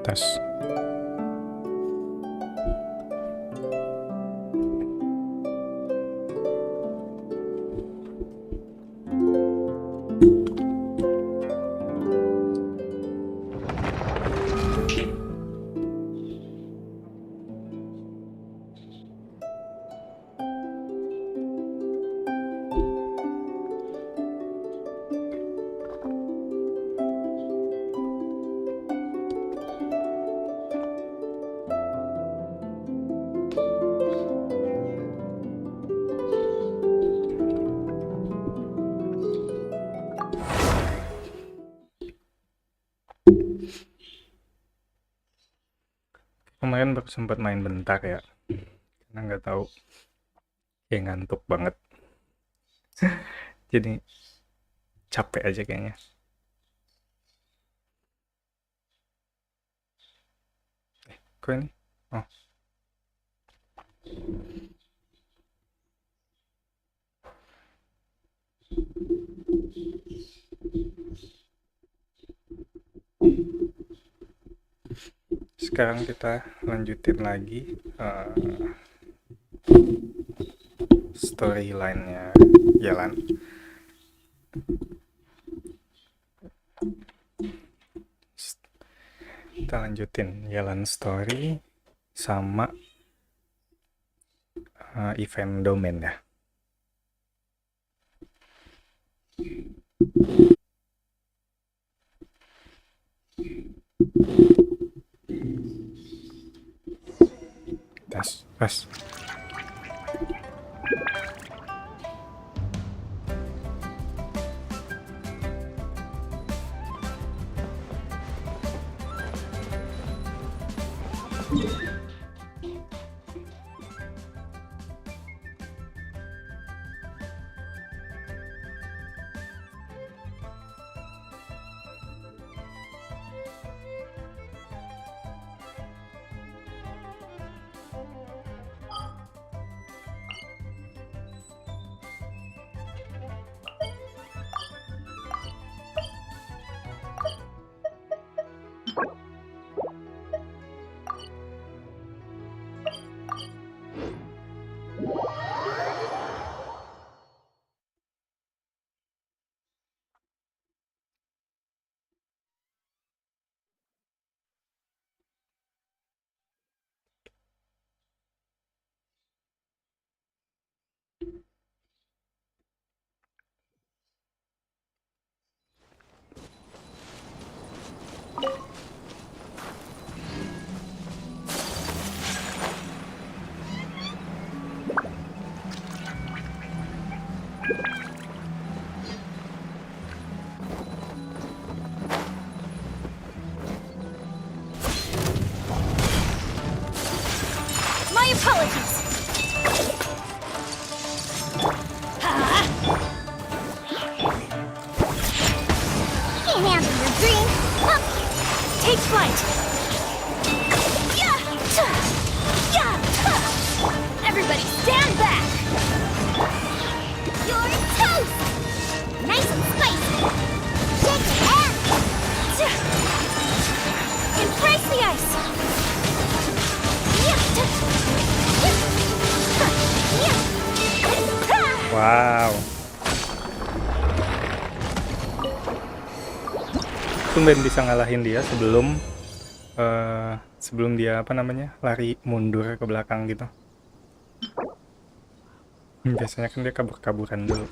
Tes. Kemarin baru sempat main bentar ya, karena nggak tahu, kayak ngantuk banget. Jadi capek aja kayaknya. Kok ini? Oh, sekarang kita lanjutin lagi storyline-nya Yelan. Kita lanjutin Yelan story sama event domain ya. Tes. My apologies. Can't handle your dream. Take flight. Everybody stand back. You're toast. Nice and spicy. Shake your ass. Embrace the ice. Wow. Tumben bisa ngalahin dia sebelum dia lari mundur ke belakang gitu. Biasanya kan dia kabur-kaburan dulu.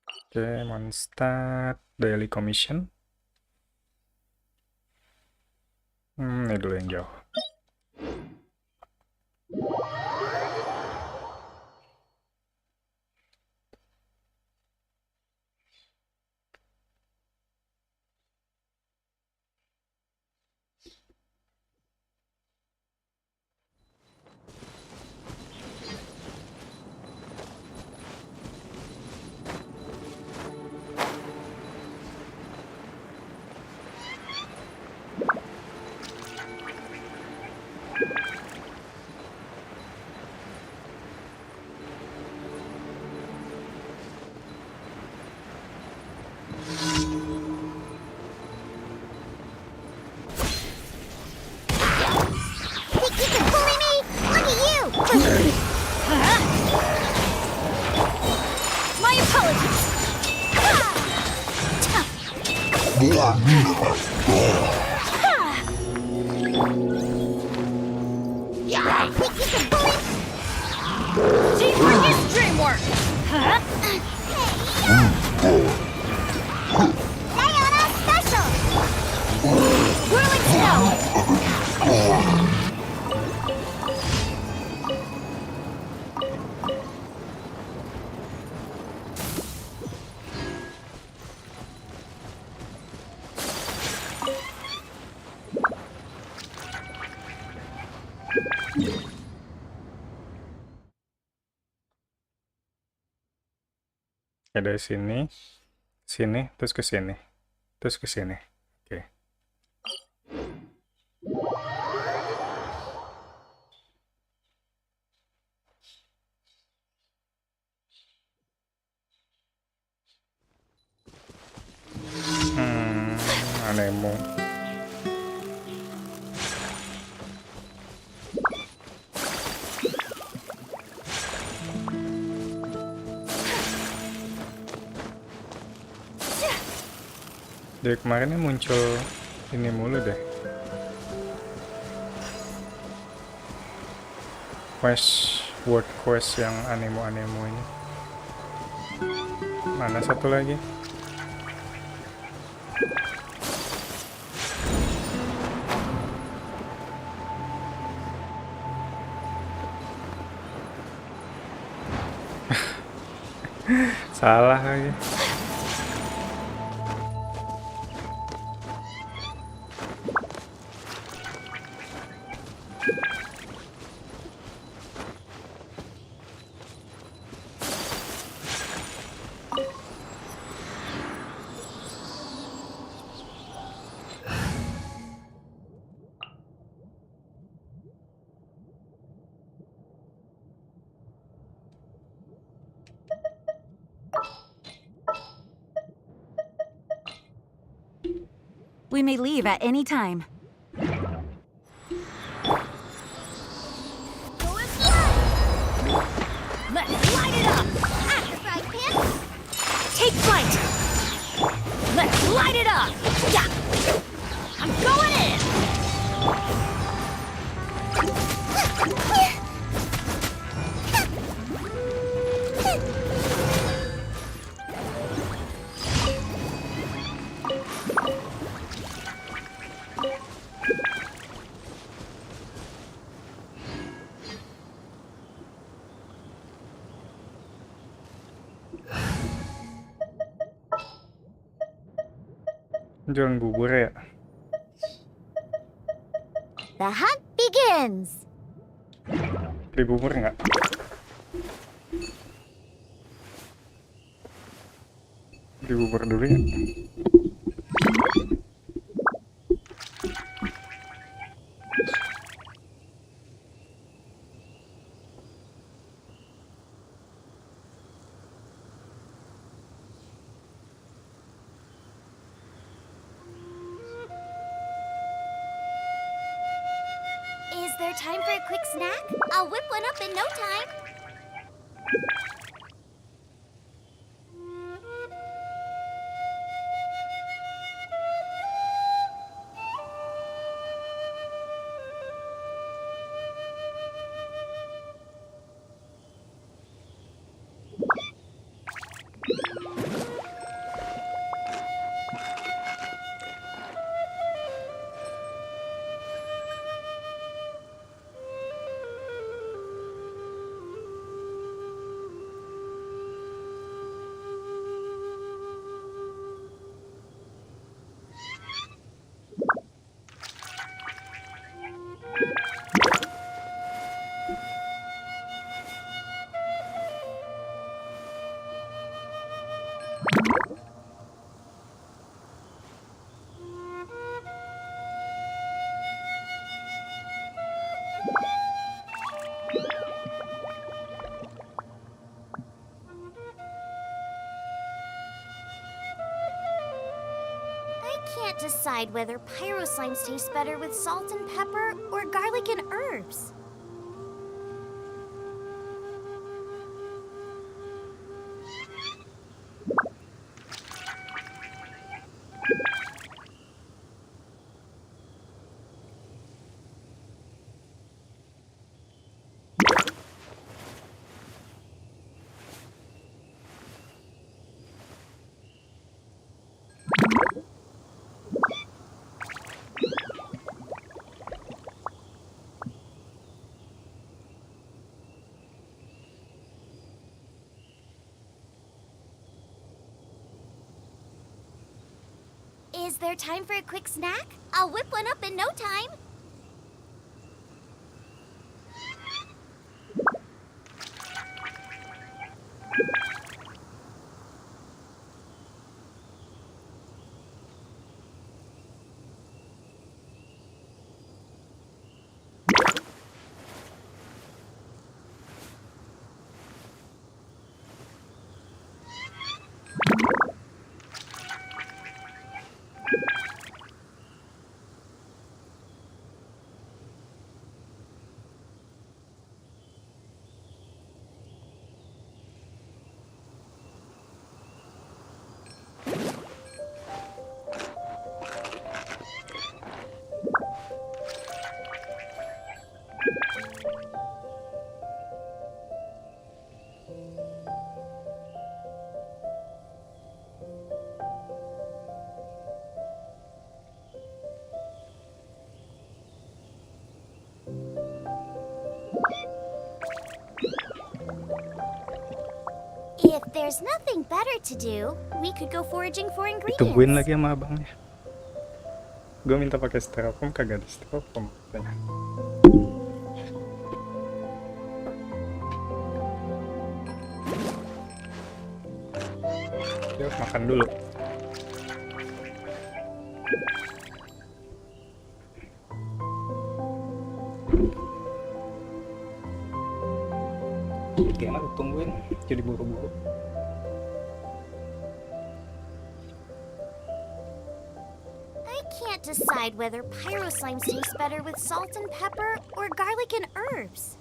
Oke, start daily commission. Ini dulu yang jauh. Yeah, think you can bully? Team Cricket's dreamwork! Huh? Diana Special! Whirling Snow! Dari sini, sini, terus ke sini, terus ke sini. Oke. Anemo. Dari kemarin ini muncul ini mulu deh. World quest yang anemo-anemo ini. Mana satu lagi? Salah lagi. We may leave at any time. Let's light it up! After fried pan? Take flight! Let's light it up! Yeah! I'm going in! Jualan bubur ya? The hunt begins! Beli bubur nggak? Beli bubur dulu ya? Is there time for a quick snack? I'll whip one up in no time. Can't decide whether pyro slimes taste better with salt and pepper or garlic and herbs. Is there time for a quick snack? I'll whip one up in no time. If there's nothing better to do, we could go foraging for Tungguin ingredients. lagi sama abangnya. Gue minta pakai styrofoam, kagak ada styrofoam katanya. Yuk makan dulu. Gimana tungguin, jadi buru-buru. I can't decide whether pyro slimes taste better with salt and pepper or garlic and herbs.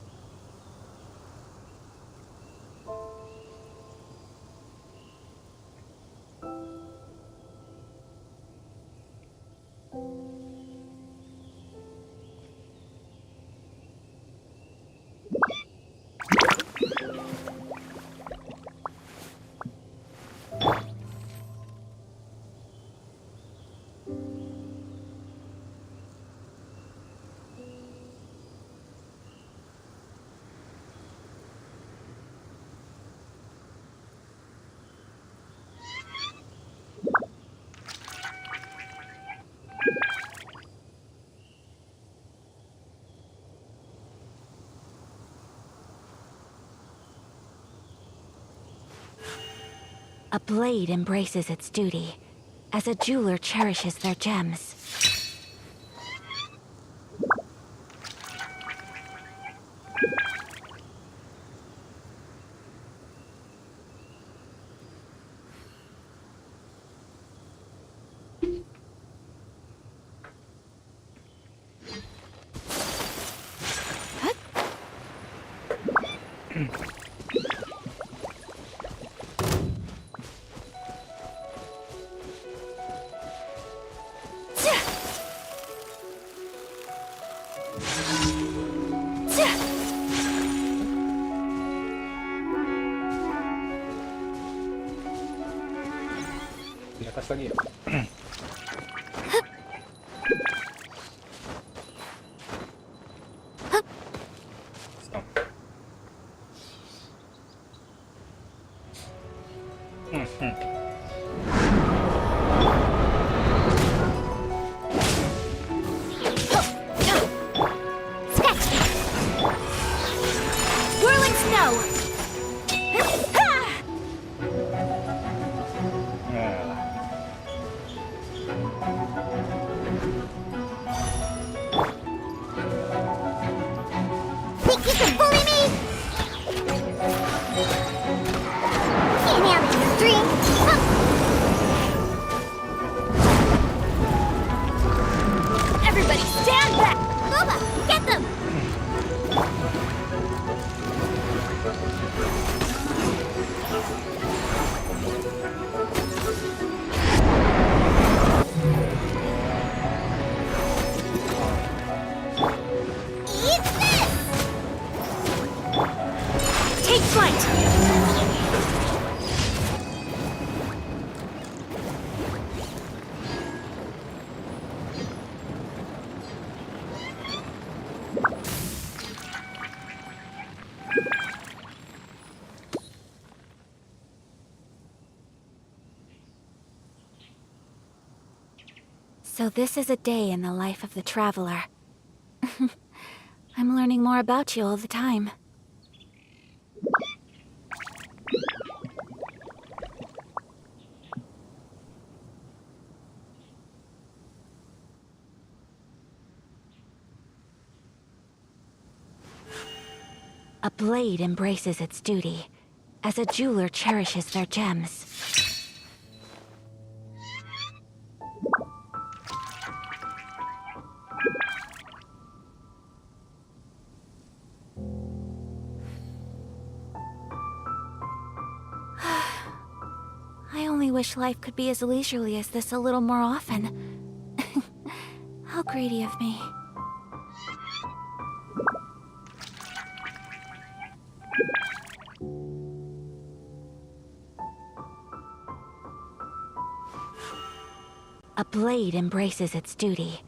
A blade embraces its duty, as a jeweler cherishes their gems. Di atas lagi ya. Stop. Whirling snow! Nah. So this is a day in the life of the traveler. I'm learning more about you all the time. A blade embraces its duty, as a jeweler cherishes their gems. I only wish life could be as leisurely as this a little more often. How greedy of me. A blade embraces its duty,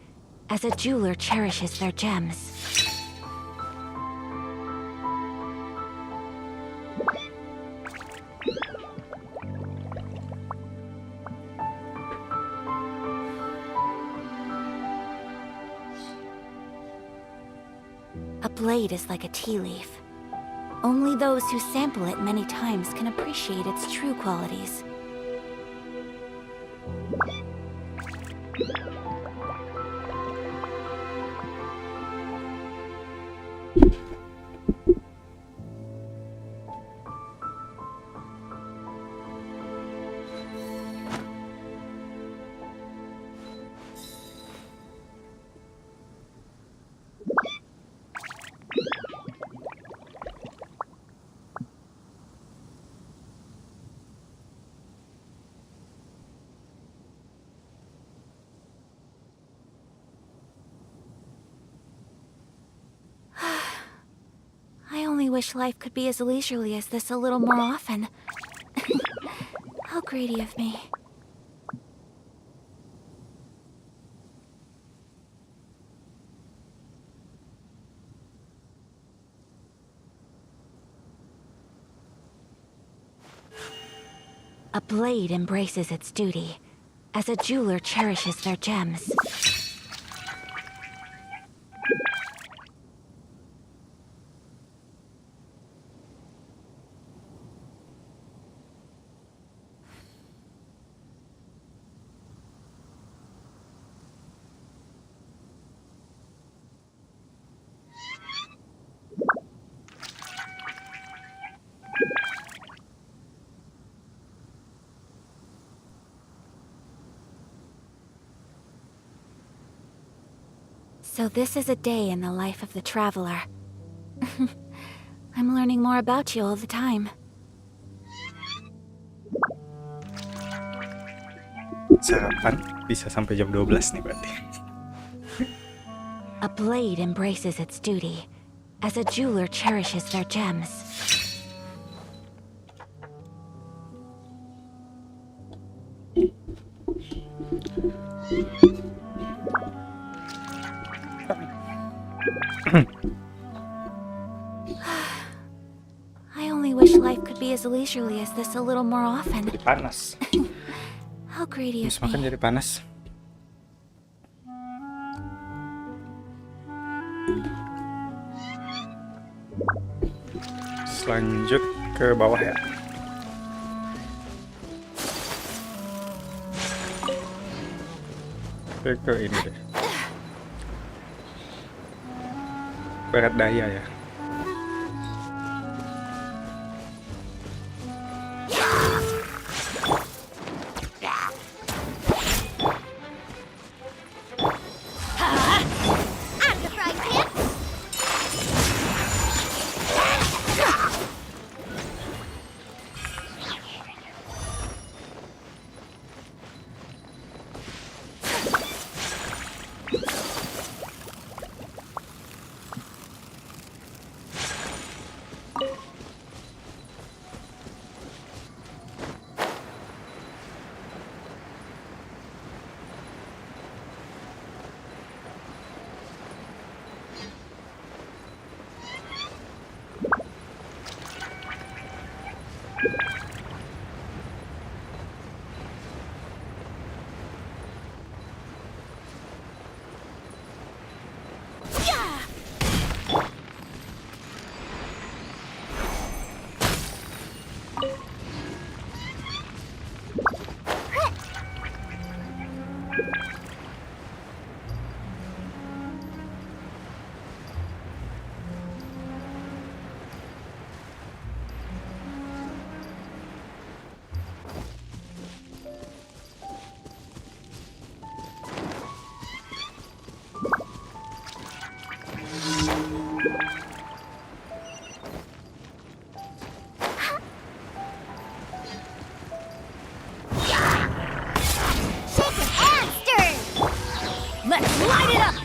as a jeweler cherishes their gems. A blade is like a tea leaf. Only those who sample it many times can appreciate its true qualities. I only wish life could be as leisurely as this a little more often. How greedy of me. A blade embraces its duty, as a jeweler cherishes their gems. So this is a day in the life of the traveler. I'm learning more about you all the time. Sarapan bisa sampai jam 12 nih berarti. A blade embraces its duty, as a jeweler cherishes their gems. I only wish life could be as leisurely as this a little more often. Jadi panas. How greedy Habis of makan me. jadi panas. Lanjut ke bawah ya. Ke ini deh. Barat daya ya. I'm the frying pan. it up!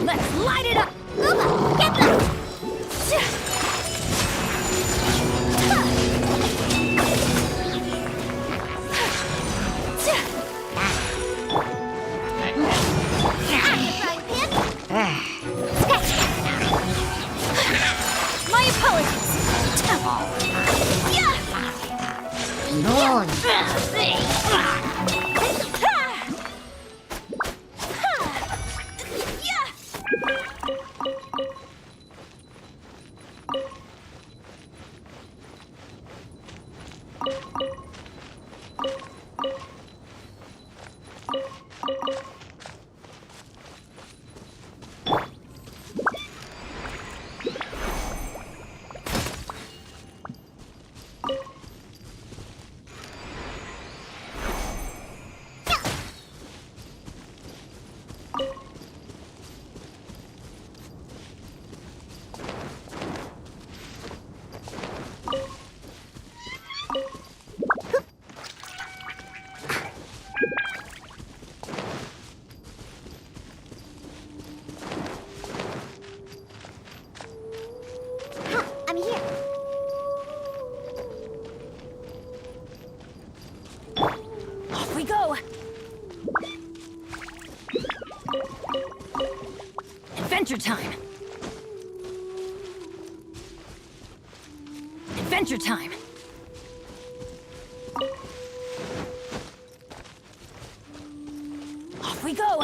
Let's light it up! Get them! My apologies! I'm here. Off we go! Adventure time! Adventure time! Off we go!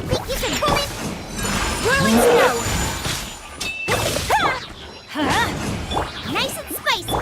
Think you can pull it? Whirling snow. Nice and spicy.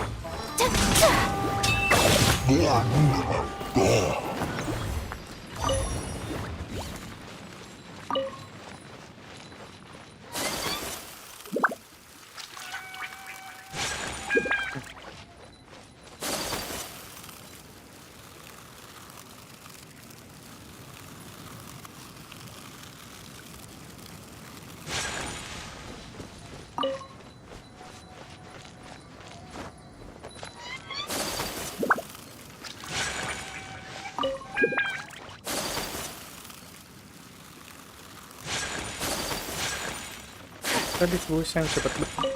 Tadi busan cepet banget.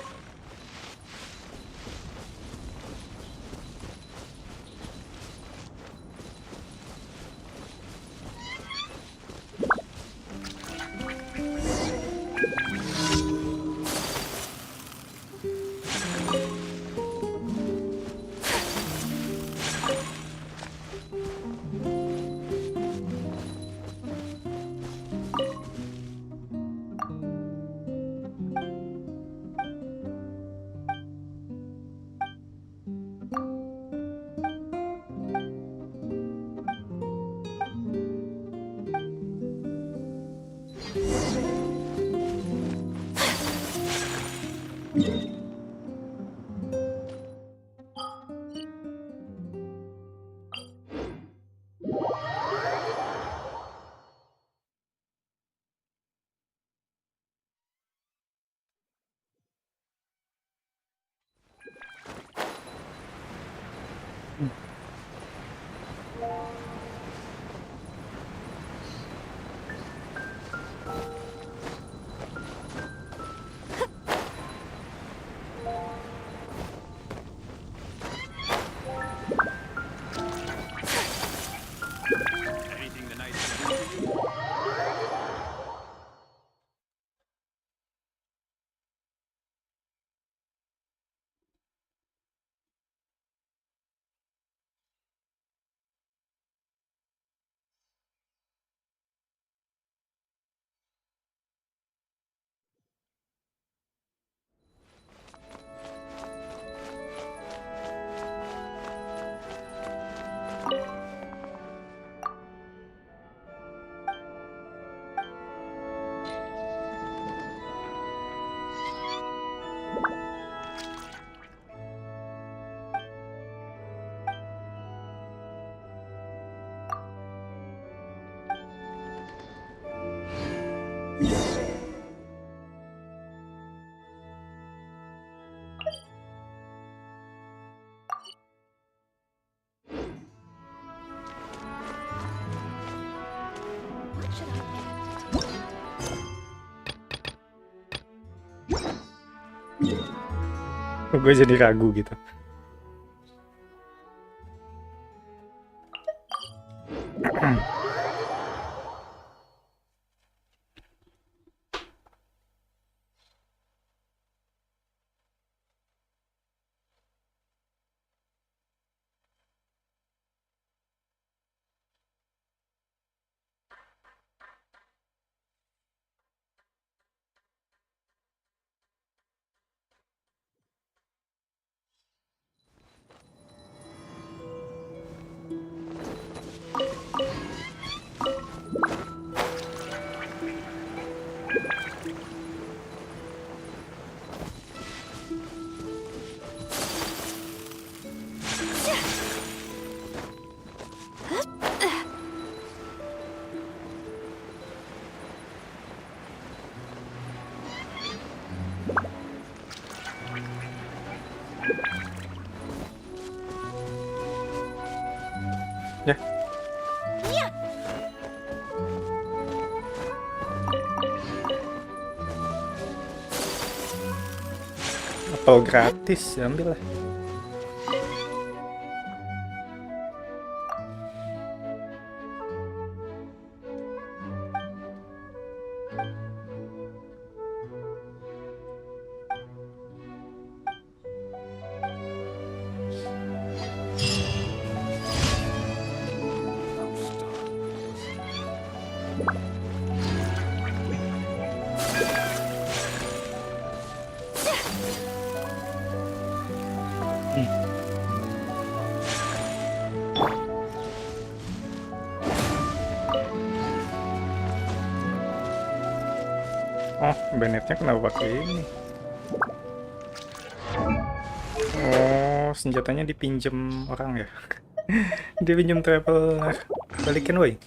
Gue jadi ragu gitu. Ya, apel gratis, ambil lah. Oh, Bennetnya kenapa pakai ini? Oh, senjatanya dipinjem orang ya? Dia pinjem traveler. Balikin woi.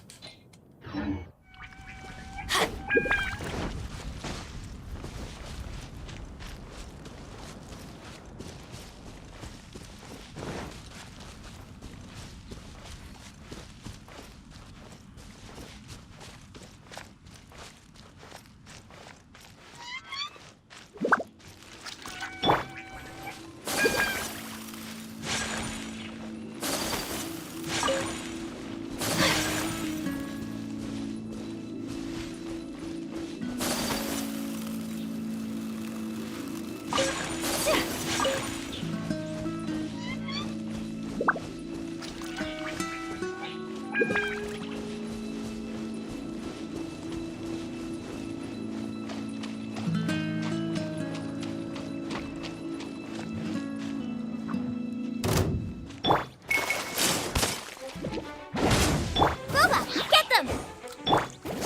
Boba, get them!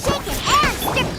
Shake it and stir.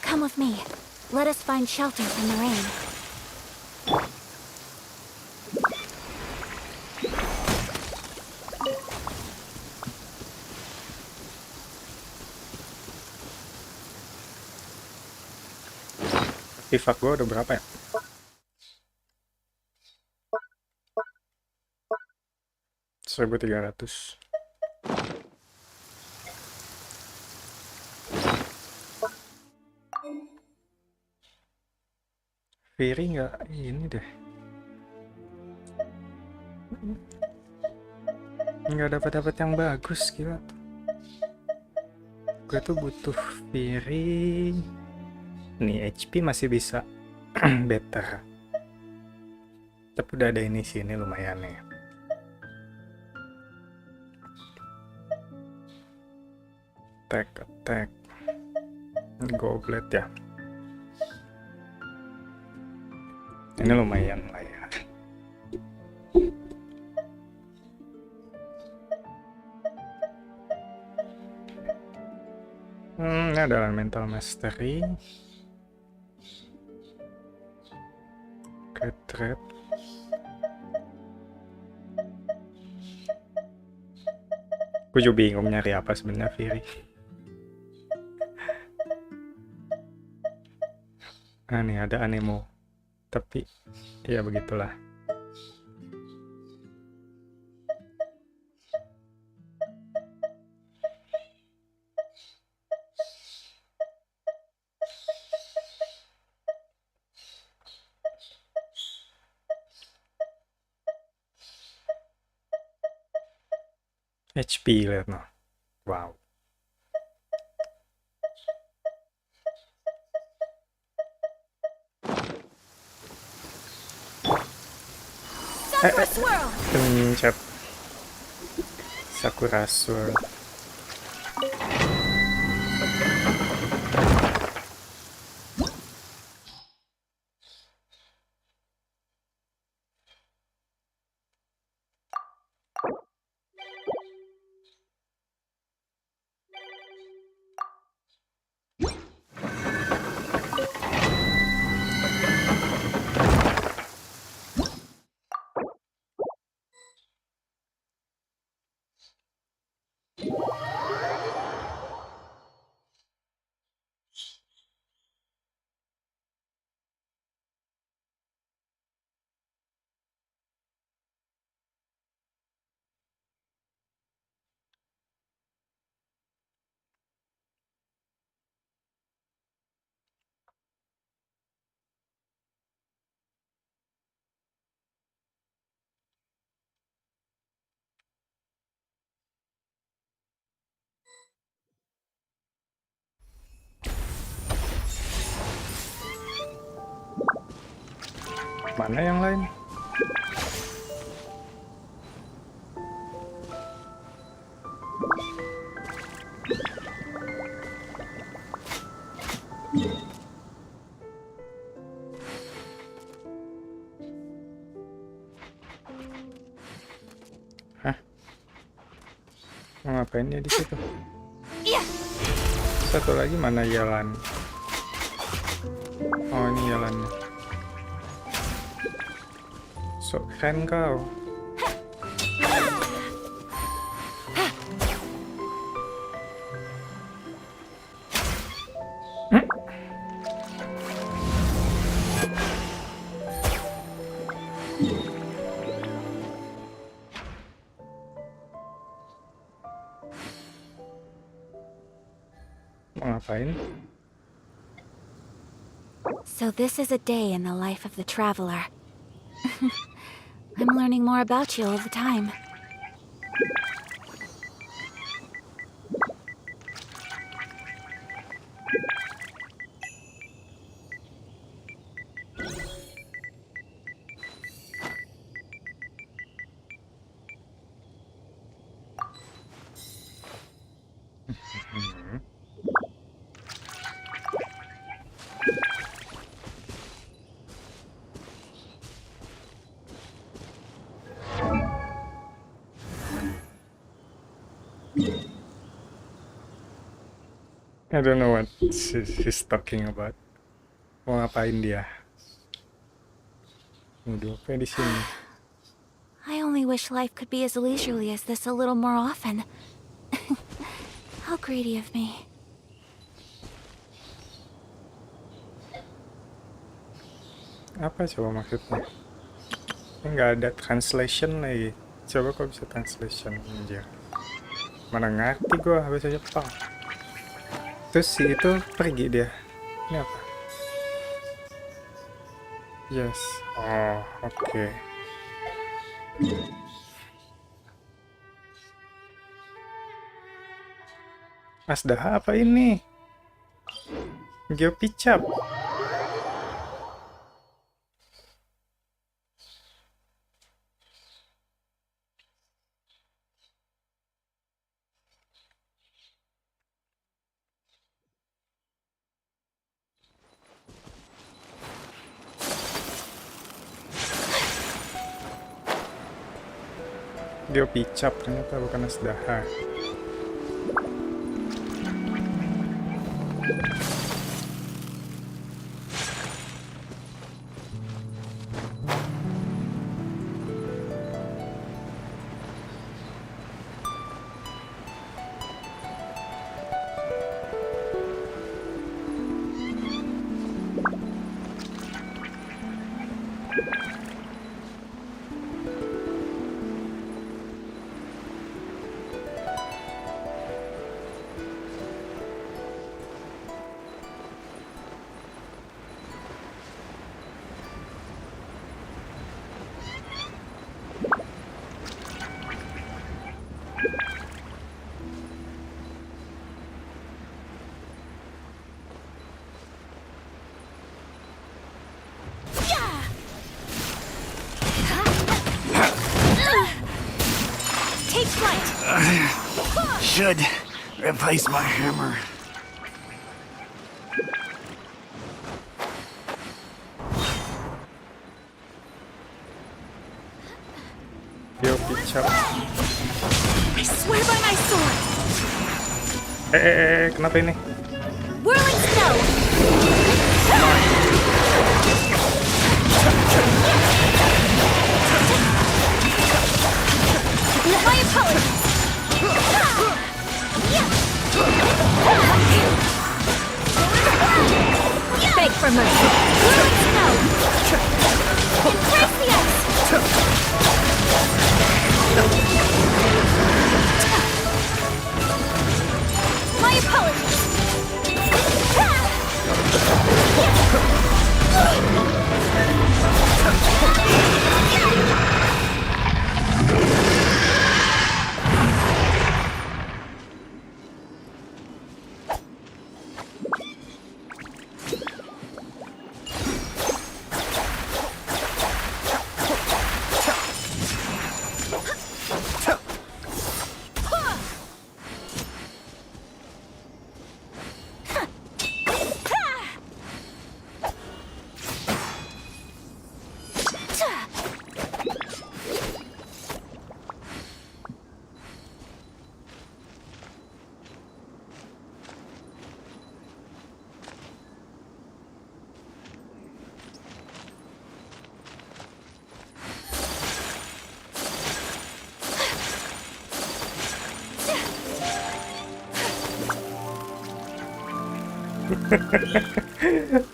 Come with me. Let us find shelter from the rain. Artifak gue udah berapa ya? $1.300. Firi nggak ini deh. Nggak dapat yang bagus, gila. Gue tuh butuh Firi. Nih HP masih bisa better. Tapi udah ada ini sini lumayan nih. Attack. Goblet ya. Ini lumayan lah ya. Ini adalah mental mastery. Oke, trap. Gue juga bingung nyari apa sebenarnya Fury. Nih ada anemo, tapi ya begitulah. HP lihat no. Wow. Pencet Sakura Swirl. Mana yang lain? Hah? Mau ngapain dia di situ? Satu lagi mana Yelan? Oh ini Yelannya. Sok keren kau. Mau ngapain? So this is a day in the life of the traveler. I'm learning more about you all the time. I don't know what he's talking about. Mau ngapain dia? Udah apa di sini? I only wish life could be as leisurely as this a little more often. How greedy of me. Apa coba maksudnya? Nggak ada translation lagi. Coba kok bisa translation anjir. Mana ngerti gua bahasa Jepang. Terus si itu pergi dia. Ini apa? Yes. Oh, oke. Asdaha apa ini? Geopicap. Geopicap ternyata bukan Asdaha. Should replace my hammer. Yo kicap. I swear by my sword! Kenapa ini? Whirling snow! My apologies! Beg for mercy! Whirling snow! Embrace the ice! My apologies!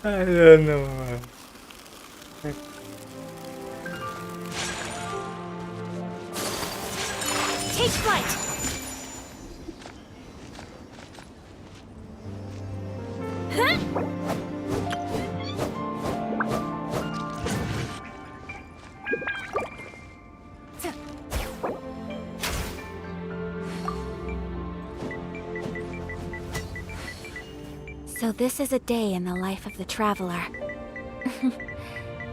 I don't know. Take flight! So this is a day in the life of the traveler.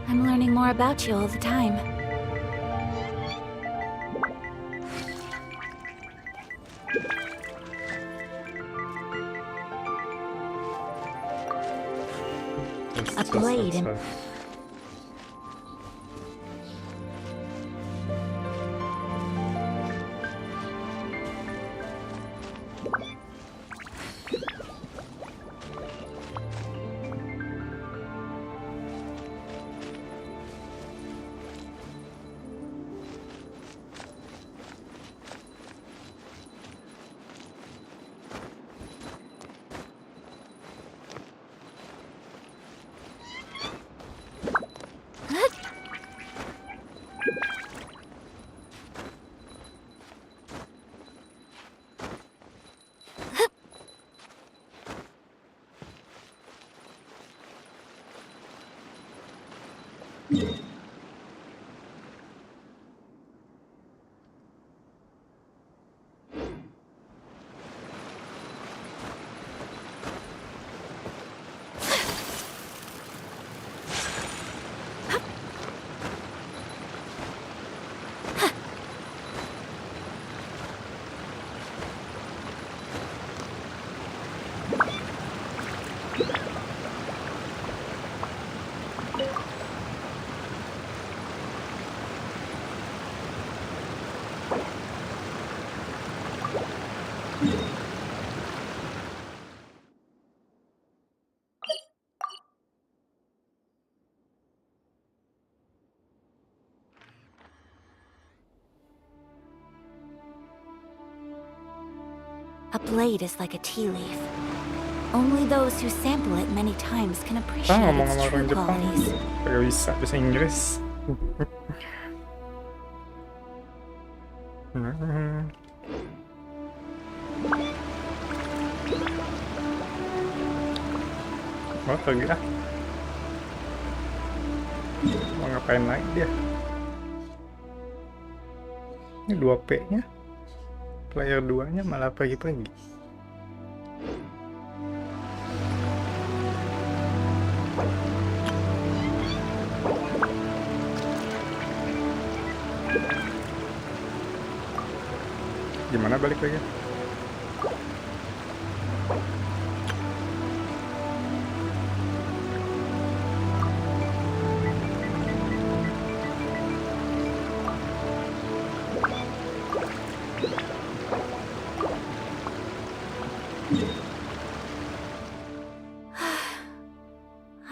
I'm learning more about you all the time. A blade and a blade is like a tea leaf. Only those who sample it many times can appreciate Ngomong its sama true orang Jepang qualities. gak bisa bahasa Inggris. Oh, pergi ah. Mau ngapain naik dia? Ini 2P-nya. Player 2-nya malah pergi-pergi. Gimana balik lagi?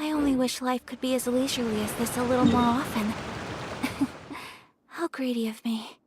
I only wish life could be as leisurely as this a little more often. How greedy of me.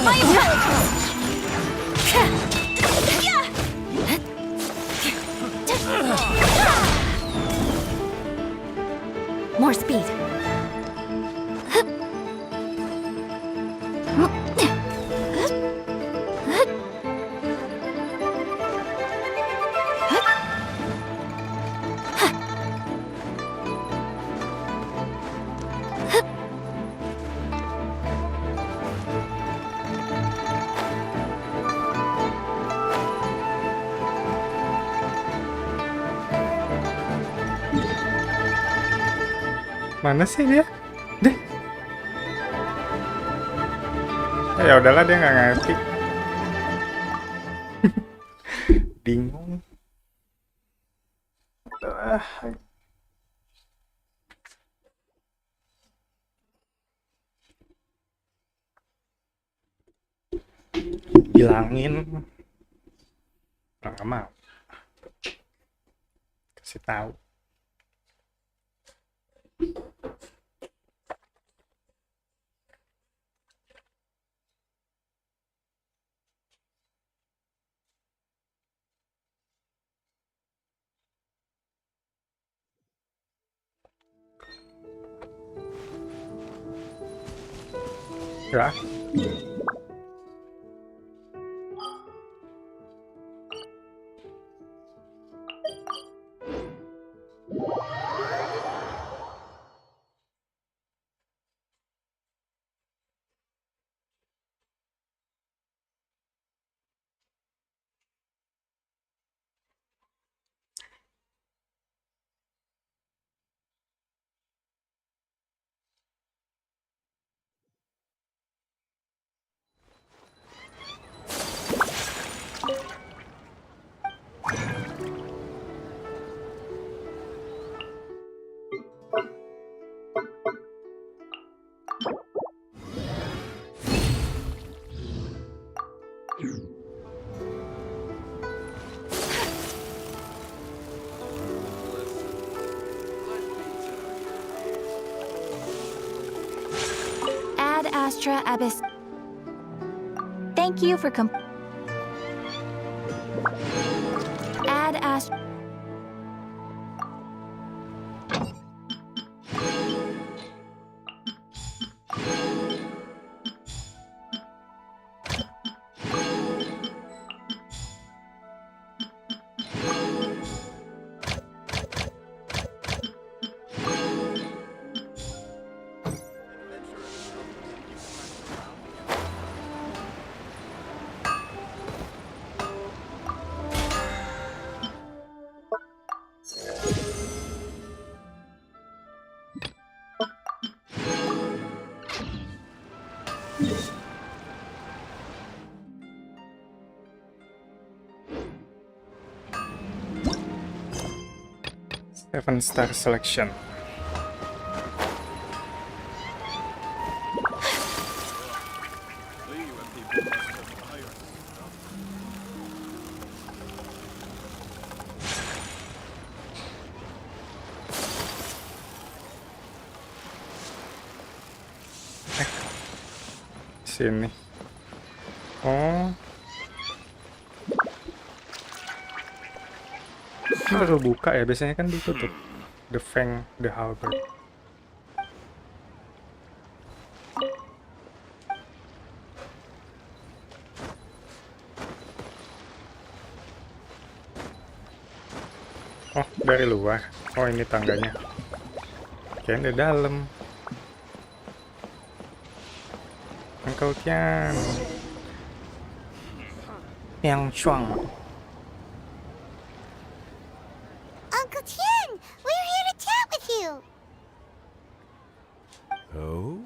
My intelligence! More speed. Mana sih dia? Deh. Ya udahlah, dia nggak ngerti. Bingung. Ah. Bilangin. Nggak mau. Kasih tahu. Ya. Ad Astra Abyss. Thank you for Ad Astra. Seven star selection. sini. Oh. Ini baru buka ya, biasanya kan ditutup. The Fang, the Halberd. Oh, dari luar. Oh, ini tangganya. Kayaknya di dalam. Uncle Tian. Yang Chuang. Uncle Tian, we're here to chat with you. Oh?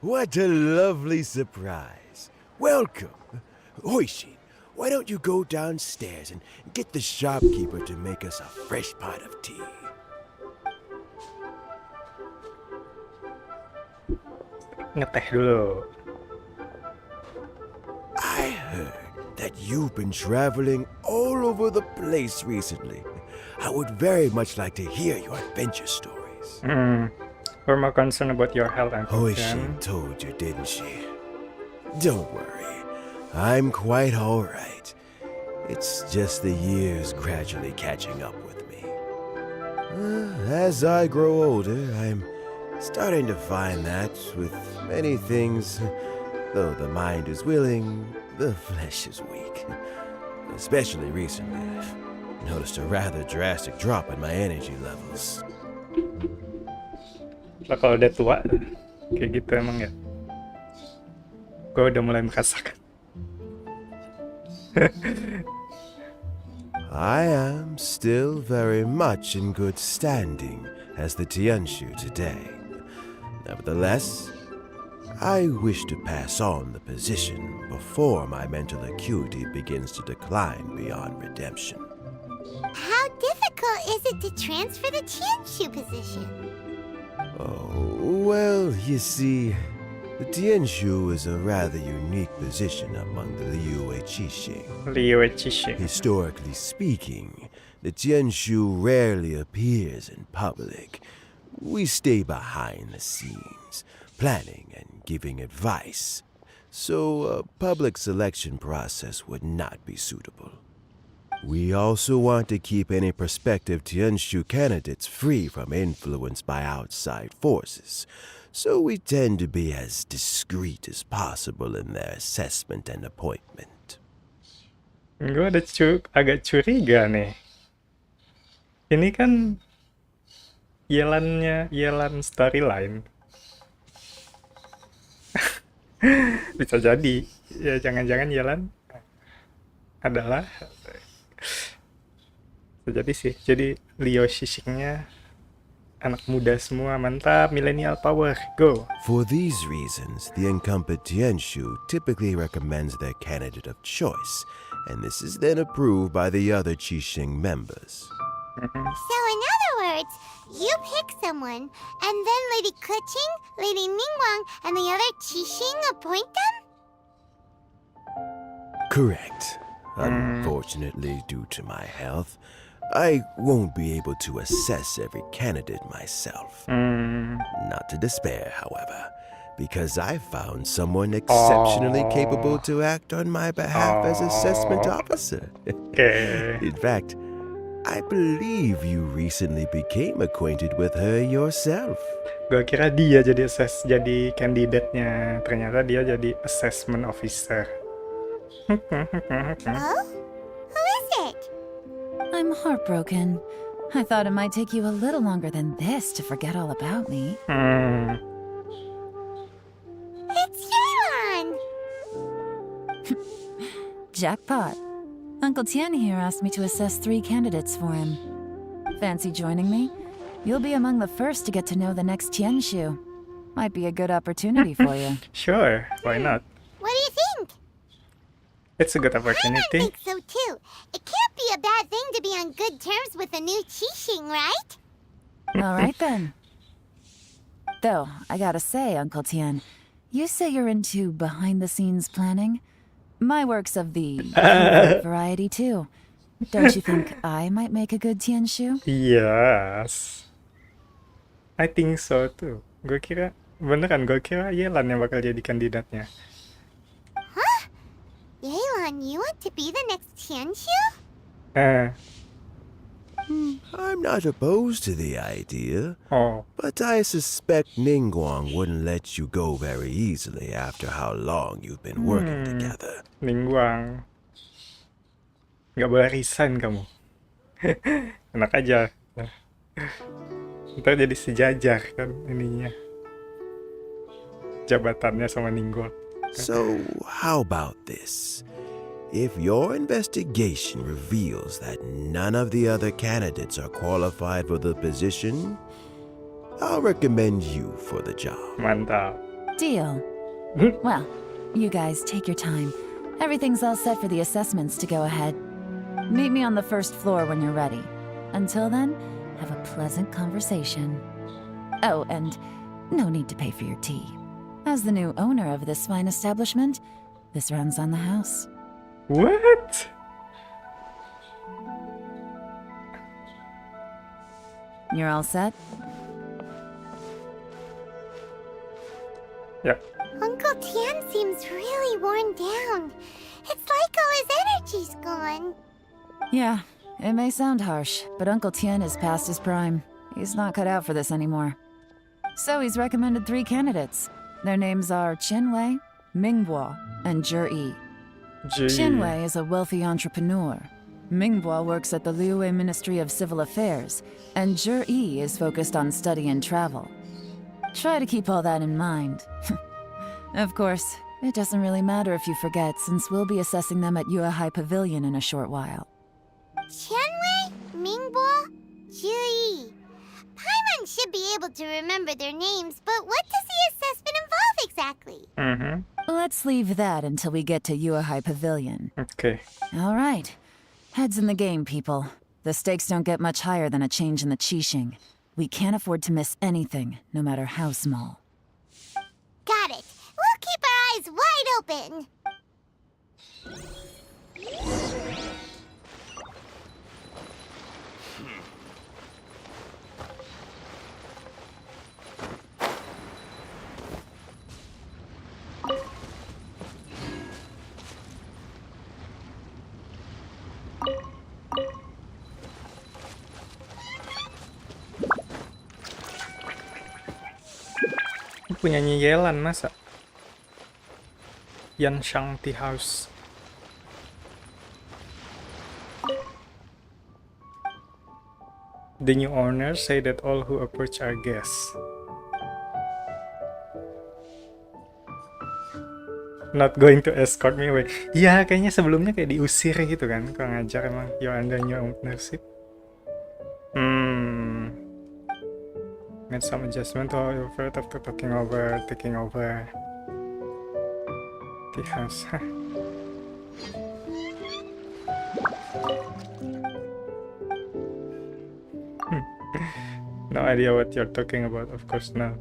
What a lovely surprise. Welcome. Hoishi, why don't you go downstairs and get the shopkeeper to make us a fresh pot of tea? Ngeteh dulu. I heard that you've been traveling all over the place recently. I would very much like to hear your adventure stories. We're more concerned about your health, Uncle Hoishi Tian. told you, didn't she? Don't worry. I'm quite all right. It's just the years gradually catching up with me. As I grow older, I'm starting to find that with many things, though the mind is willing, the flesh is weak. Especially recently, I've noticed a rather drastic drop in my energy levels. Lah kalau udah tua, kayak gitu emang ya. Gue udah mulai merasakan. I am still very much in good standing as the Tianshu today. Nevertheless, I wish to pass on the position before my mental acuity begins to decline beyond redemption. How difficult is it to transfer the Tianshu position? Oh, well, you see, the Tianshu is a rather unique position among the Liyue Qixing. Liu Qixing. Historically speaking, the Tianshu rarely appears in public. We stay behind the scenes, planning and giving advice, so a public selection process would not be suitable. We also want to keep any prospective Tianshu candidates free from influence by outside forces, so we tend to be as discreet as possible in their assessment and appointment. Gue ada agak curiga nih. Ini kan Yelan storyline. Bisa jadi. Ya jangan-jangan Yelan adalah bisa jadi sih. Jadi Liu Qixing-nya anak muda semua, mantap, millennial power, go. For these reasons, the incumbent Tianshu typically recommends their candidate of choice, and this is then approved by the other Qixing members. So in other words, you pick someone, and then Lady Keqing, Lady Ningguang, and the other Qixing appoint them? Correct. Unfortunately, due to my health, I won't be able to assess every candidate myself. Not to despair, however, because I found someone exceptionally capable to act on my behalf as assessment officer. Okay. In fact, I believe you recently became acquainted with her yourself. Gue kira dia jadi kandidatnya, ternyata dia jadi assessment officer. Oh? Who is it? I'm heartbroken. I thought it might take you a little longer than this to forget all about me. It's Yelan! Jackpot. Uncle Tian here asked me to assess 3 candidates for him. Fancy joining me? You'll be among the first to get to know the next Tianshu. Might be a good opportunity for you. Sure, why not? What do you think? It's a good I opportunity. think so too. It can't be a bad thing to be on good terms with a new Qixing, right? All right then. Though, I gotta say, Uncle Tian, you say you're into behind-the-scenes planning? My work's of the variety too. Don't you think I might make a good Tianshu? Yes. I think so too. Gue kira Beneran, gue kira Yelan yang bakal jadi kandidatnya. Yelan, you want to be the next Tianshu? Eh, I'm not opposed to the idea, oh, but I suspect Ningguang wouldn't let you go very easily after how long you've been working together. Ningguang. Nggak boleh resign kamu. Enak aja. Ntar jadi sejajar kan ininya. Jabatannya sama Ningguang. So, how about this? If your investigation reveals that none of the other candidates are qualified for the position, I'll recommend you for the job. Mantap. Deal. Well, you guys take your time. Everything's all set for the assessments to go ahead. Meet me on the first floor when you're ready. Until then, have a pleasant conversation. Oh, and no need to pay for your tea. As the new owner of this fine establishment, this runs on the house. What? You're all set? Ya, Uncle Tian seems really worn down. It's like all his energy's gone. Yeah, it may sound harsh, but Uncle Tian is past his prime. He's not cut out for this anymore. So he's recommended 3 candidates. Their names are Qinwei, Mingbo, and Zhi. G. Qinwei is a wealthy entrepreneur. Mingbo works at the Liyue Ministry of Civil Affairs, and Zhi is focused on study and travel. Try to keep all that in mind. Of course, it doesn't really matter if you forget, since we'll be assessing them at Yuehai Pavilion in a short while. Qianwei, Mingbo, Zhi. Paimon should be able to remember their names, but what does the assessment involve exactly? Mm-hmm. Let's leave that until we get to Yuehai Pavilion. Oke. All right. Heads in the game, people. The stakes don't get much higher than a change in the Qixing. We can't afford to miss anything, no matter how small. Got it. We'll keep our eyes wide open. Punyanya Yelan masa? Yanshang Tea House. The new owners say that all who approach are guests. Not going to escort me away. Ya, kayaknya sebelumnya kayak diusir gitu kan. Kalau ngajar emang, you're under new ownership. Made some adjustment to your first after taking over the house. No idea what you're talking about, of course not.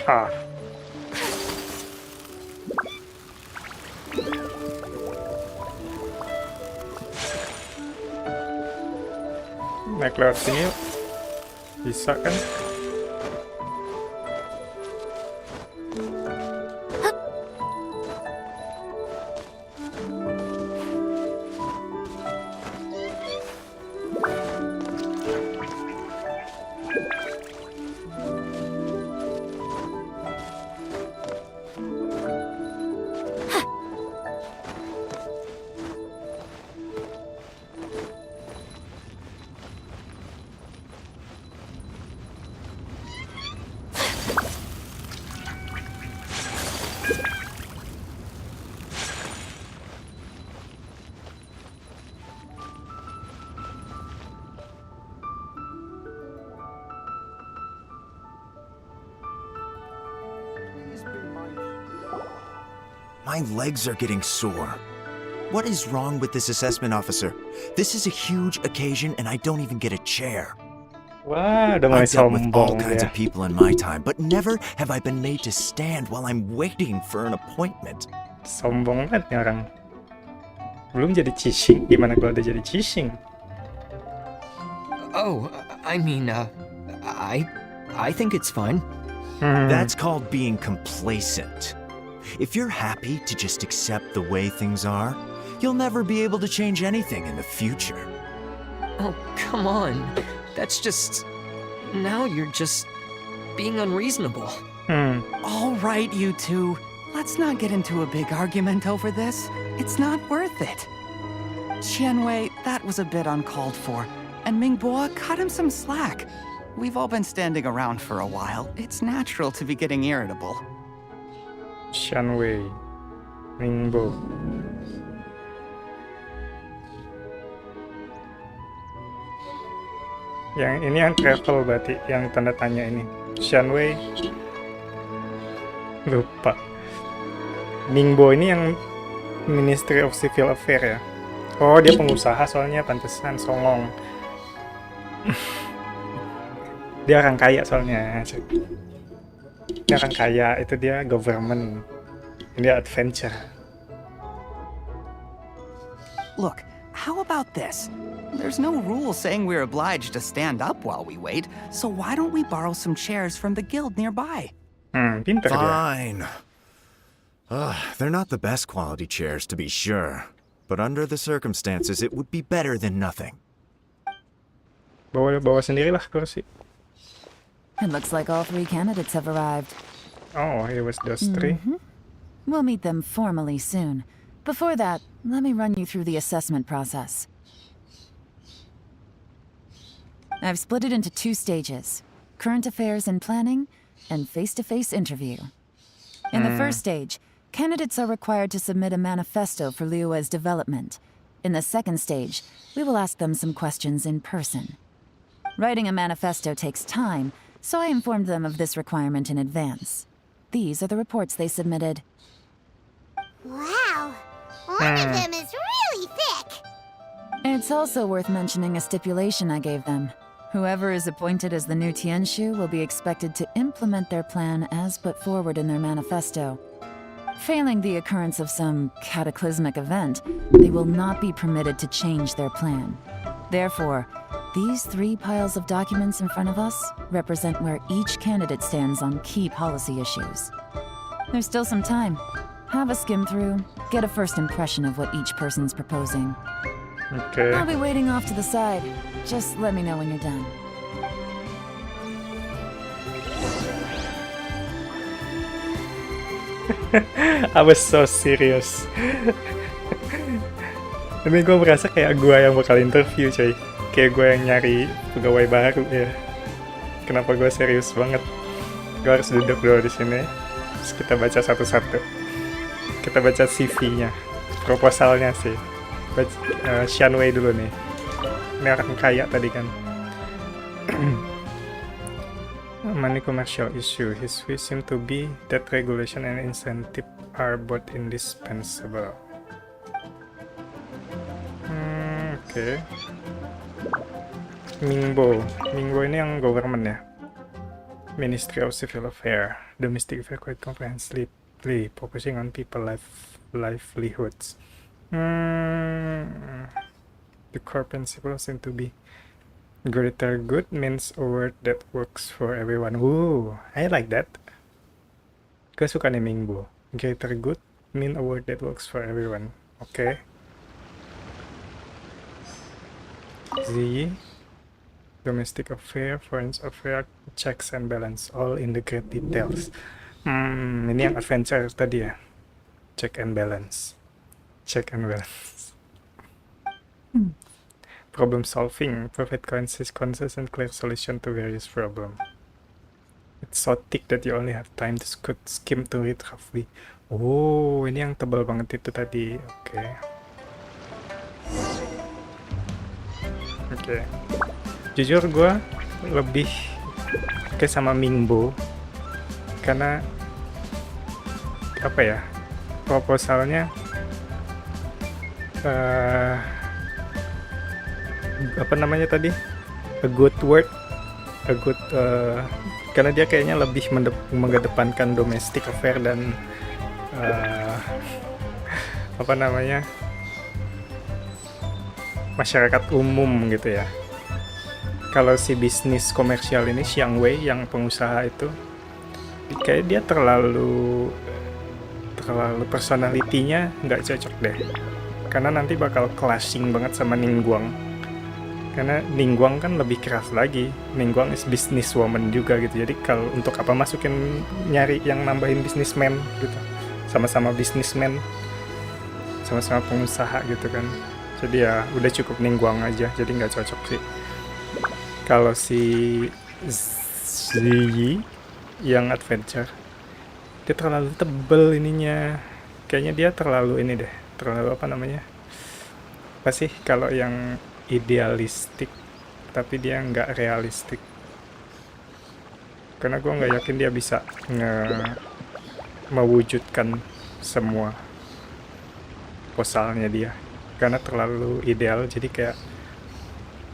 Ha. Naik lewat sini yuk. Bisa kan? My legs are getting sore. What is wrong with this assessment officer? This is a huge occasion and I don't even get a chair. Wah, udah mulai I've dealt with all sombong kinds ya. of people in my time, but never have I been made to stand while I'm waiting for an appointment. Sombong banget nih orang. Belum jadi Cixing, gimana kalau udah jadi Cixing? Oh, I mean, I think it's fine. That's called being complacent. If you're happy to just accept the way things are, you'll never be able to change anything in the future. Oh, come on. That's just... Now you're just being unreasonable. All right, you two. Let's not get into a big argument over this. It's not worth it. Qianwei, that was a bit uncalled for. And Mingbo, cut him some slack. We've all been standing around for a while. It's natural to be getting irritable. Shanwei, Ningbo. Yang ini yang travel berarti, yang tanda tanya ini. Shanwei, lupa. Ningbo ini yang Ministry of Civil Affairs ya. Oh, dia pengusaha soalnya, pantesan songong. Dia orang kaya soalnya. Dia orang kaya, itu dia government. Ini adventure. Look, how about this? There's no rule saying we're obliged to stand up while we wait, so why don't we borrow some chairs from the guild nearby? Pinter dia. Fine. They're not the best quality chairs, to be sure. But under the circumstances, it would be better than nothing. Bawa sendirilah kursi. It looks like all 3 candidates have arrived. Oh, it was those 3. We'll meet them formally soon. Before that, let me run you through the assessment process. I've split it into 2 stages: current affairs and planning, and face-to-face interview. In the first stage, candidates are required to submit a manifesto for Liyue's development. In the second stage, we will ask them some questions in person. Writing a manifesto takes time, so I informed them of this requirement in advance. These are the reports they submitted. Wow, one of them is really thick. It's also worth mentioning a stipulation I gave them. Whoever is appointed as the new Tianshu will be expected to implement their plan as put forward in their manifesto. Failing the occurrence of some cataclysmic event, they will not be permitted to change their plan. Therefore, these 3 piles of documents in front of us represent where each candidate stands on key policy issues. There's still some time. Have a skim through, get a first impression of what each person's proposing. Okay. I'll be waiting off to the side. Just let me know when you're done. I was so serious. Ini gue merasa kayak gue yang bakal interview, coy. Kayak gue yang nyari pegawai baru ya. Kenapa gue serius banget? Gue harus duduk dulu di sini. Terus kita baca satu-satu. Kita baca CV-nya, proposalnya sih. Shanwei dulu nih. Ini orang kaya tadi kan. Money commercial issue. His wish seem to be that regulation and incentive are both indispensable. Oke. Mingbo ini yang government ya. Ministry of Civil Affairs. Domestic affairs quite comprehensively, focusing on people livelihoods. The core principle seem to be greater good means a word that works for everyone. Ooh, I like that. Gue suka nih Mingbo. Greater good mean a word that works for everyone. Okay. Z. Domestic affair, foreign affair, checks and balance, all in the great details. Ini yang adventure tadi ya. Check and balance. Check and balance. Problem solving, provide consistent clear solution to various problems. It's so thick that you only have time to skim to it roughly. Oh, ini yang tebal banget itu tadi. Oke. Jujur gue lebih oke sama Mingbo karena apa ya, proposalnya apa namanya tadi, a good word, karena dia kayaknya lebih mengedepankan domestic affair dan apa namanya, masyarakat umum gitu ya. Kalau si bisnis komersial ini, Xiang Wei yang pengusaha itu, kayak dia terlalu personalitinya nggak cocok deh. Karena nanti bakal clashing banget sama Ningguang. Karena Ningguang kan lebih keras lagi. Ningguang is businesswoman juga gitu. Jadi kalau untuk apa masukin nyari yang nambahin businessman gitu. Sama-sama businessman, sama-sama pengusaha gitu kan. Jadi ya udah cukup Ningguang aja. Jadi nggak cocok sih. Kalau si Ziyi yang adventure, dia terlalu tebel ininya. Kayaknya dia terlalu ini deh. Terlalu apa namanya? Apa sih kalau yang idealistik tapi dia nggak realistik? Karena gue nggak yakin dia bisa mewujudkan semua proposalnya dia. Karena terlalu ideal, jadi kayak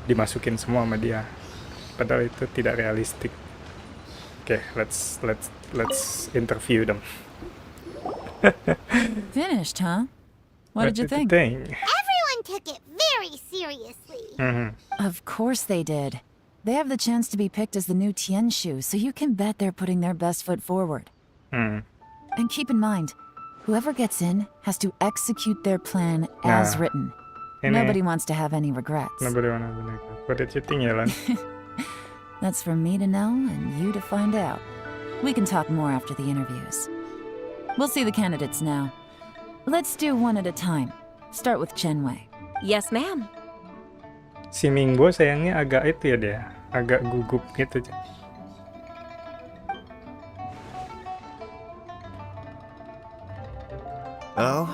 dimasukin semua sama dia. Padahal itu tidak realistik. Oke, let's interview them. Finished, huh? What did you think? Everyone took it very seriously. Of course they did. They have the chance to be picked as the new Tianshu, so you can bet they're putting their best foot forward. And keep in mind, whoever gets in has to execute their plan as written. Nobody wants to have any regrets. Nobody wanna be like that. What did you think, Yelan? That's for me to know and you to find out. We can talk more after the interviews. We'll see the candidates now. Let's do one at a time. Start with Chenwei. Yes, ma'am. Si Mingbo sayangnya agak itu ya dia, agak gugup gitu. Oh,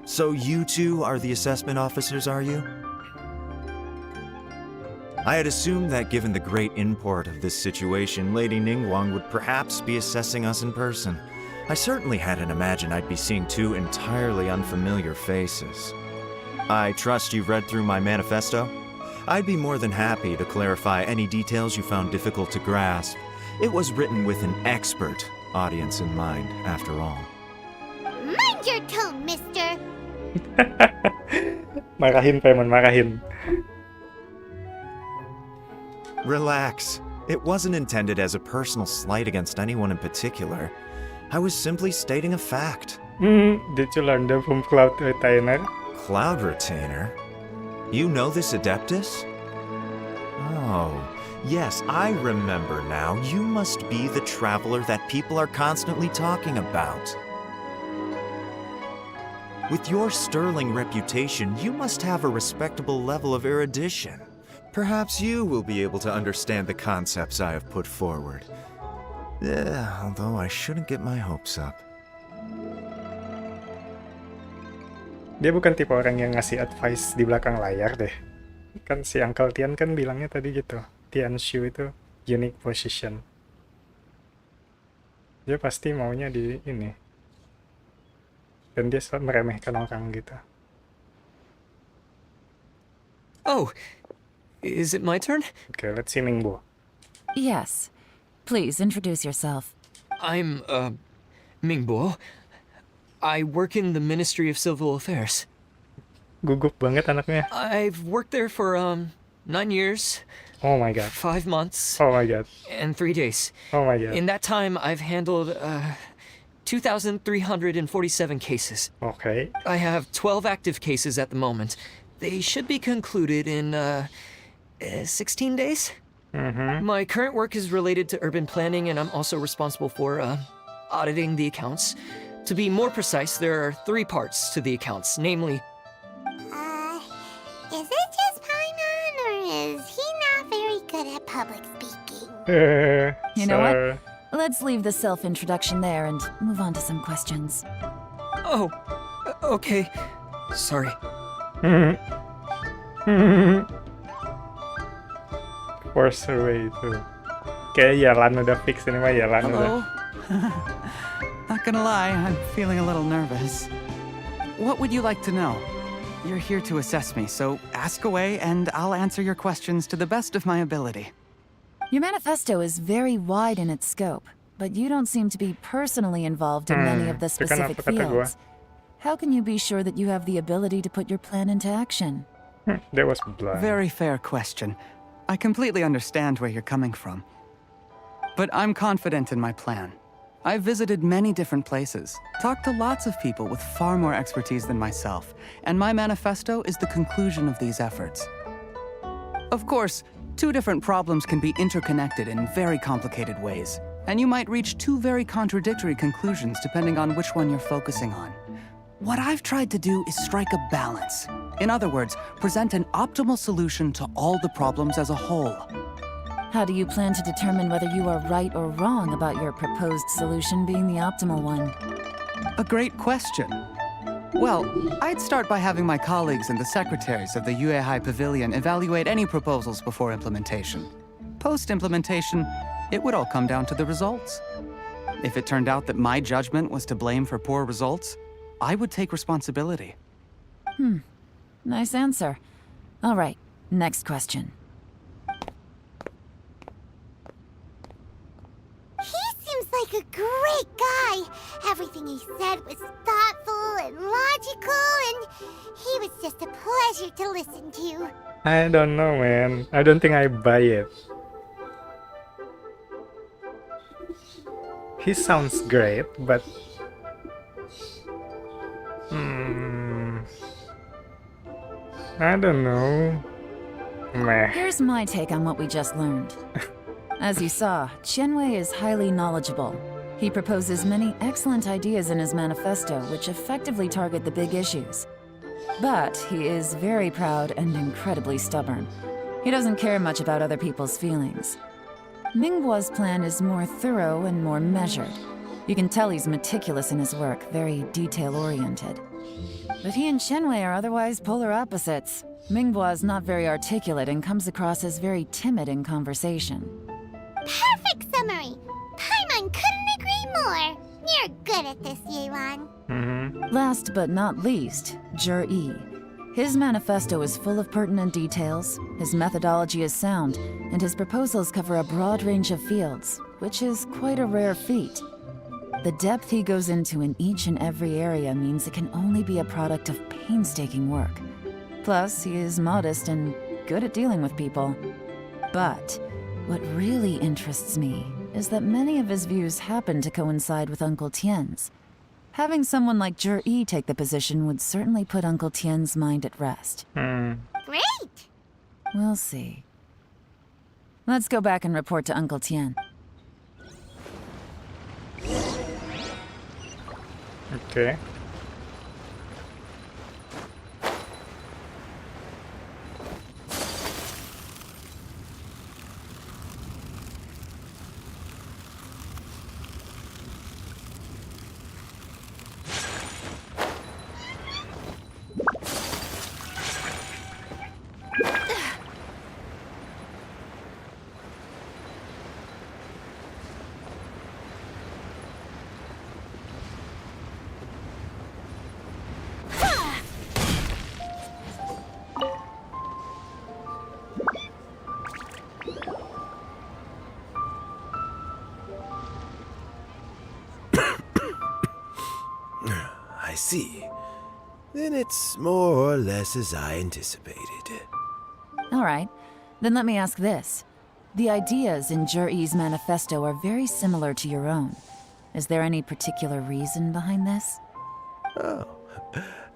so you two are the assessment officers, are you? I had assumed that given the great import of this situation, Lady Ningguang would perhaps be assessing us in person. I certainly hadn't imagined I'd be seeing two entirely unfamiliar faces. I trust you've read through my manifesto? I'd be more than happy to clarify any details you found difficult to grasp. It was written with an expert audience in mind, after all. Mind your tone, mister. Marahin, Paimon, marahin. Relax. It wasn't intended as a personal slight against anyone in particular. I was simply stating a fact. Did you learn that from Cloud Retainer? Cloud Retainer? You know this Adeptus? Oh, yes, I remember now. You must be the traveler that people are constantly talking about. With your sterling reputation, you must have a respectable level of erudition. Perhaps you will be able to understand the concepts I have put forward. Although I shouldn't get my hopes up. Dia bukan tipe orang yang ngasih advice di belakang layar deh. Kan si Uncle Tian kan bilangnya tadi gitu. Tianshu itu unique position. Dia pasti maunya di ini. Dan dia selalu meremehkan orang gitu. Oh, is it my turn? Okay, let's see Mingbo. Yes. Please introduce yourself. I'm, Mingbo. I work in the Ministry of Civil Affairs. Gugup banget anaknya. I've worked there for, 9 years. Oh my god. 5 months. Oh my god. And 3 days. Oh my god. In that time, I've handled, 2,347 cases. Okay. I have 12 active cases at the moment. They should be concluded in, 16 days? My current work is related to urban planning, and I'm also responsible for, auditing the accounts. To be more precise, there are 3 parts to the accounts, namely... Is it just Paimon, or is he not very good at public speaking? You know what? Let's leave the self-introduction there and move on to some questions. Oh, okay. Sorry. Force away itu. Kayak Yelan udah fix ini mah Yelan udah. Hello. Not gonna lie, I'm feeling a little nervous. What would you like to know? You're here to assess me, so ask away and I'll answer your questions to the best of my ability. Your manifesto is very wide in its scope, but you don't seem to be personally involved in many of the itu kan specific apa kata gua? fields. How can you be sure that you have the ability to put your plan into action? That was blind. Very fair question. I completely understand where you're coming from. But I'm confident in my plan. I've visited many different places, talked to lots of people with far more expertise than myself, and my manifesto is the conclusion of these efforts. Of course, two different problems can be interconnected in very complicated ways, and you might reach two very contradictory conclusions depending on which one you're focusing on. What I've tried to do is strike a balance. In other words, present an optimal solution to all the problems as a whole. How do you plan to determine whether you are right or wrong about your proposed solution being the optimal one? A great question. Well, I'd start by having my colleagues and the secretaries of the Yuehai Pavilion evaluate any proposals before implementation. Post-implementation, it would all come down to the results. If it turned out that my judgment was to blame for poor results, I would take responsibility. Nice answer. All right, next question. He seems like a great guy. Everything he said was thoughtful and logical, and he was just a pleasure to listen to. I don't know, man. I don't think I buy it. He sounds great, but I don't know. Meh. Here's my take on what we just learned. As you saw, Qianwei is highly knowledgeable. He proposes many excellent ideas in his manifesto, which effectively target the big issues. But he is very proud and incredibly stubborn. He doesn't care much about other people's feelings. Mingbo's plan is more thorough and more measured. You can tell he's meticulous in his work, very detail-oriented. But he and Qianwei are otherwise polar opposites. Mingbo is not very articulate and comes across as very timid in conversation. Perfect summary. Paimon couldn't agree more. You're good at this, Yelan. Last but not least, Zhi. His manifesto is full of pertinent details, his methodology is sound, and his proposals cover a broad range of fields, which is quite a rare feat. The depth he goes into in each and every area means it can only be a product of painstaking work. Plus, he is modest and good at dealing with people. But what really interests me is that many of his views happen to coincide with Uncle Tien's. Having someone like Zhi take the position would certainly put Uncle Tien's mind at rest. Great! We'll see. Let's go back and report to Uncle Tien. Okay. I see. Then it's more or less as I anticipated. All right, then let me ask this. The ideas in Zhi's manifesto are very similar to your own. Is there any particular reason behind this? Oh,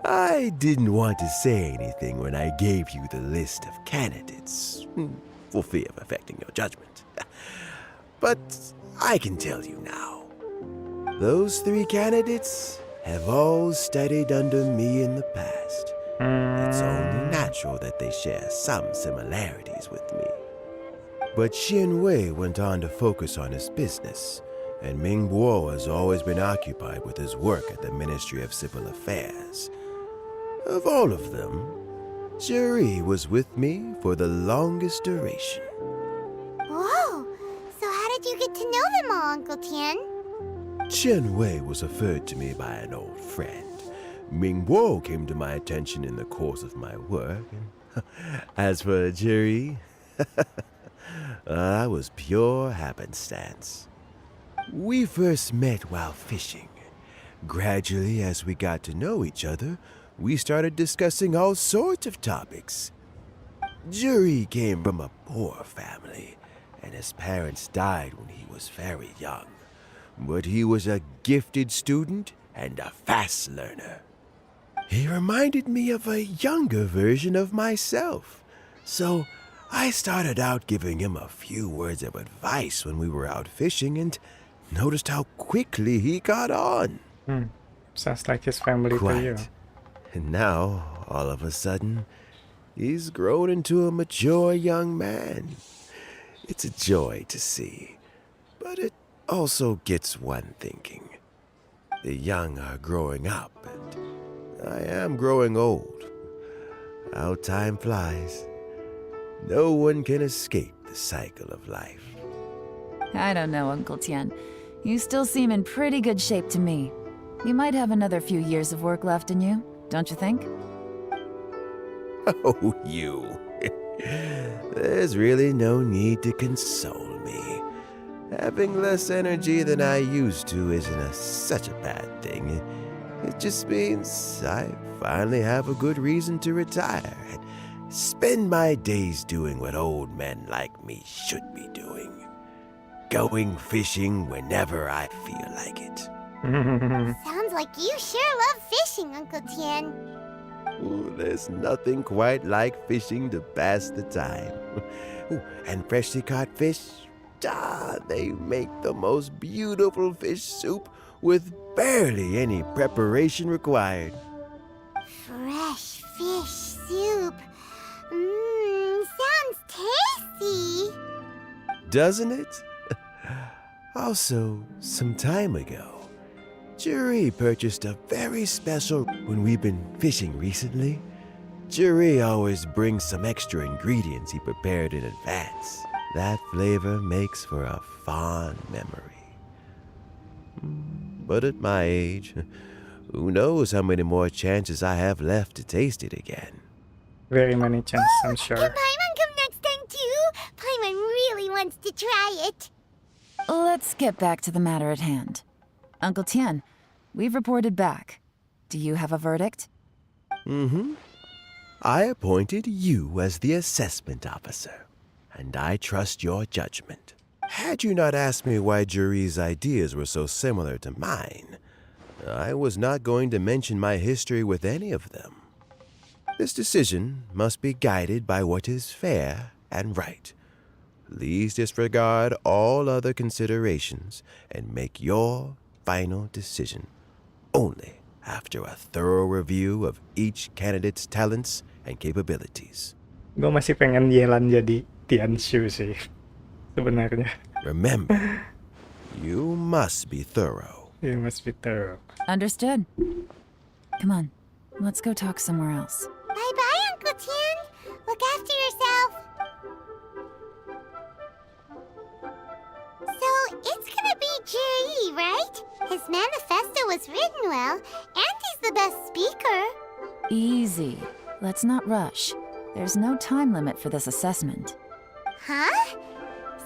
I didn't want to say anything when I gave you the list of candidates, for fear of affecting your judgment. But I can tell you now. Those 3 candidates have all studied under me in the past. It's only natural that they share some similarities with me. But Qianwei went on to focus on his business, and Mingbo has always been occupied with his work at the Ministry of Civil Affairs. Of all of them, Zhi was with me for the longest duration. Whoa! So how did you get to know them all, Uncle Tien? Qianwei was referred to me by an old friend. Mingbo came to my attention in the course of my work. As for Zhi, that was pure happenstance. We first met while fishing. Gradually, as we got to know each other, we started discussing all sorts of topics. Juri came from a poor family, and his parents died when he was very young. But he was a gifted student and a fast learner. He reminded me of a younger version of myself. So I started out giving him a few words of advice when we were out fishing and noticed how quickly he caught on. Sounds like his family to you. Quite. And now, all of a sudden, he's grown into a mature young man. It's a joy to see, but it also gets one thinking. The young are growing up, and I am growing old. How time flies. No one can escape the cycle of life. I don't know, Uncle Tian. You still seem in pretty good shape to me. You might have another few years of work left in you, don't you think? Oh, you. There's really no need to console me. Having less energy than I used to isn't such a bad thing. It just means I finally have a good reason to retire and spend my days doing what old men like me should be doing. Going fishing whenever I feel like it. Sounds like you sure love fishing, Uncle Tian. Ooh, there's nothing quite like fishing to pass the time. Ooh, and freshly caught fish, they make the most beautiful fish soup with barely any preparation required. Fresh fish soup. Sounds tasty. Doesn't it? Also, some time ago, Juri purchased a very special. When we've been fishing recently, Juri always brings some extra ingredients he prepared in advance. That flavor makes for a fond memory. But at my age, who knows how many more chances I have left to taste it again. Very many chances, I'm sure. Can Paimon come next time too? Paimon really wants to try it. Let's get back to the matter at hand. Uncle Tian, we've reported back. Do you have a verdict? I appointed you as the assessment officer, and I trust your judgment. Had you not asked me why Juri's ideas were so similar to mine, I was not going to mention my history with any of them. This decision must be guided by what is fair and right. Please disregard all other considerations and make your final decision only after a thorough review of each candidate's talents and capabilities. Gue masih pengen Yelan jadi Tianshu sih, sebenarnya. Remember, you must be thorough. You must be thorough. Understood. Come on, let's go talk somewhere else. Bye-bye, Uncle Tian. Look after yourself. So, it's gonna be Jiri, right? His manifesto was written well, and he's the best speaker. Easy. Let's not rush. There's no time limit for this assessment. Huh?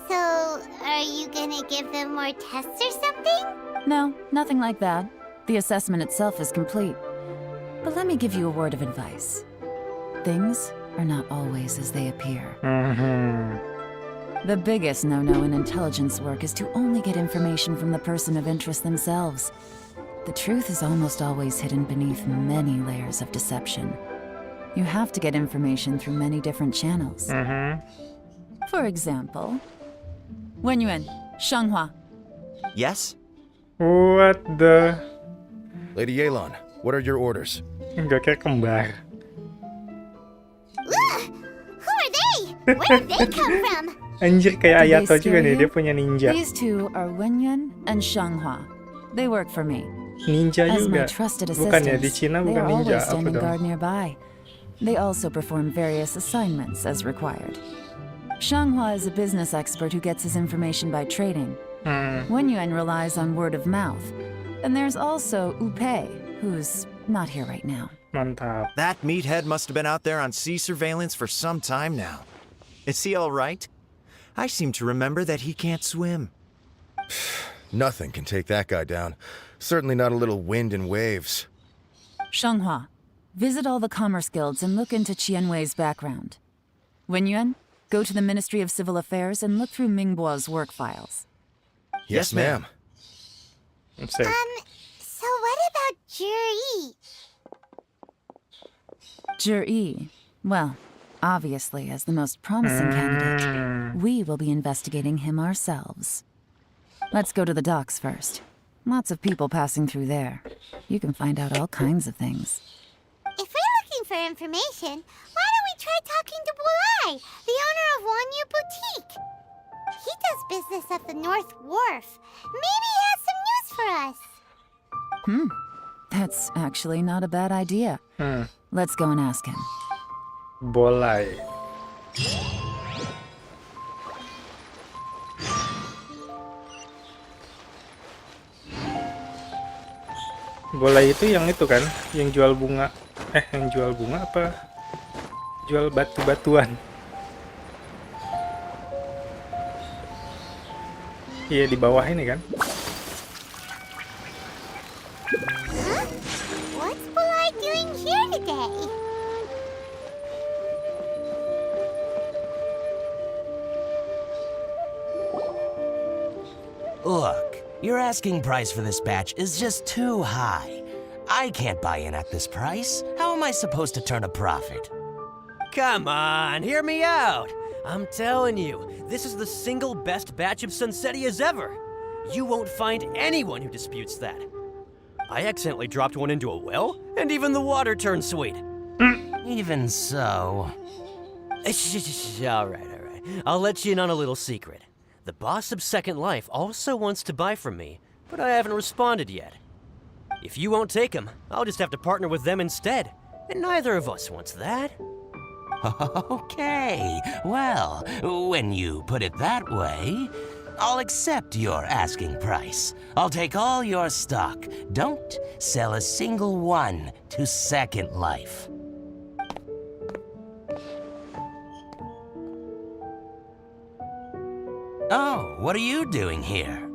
So, are you gonna give them more tests or something? No, nothing like that. The assessment itself is complete. But let me give you a word of advice. Things are not always as they appear. The biggest no-no in intelligence work is to only get information from the person of interest themselves. The truth is almost always hidden beneath many layers of deception. You have to get information through many different channels. For example, Wenyuan, Shanghua. Yes? What the... Lady Yelan, what are your orders? Enggak kayak kembar. Ugh! Who are they? Where did they come from? Anjir, kayak Did they Ayato juga scare nih, you? dia punya ninja. These two are Wenyuan and Shanghua. They work for me. Ninja As my juga. trusted Bukannya di assistants, Cina they bukan are ninja, always apa standing dong? guard nearby. They also perform various assignments as required. Shanghua is a business expert who gets his information by trading. Wenyuan relies on word of mouth. And there's also Upei, who's not here right now. Mantap. That meathead must have been out there on sea surveillance for some time now. Is he all right? I seem to remember that he can't swim. Nothing can take that guy down. Certainly not a little wind and waves. Shanghua, visit all the commerce guilds and look into Qianwei's background. Wenyuan, go to the Ministry of Civil Affairs and look through Mingbo's work files. Yes, ma'am. I'm safe. So what about Juri? Juri, well, obviously, as the most promising candidate, we will be investigating him ourselves. Let's go to the docks first. Lots of people passing through there. You can find out all kinds of things. If we're looking for information, why don't we try talking to Bulai, the owner of Wanyu Boutique? He does business at the North Wharf. Maybe he has some news for us. That's actually not a bad idea. Let's go and ask him. Bolai. Bolai itu kan, yang jual bunga. Yang jual bunga apa? Jual batu-batuan. Iya, di bawah ini kan. Huh? What's Bulai doing here today? Look, your asking price for this batch is just too high. I can't buy in at this price. How am I supposed to turn a profit? Come on, hear me out. I'm telling you, this is the single best batch of Sunsetias ever. You won't find anyone who disputes that. I accidentally dropped one into a well, and even the water turned sweet. Even so... All right. I'll let you in on a little secret. The boss of Second Life also wants to buy from me, but I haven't responded yet. If you won't take him, I'll just have to partner with them instead, and neither of us wants that. Okay, well, when you put it that way, I'll accept your asking price. I'll take all your stock. Don't sell a single one to Second Life. Oh, what are you doing here?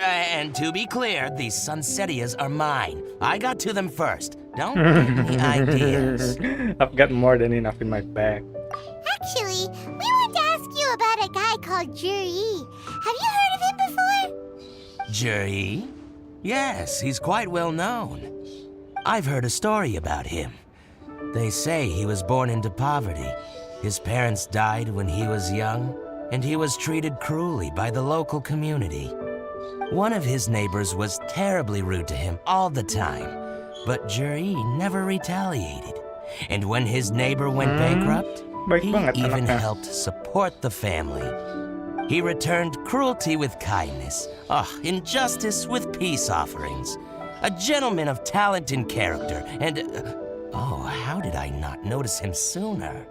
And to be clear, these Sunsetias are mine. I got to them first. Don't give me ideas. I've got more than enough in my bag. Actually, we want to ask you about a guy called Juri. Have you heard of him before? Juri? Yes, he's quite well known. I've heard a story about him. They say he was born into poverty. His parents died when he was young, and he was treated cruelly by the local community. One of his neighbors was terribly rude to him all the time, but Juri never retaliated. And when his neighbor went bankrupt, he even helped support the family. He returned cruelty with kindness, injustice with peace offerings. A gentleman of talent and character, and... how did I not notice him sooner?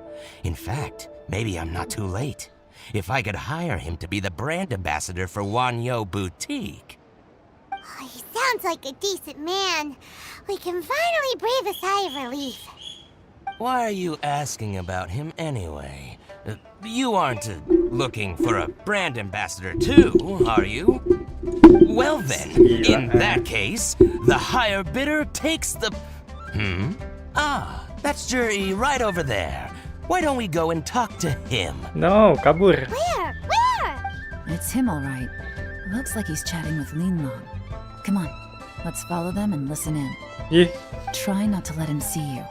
In fact, maybe I'm not too late. If I could hire him to be the brand ambassador for Wanyu Boutique. Oh, he sounds like a decent man. We can finally breathe a sigh of relief. Why are you asking about him anyway? You aren't looking for a brand ambassador too, are you? Well then, in that case, the higher bidder takes the... that's Juri right over there. Why don't we go and talk to him? No, kabur. Where? It's him, all right. Looks like he's chatting with Yelan. Come on, let's follow them and listen in. Yeah. Try not to let him see you.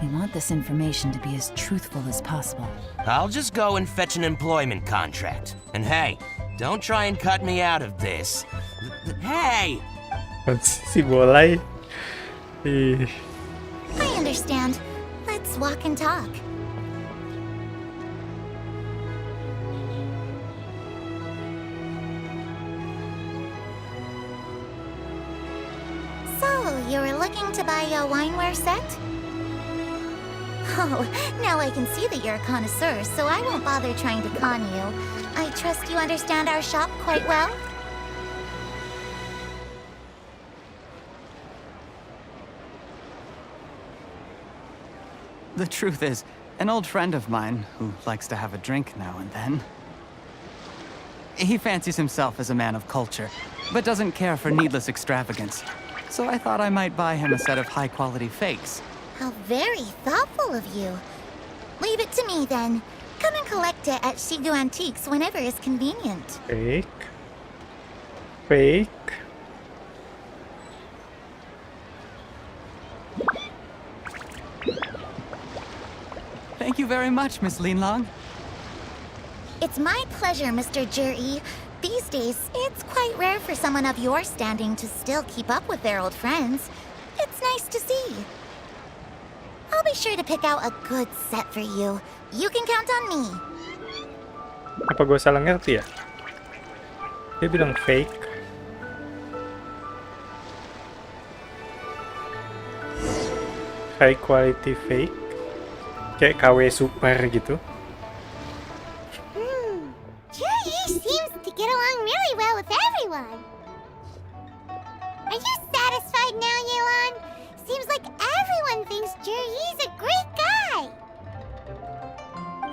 We want this information to be as truthful as possible. I'll just go and fetch an employment contract. And hey, don't try and cut me out of this. Hey! Si Bolai. Ih. I understand. Let's walk and talk. So, you were looking to buy a wineware set? Oh, now I can see that you're a connoisseur, so I won't bother trying to con you. I trust you understand our shop quite well? The truth is, an old friend of mine, who likes to have a drink now and then, he fancies himself as a man of culture, but doesn't care for needless extravagance. So I thought I might buy him a set of high-quality fakes. How very thoughtful of you. Leave it to me then. Come and collect it at Shigu Antiques whenever is convenient. Fake. Fake. Thank you very much, Miss Linlong. It's my pleasure, Mr. Juri. These days, it's quite rare for someone of your standing to still keep up with their old friends. It's nice to see. I'll be sure to pick out a good set for you. You can count on me. Apa gue salah ngerti ya? Dia bilang fake. High quality fake. Kayak KW super gitu. Juri seems to get along really well with everyone. Are you satisfied now, Yelan? Seems like everyone thinks Juri's a great guy.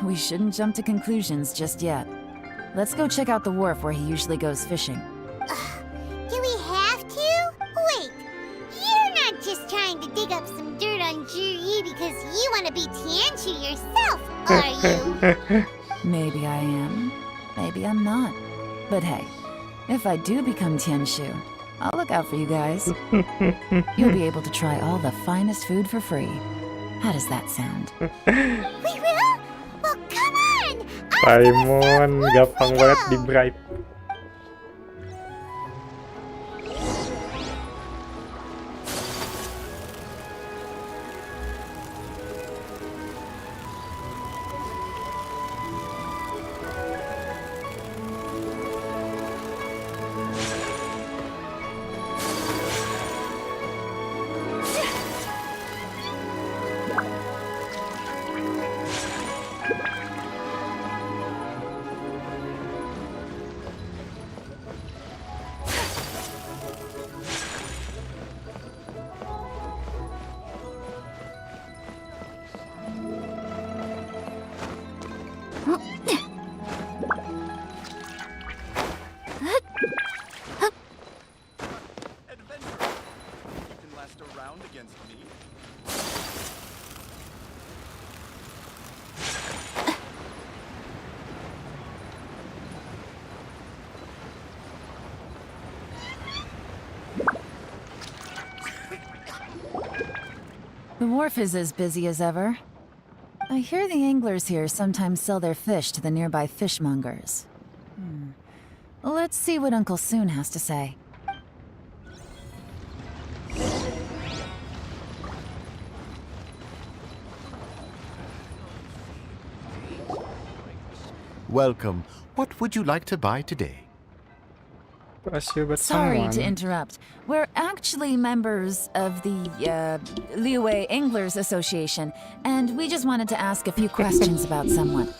We shouldn't jump to conclusions just yet. Let's go check out the wharf where he usually goes fishing. Do we have to? Wait, you're not just trying to dig up some dirt on Juri because you want to be Tianshu yourself, are you? Maybe I am. Maybe I'm not. But hey, if I do become Tianshu, I'll look out for you guys. You'll be able to try all the finest food for free. How does that sound? We will? Well, come on! Paimon gampang banget di bribe. The wharf is as busy as ever. I hear the anglers here sometimes sell their fish to the nearby fishmongers. Let's see what Uncle Soon has to say. Welcome. What would you like to buy today? Sorry to interrupt. We're actually members of the, Liyue Anglers Association, and we just wanted to ask a few questions about someone.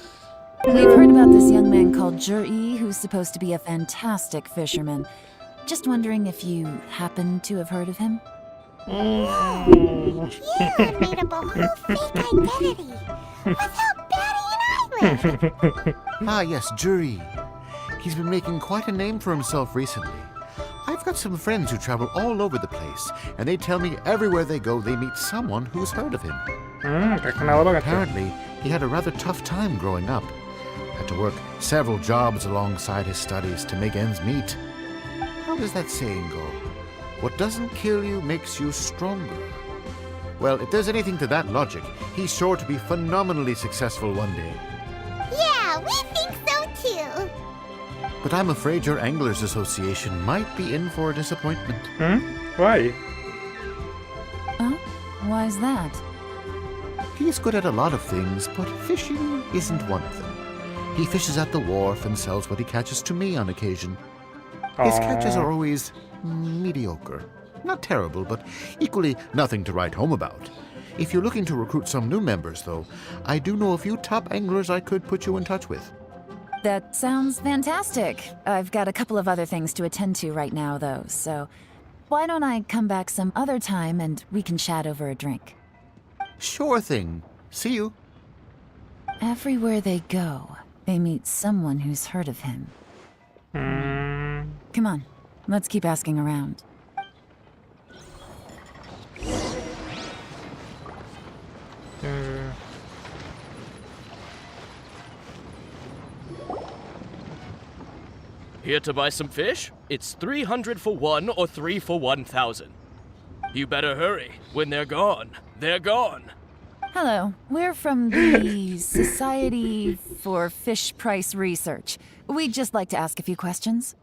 We've heard about this young man called Juri, who's supposed to be a fantastic fisherman. Just wondering if you happen to have heard of him? Yelan made up a whole fake identity without batting an eyelid. Ah, yes, Juri. He's been making quite a name for himself recently. I've got some friends who travel all over the place, and they tell me everywhere they go they meet someone who's heard of him. Apparently, he had a rather tough time growing up. Had to work several jobs alongside his studies to make ends meet. How does that saying go? What doesn't kill you makes you stronger. Well, if there's anything to that logic, he's sure to be phenomenally successful one day. Yeah, we think so too. But I'm afraid your Anglers Association might be in for a disappointment. Why? Huh? Why's that? He's good at a lot of things, but fishing isn't one of them. He fishes at the wharf and sells what he catches to me on occasion. His catches are always mediocre. Not terrible, but equally nothing to write home about. If you're looking to recruit some new members, though, I do know a few top anglers I could put you in touch with. That sounds fantastic. I've got a couple of other things to attend to right now, though, so why don't I come back some other time and we can chat over a drink? Sure thing. See you. Everywhere they go, they meet someone who's heard of him. Come on, let's keep asking around. Here to buy some fish? It's 300 for one or 3 for 1,000. You better hurry. When they're gone, they're gone. Hello, we're from the Society for Fish Price Research. We'd just like to ask a few questions.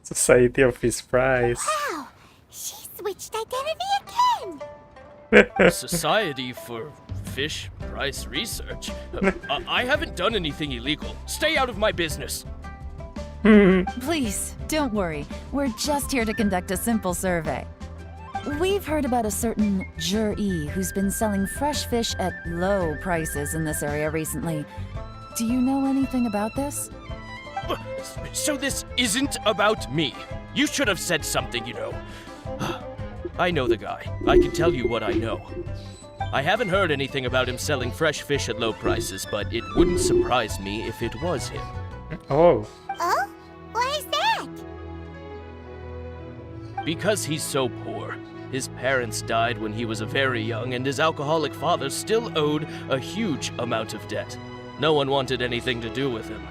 Society of Fish Price. Wow, she switched identity again. Society for Fish Price Research? I haven't done anything illegal. Stay out of my business. Please, don't worry. We're just here to conduct a simple survey. We've heard about a certain Jur-E who's been selling fresh fish at low prices in this area recently. Do you know anything about this? So this isn't about me. You should have said something, you know. I know the guy. I can tell you what I know. I haven't heard anything about him selling fresh fish at low prices, but it wouldn't surprise me if it was him. Oh. Oh? Why is that? Because he's so poor. His parents died when he was very young, and his alcoholic father still owed a huge amount of debt. No one wanted anything to do with him.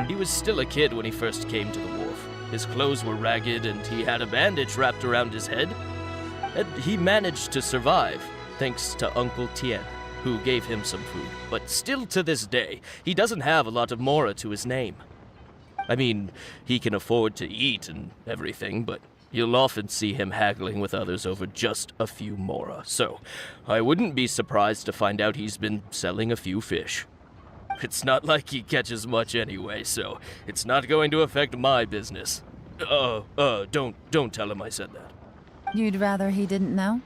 He was still a kid when he first came to the wharf. His clothes were ragged, and he had a bandage wrapped around his head. And he managed to survive, thanks to Uncle Tien, who gave him some food. But still to this day, he doesn't have a lot of mora to his name. I mean, he can afford to eat and everything, but you'll often see him haggling with others over just a few mora. So, I wouldn't be surprised to find out he's been selling a few fish. It's not like he catches much anyway, so it's not going to affect my business. Don't tell him I said that. You'd rather he didn't know?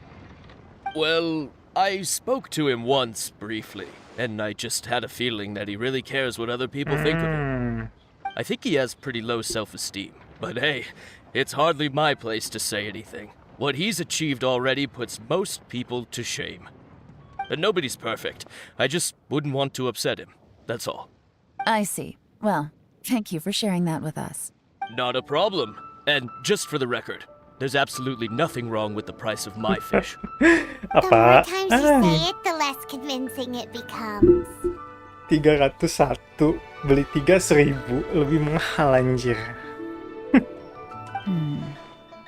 Well, I spoke to him once briefly, and I just had a feeling that he really cares what other people think of him. I think he has pretty low self-esteem, but hey, it's hardly my place to say anything. What he's achieved already puts most people to shame. And nobody's perfect. I just wouldn't want to upset him. That's all. I see. Well, thank you for sharing that with us. Not a problem. And just for the record, there's absolutely nothing wrong with the price of my fish. The more times you say it, the less convincing it becomes. 301 beli 3.000 lebih mahal anjir.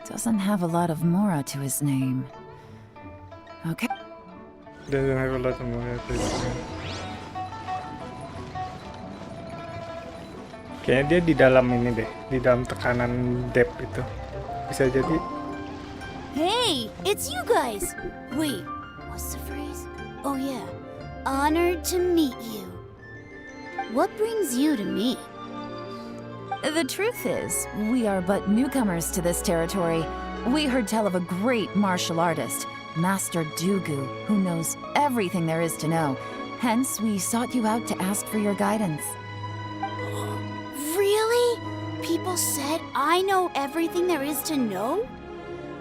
Doesn't have a lot of mora to his name. Okay. Doesn't have a lot of mora to his name. Kayaknya dia di dalam ini deh, di dalam tekanan debt itu. Bisa jadi. Hey, it's you guys! Wait, what's the phrase? Oh yeah, honored to meet you. What brings you to me? The truth is, we are but newcomers to this territory. We heard tell of a great martial artist, Master Dugu, who knows everything there is to know. Hence, we sought you out to ask for your guidance. Really? People said I know everything there is to know?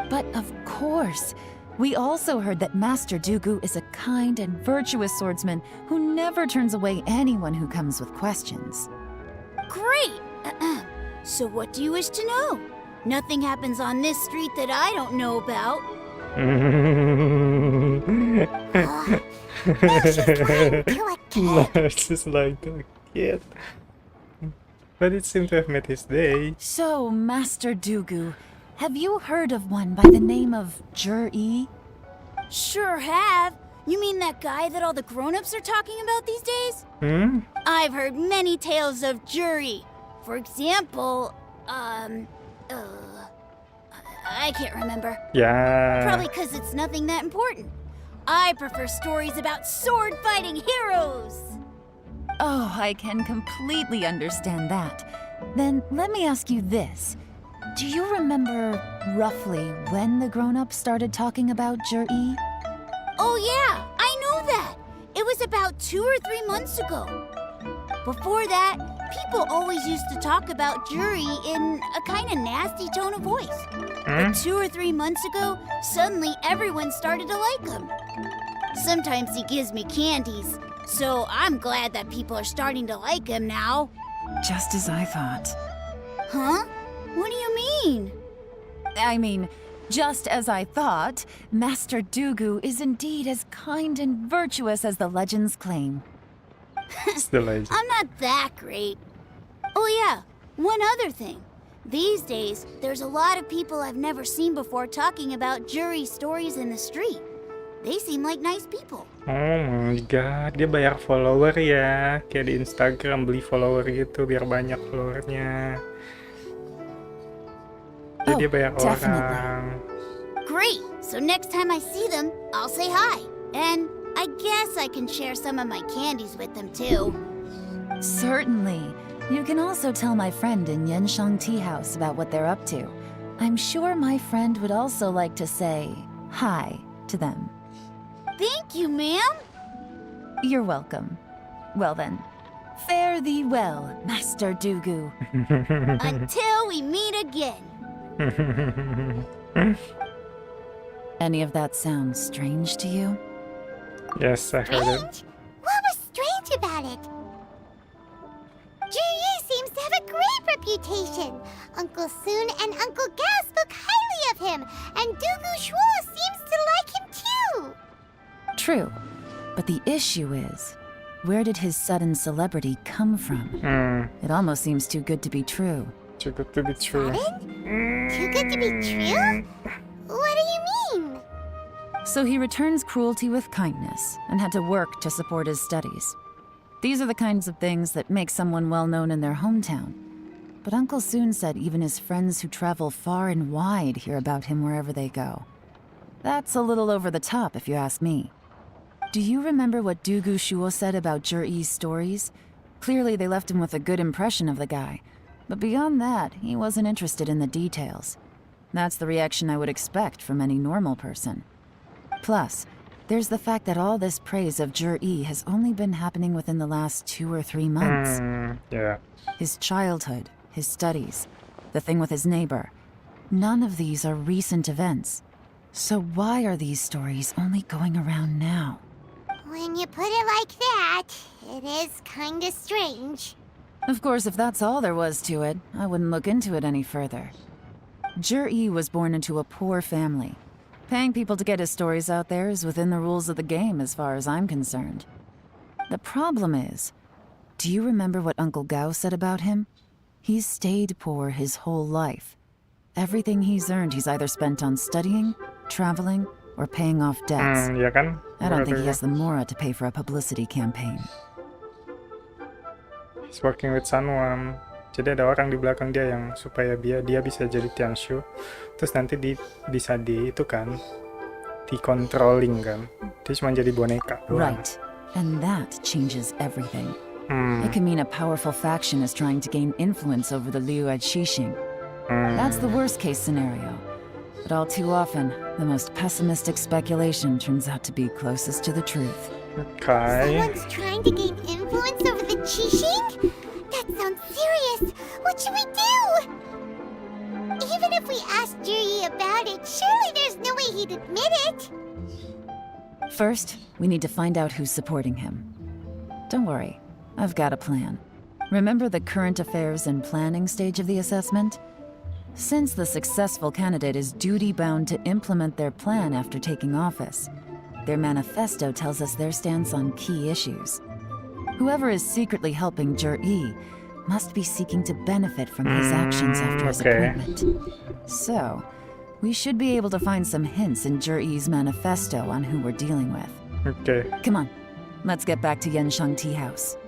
But of course, we also heard that Master Dugu is a kind and virtuous swordsman who never turns away anyone who comes with questions. Great! So what do you wish to know? Nothing happens on this street that I don't know about. She's like a kid. But it seemed to have met his day. So, Master Dugu, have you heard of one by the name of Jur-E? Sure have. You mean that guy that all the grown-ups are talking about these days? I've heard many tales of Jur-E. For example, I can't remember. Yeah. Probably because it's nothing that important. I prefer stories about sword-fighting heroes. Oh, I can completely understand that. Then let me ask you this. Do you remember roughly when the grown-ups started talking about Jur-E? Oh yeah, I know that. It was about 2 or 3 months ago. Before that, people always used to talk about Jur-E in a kind of nasty tone of voice. But 2 or 3 months ago, suddenly everyone started to like him. Sometimes he gives me candies, so I'm glad that people are starting to like him now. Just as I thought. Huh? What do you mean? I mean, just as I thought, Master Dugu is indeed as kind and virtuous as the legends claim. It's the legend. I'm not that great. Oh yeah, one other thing. These days, there's a lot of people I've never seen before talking about jury stories in the street. They seem like nice people. Oh my god, dia bayar follower ya. Kayak di Instagram beli follower gitu biar banyak followernya. Jadi dia bayar orang. Great! So next time I see them, I'll say hi. And I guess I can share some of my candies with them too. Certainly. You can also tell my friend in Yenshang Tea House about what they're up to. I'm sure my friend would also like to say hi to them. Thank you, ma'am. You're welcome. Well then, fare thee well, Master Dugu. Until we meet again. Any of that sound strange to you? Yes, I heard it. Strange? What was strange about it? Jiryi seems to have a great reputation. Uncle Soon and Uncle Gao spoke highly of him, and Dugu Shuo seems to like him too. True, but the issue is, where did his sudden celebrity come from? It almost seems too good to be true. Too good to be true. Too good to be true? What do you mean? So he returns cruelty with kindness and had to work to support his studies. These are the kinds of things that make someone well known in their hometown. But Uncle Soon said even his friends who travel far and wide hear about him wherever they go. That's a little over the top, if you ask me. Do you remember what Dugu Shuo said about Jiryi's stories? Clearly they left him with a good impression of the guy. But beyond that, he wasn't interested in the details. That's the reaction I would expect from any normal person. Plus, there's the fact that all this praise of Jiryi has only been happening within the last 2 or 3 months. Yeah. His childhood, his studies, the thing with his neighbor. None of these are recent events. So why are these stories only going around now? When you put it like that, it is kinda strange. Of course, if that's all there was to it, I wouldn't look into it any further. Jiryi was born into a poor family. Paying people to get his stories out there is within the rules of the game as far as I'm concerned. The problem is, do you remember what Uncle Gao said about him? He's stayed poor his whole life. Everything he's earned he's either spent on studying, traveling, or paying off debts. Ya kan? I don't think he has the mora to pay for a publicity campaign. He's working with Sunwam. Jadi ada orang di belakang dia yang supaya dia bisa jadi Tianshu. Terus nanti bisa itu kan, di-controlling kan. Dia cuma jadi boneka doang. Right. And that changes everything. It can mean a powerful faction is trying to gain influence over the Liu at Xixing. That's the worst case scenario. But all too often, the most pessimistic speculation turns out to be closest to the truth. Okay. Someone's trying to gain influence over the Qixing? That sounds serious. What should we do? Even if we asked Jiryi about it, surely there's no way he'd admit it. First, we need to find out who's supporting him. Don't worry, I've got a plan. Remember the current affairs and planning stage of the assessment? Since the successful candidate is duty-bound to implement their plan after taking office, their manifesto tells us their stance on key issues. Whoever is secretly helping Jiryi must be seeking to benefit from his actions after his appointment. So, we should be able to find some hints in Jiryi's manifesto on who we're dealing with. Okay. Come on, let's get back to Yenshang Tea House.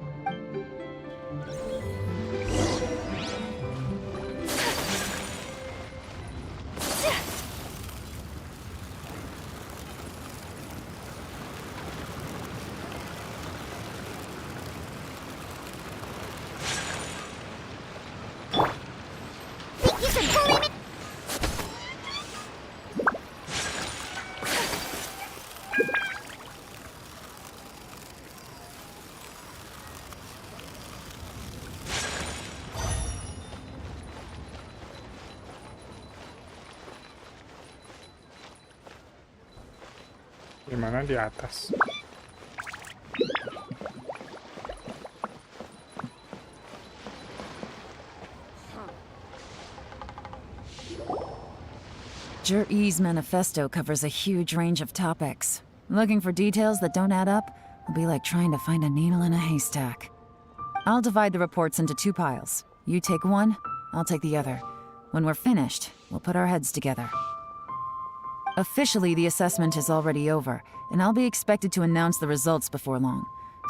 Di mana di atas? Jiryi's manifesto covers a huge range of topics. Looking for details that don't add up will be like trying to find a needle in a haystack. I'll divide the reports into 2 piles. You take one, I'll take the other. When we're finished, we'll put our heads together. Officially, the assessment is already over, and I'll be expected to announce the results before long.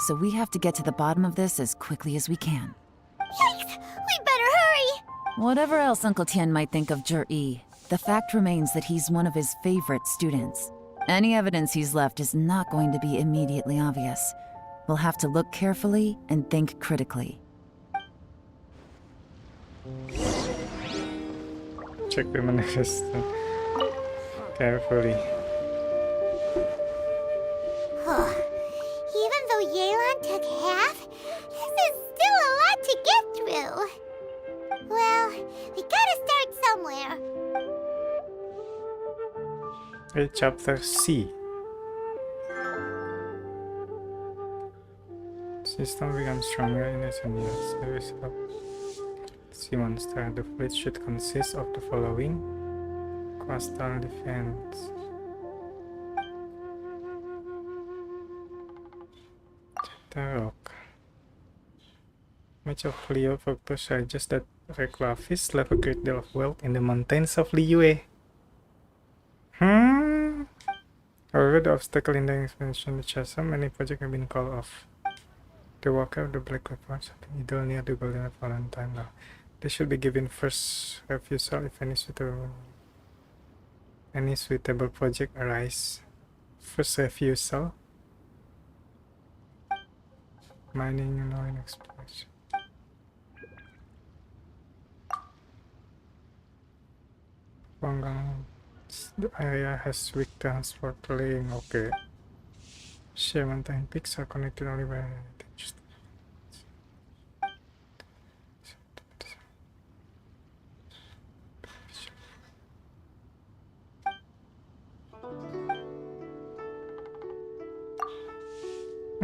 So we have to get to the bottom of this as quickly as we can. Yikes! We better hurry! Whatever else Uncle Tian might think of Zhi, the fact remains that he's one of his favorite students. Any evidence he's left is not going to be immediately obvious. We'll have to look carefully and think critically. Check the manifest carefully. Even though Yelan took half, this is still a lot to get through. Well, we gotta start somewhere. Okay, chapter C. System becomes stronger in recent years. There is a sea monster. The fleet should consist of the following: coastal defense, rock. Much of Liyue factors suggest that Reykjavis left a great deal of wealth in the mountains of Liyue. However, the obstacle in the expansion of the chasm, many projects have been called off. The Walker of the Black Weapons, idle near the Golden Valentine now. They should be given first refusal if any suitable project arise. First refusal. Mining and oil exploration. The area has weak transport link. Okay. Sheer mountain peaks are connected only by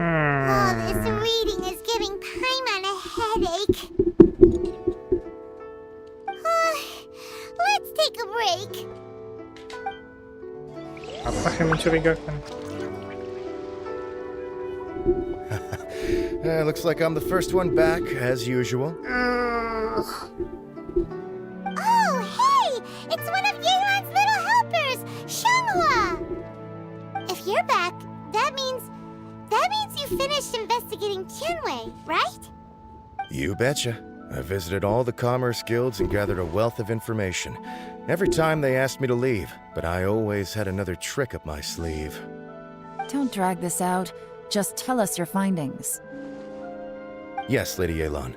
Oh, this reading is giving Paimon a headache. Let's take a break. Apa yang mencurigakan? Looks like I'm the first one back, as usual. Oh, hey! It's one of Yelan's little helpers, Shanghua! If you're back, that means you finished investigating Tianwei, right? You betcha. I visited all the commerce guilds and gathered a wealth of information. Every time they asked me to leave, but I always had another trick up my sleeve. Don't drag this out. Just tell us your findings. Yes, Lady Yelan.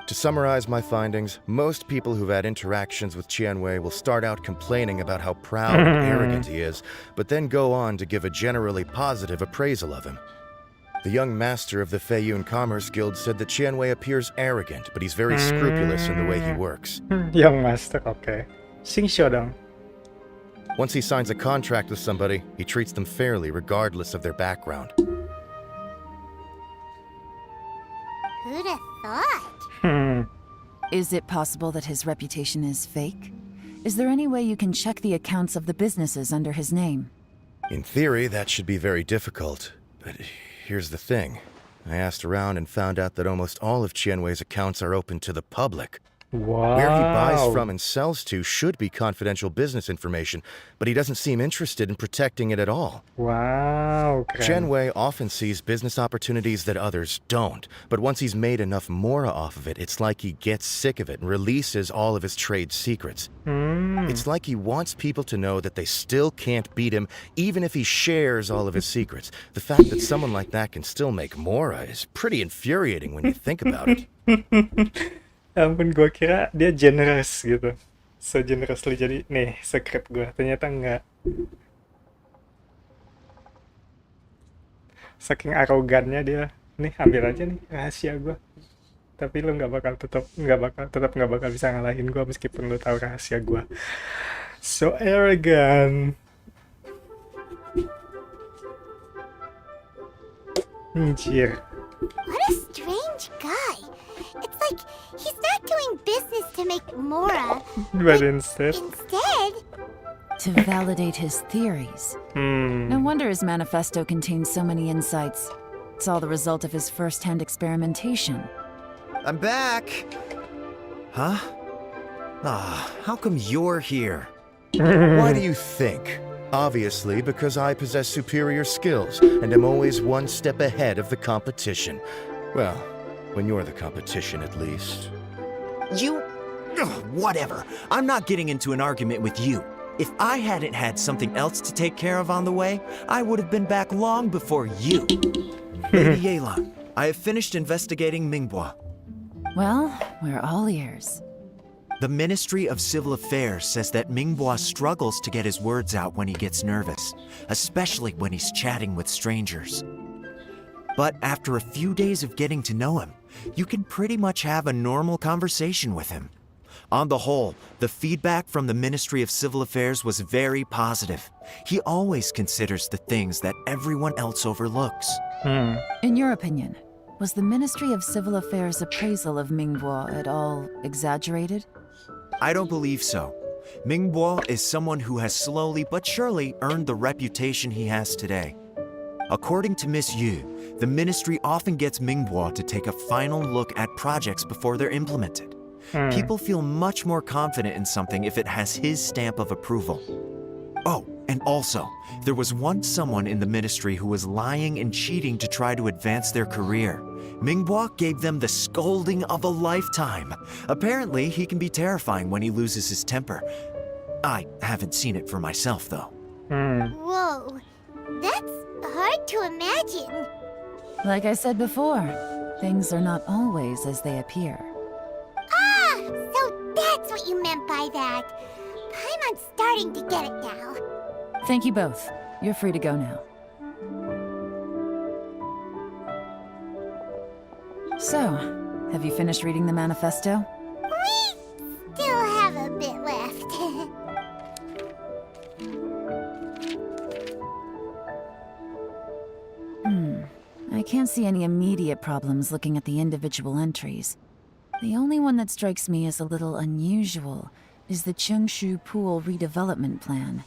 To summarize my findings, most people who've had interactions with Tianwei will start out complaining about how proud and arrogant he is, but then go on to give a generally positive appraisal of him. The young master of the Feiyun Commerce Guild said that Tianwei appears arrogant, but he's very scrupulous in the way he works. Young master, okay. Sing dong. Once he signs a contract with somebody, he treats them fairly regardless of their background. Who'd have thought? Is it possible that his reputation is fake? Is there any way you can check the accounts of the businesses under his name? In theory, that should be very difficult, but here's the thing. I asked around and found out that almost all of Tianwei's accounts are open to the public. Wow. Where he buys from and sells to should be confidential business information, but he doesn't seem interested in protecting it at all. Wow. Tianwei often sees business opportunities that others don't, but once he's made enough mora off of it, it's like he gets sick of it and releases all of his trade secrets. It's like he wants people to know that they still can't beat him, even if he shares all of his secrets. The fact that someone like that can still make mora is pretty infuriating when you think about it. Ampun, gue kira dia generous gitu. Se-generously jadi, nih, secret gue. Ternyata enggak. Saking arogannya dia, nih ambil aja nih rahasia gue. Tapi lu tetap nggak bakal bisa ngalahin gue meskipun lu tahu rahasia gue. So arrogant. Anjir. What a strange guy. It's like he's not doing business to make mora, But instead... To validate his theories. No wonder his manifesto contains so many insights. It's all the result of his first-hand experimentation. I'm back! Huh? Ah, how come you're here? Why do you think? Obviously, because I possess superior skills and am always one step ahead of the competition. Well, when you're the competition, at least. You... Ugh, whatever. I'm not getting into an argument with you. If I hadn't had something else to take care of on the way, I would have been back long before you. Lady Yelan, I have finished investigating Mingbois. Well, we're all ears. The Ministry of Civil Affairs says that Mingbois struggles to get his words out when he gets nervous, especially when he's chatting with strangers. But after a few days of getting to know him, you can pretty much have a normal conversation with him. On the whole, the feedback from the Ministry of Civil Affairs was very positive. He always considers the things that everyone else overlooks. In your opinion, was the Ministry of Civil Affairs' appraisal of Mingbois at all exaggerated? I don't believe so. Mingbois is someone who has slowly but surely earned the reputation he has today. According to Miss Yu, the ministry often gets Mingbois to take a final look at projects before they're implemented. People feel much more confident in something if it has his stamp of approval. Oh, and also, there was once someone in the ministry who was lying and cheating to try to advance their career. Mingbois gave them the scolding of a lifetime. Apparently, he can be terrifying when he loses his temper. I haven't seen it for myself, though. Whoa, that's hard to imagine. Like I said before, things are not always as they appear. Ah, so that's what you meant by that. Paimon's starting to get it now. Thank you both. You're free to go now. So, have you finished reading the manifesto? We still have a bit left. I can't see any immediate problems looking at the individual entries. The only one that strikes me as a little unusual is the Cheongshu Pool redevelopment plan.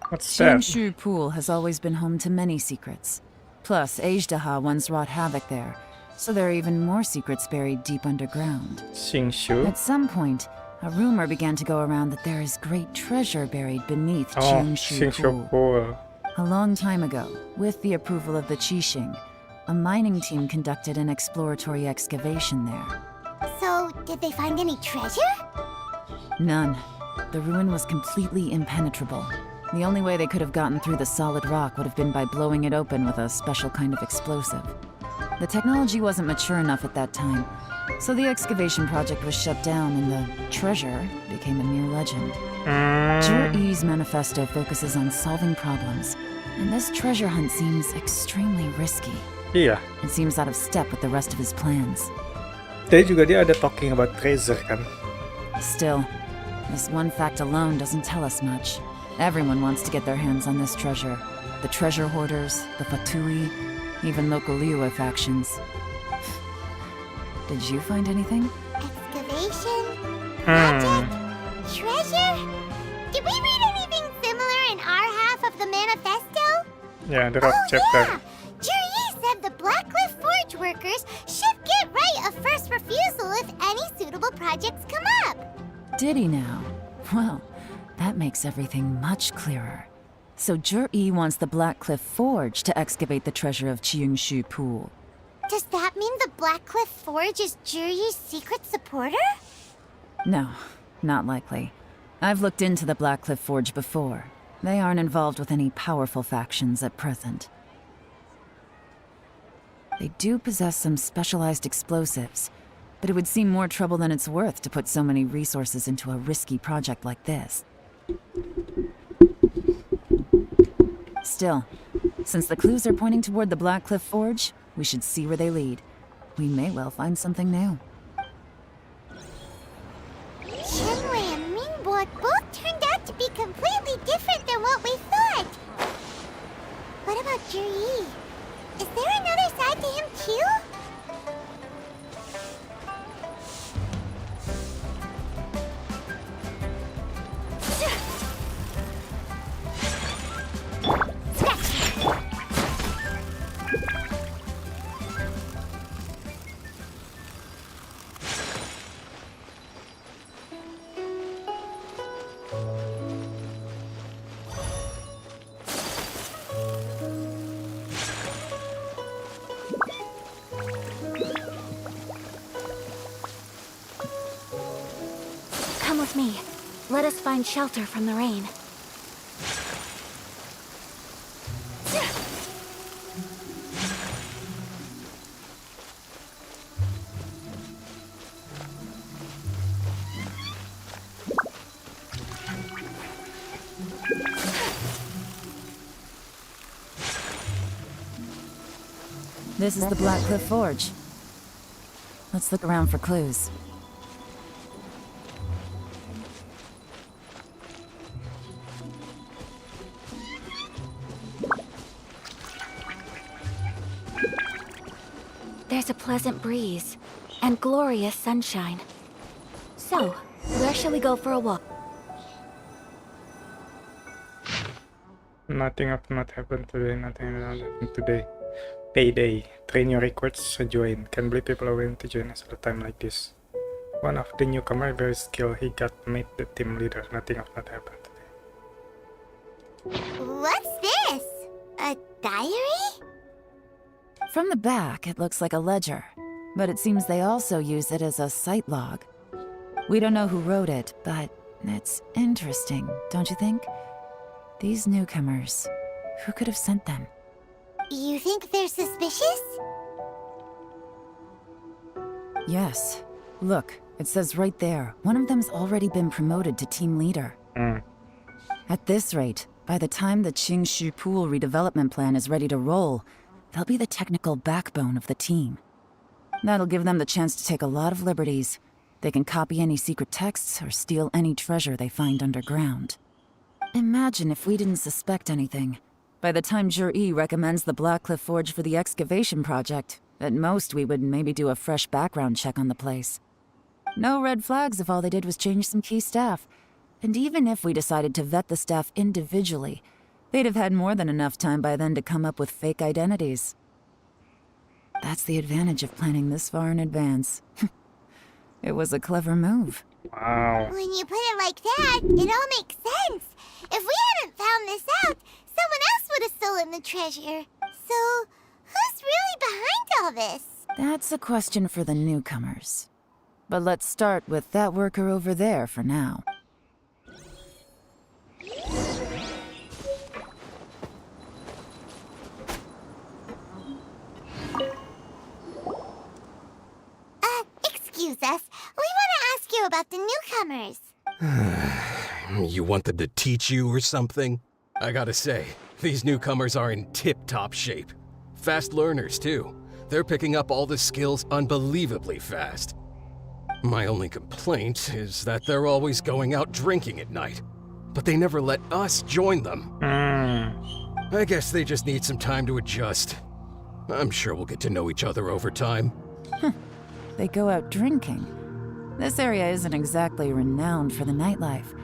What's that? Cheongshu Pool has always been home to many secrets. Plus, Ajdaha once wrought havoc there, so there are even more secrets buried deep underground. Xingshu? At some point, a rumor began to go around that there is great treasure buried beneath Oh, Cheongshu Xingshu Pool. Pool. A long time ago, with the approval of the Qixing, a mining team conducted an exploratory excavation there. So, did they find any treasure? None. The ruin was completely impenetrable. The only way they could have gotten through the solid rock would have been by blowing it open with a special kind of explosive. The technology wasn't mature enough at that time, so the excavation project was shut down and the treasure became a mere legend. Jur-E's manifesto focuses on solving problems, and this treasure hunt seems extremely risky. Iya. It seems out of step with the rest of his plans. Tadi juga dia ada talking about treasure kan. Still, this one fact alone doesn't tell us much. Everyone wants to get their hands on this treasure. The treasure hoarders, the Fatui, even local Liyue factions. Did you find anything? Excavation? Project? Treasure? Did we read anything similar in our half of the manifesto? Yeah, the rock chapter. Yeah! Jur-E said the Blackcliff Forge workers should get right of first refusal if any suitable projects come up. Did he now? Well, that makes everything much clearer. So Jur-E wants the Blackcliff Forge to excavate the treasure of Cheongshu Pool. Does that mean the Blackcliff Forge is Jur-E's secret supporter? No, not likely. I've looked into the Blackcliff Forge before. They aren't involved with any powerful factions at present. They do possess some specialized explosives, but it would seem more trouble than it's worth to put so many resources into a risky project like this. Still, since the clues are pointing toward the Blackcliff Forge, we should see where they lead. We may well find something new. Shenwei and Mingbo both turned out to be completely different than what we thought. What about Jur-E? Is there another side to him too? with me. Let us find shelter from the rain. This is the Blackcliff Forge. Let's look around for clues. There's a pleasant breeze and glorious sunshine. So, where shall we go for a walk? Nothing of not happened today. Nothing not happened today. Payday. Train your records. Join. Can't believe people are willing to join us at a time like this. One of the newcomer, very skilled. He got made the team leader. Nothing of not happened today. What's this? A diary? From the back, it looks like a ledger, but it seems they also use it as a site log. We don't know who wrote it, but it's interesting, don't you think? These newcomers, who could have sent them? You think they're suspicious? Yes. Look, it says right there, one of them's already been promoted to team leader. At this rate, by the time the Qingshu Pool redevelopment plan is ready to roll, they'll be the technical backbone of the team. That'll give them the chance to take a lot of liberties. They can copy any secret texts or steal any treasure they find underground. Imagine if we didn't suspect anything. By the time Jur-E recommends the Blackcliff Forge for the excavation project, at most we would maybe do a fresh background check on the place. No red flags if all they did was change some key staff. And even if we decided to vet the staff individually, they'd have had more than enough time by then to come up with fake identities. That's the advantage of planning this far in advance. It was a clever move. Wow. When you put it like that, it all makes sense. If we hadn't found this out, someone else would have stolen the treasure. So, who's really behind all this? That's a question for the newcomers. But let's start with that worker over there for now. Excuse us. We want to ask you about the newcomers. You want them to teach you or something? I gotta say, these newcomers are in tip-top shape. Fast learners, too. They're picking up all the skills unbelievably fast. My only complaint is that they're always going out drinking at night. But they never let us join them. I guess they just need some time to adjust. I'm sure we'll get to know each other over time. They go out drinking. This area isn't exactly renowned for the nightlife.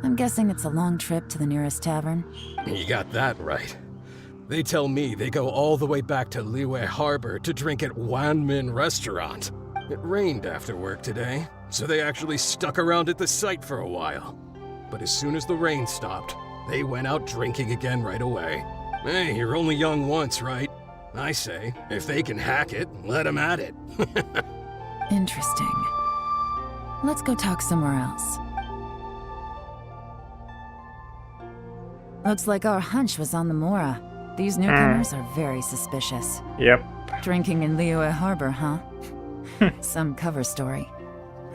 I'm guessing it's a long trip to the nearest tavern. You got that right. They tell me they go all the way back to Liyue Harbor to drink at Wanmin Restaurant. It rained after work today, so they actually stuck around at the site for a while. But as soon as the rain stopped, they went out drinking again right away. Hey, you're only young once, right? I say, if they can hack it, let them at it. Interesting. Let's go talk somewhere else. Looks like our hunch was on the Mora. These newcomers are very suspicious. Yep. Drinking in Liyue Harbor, huh? Some cover story.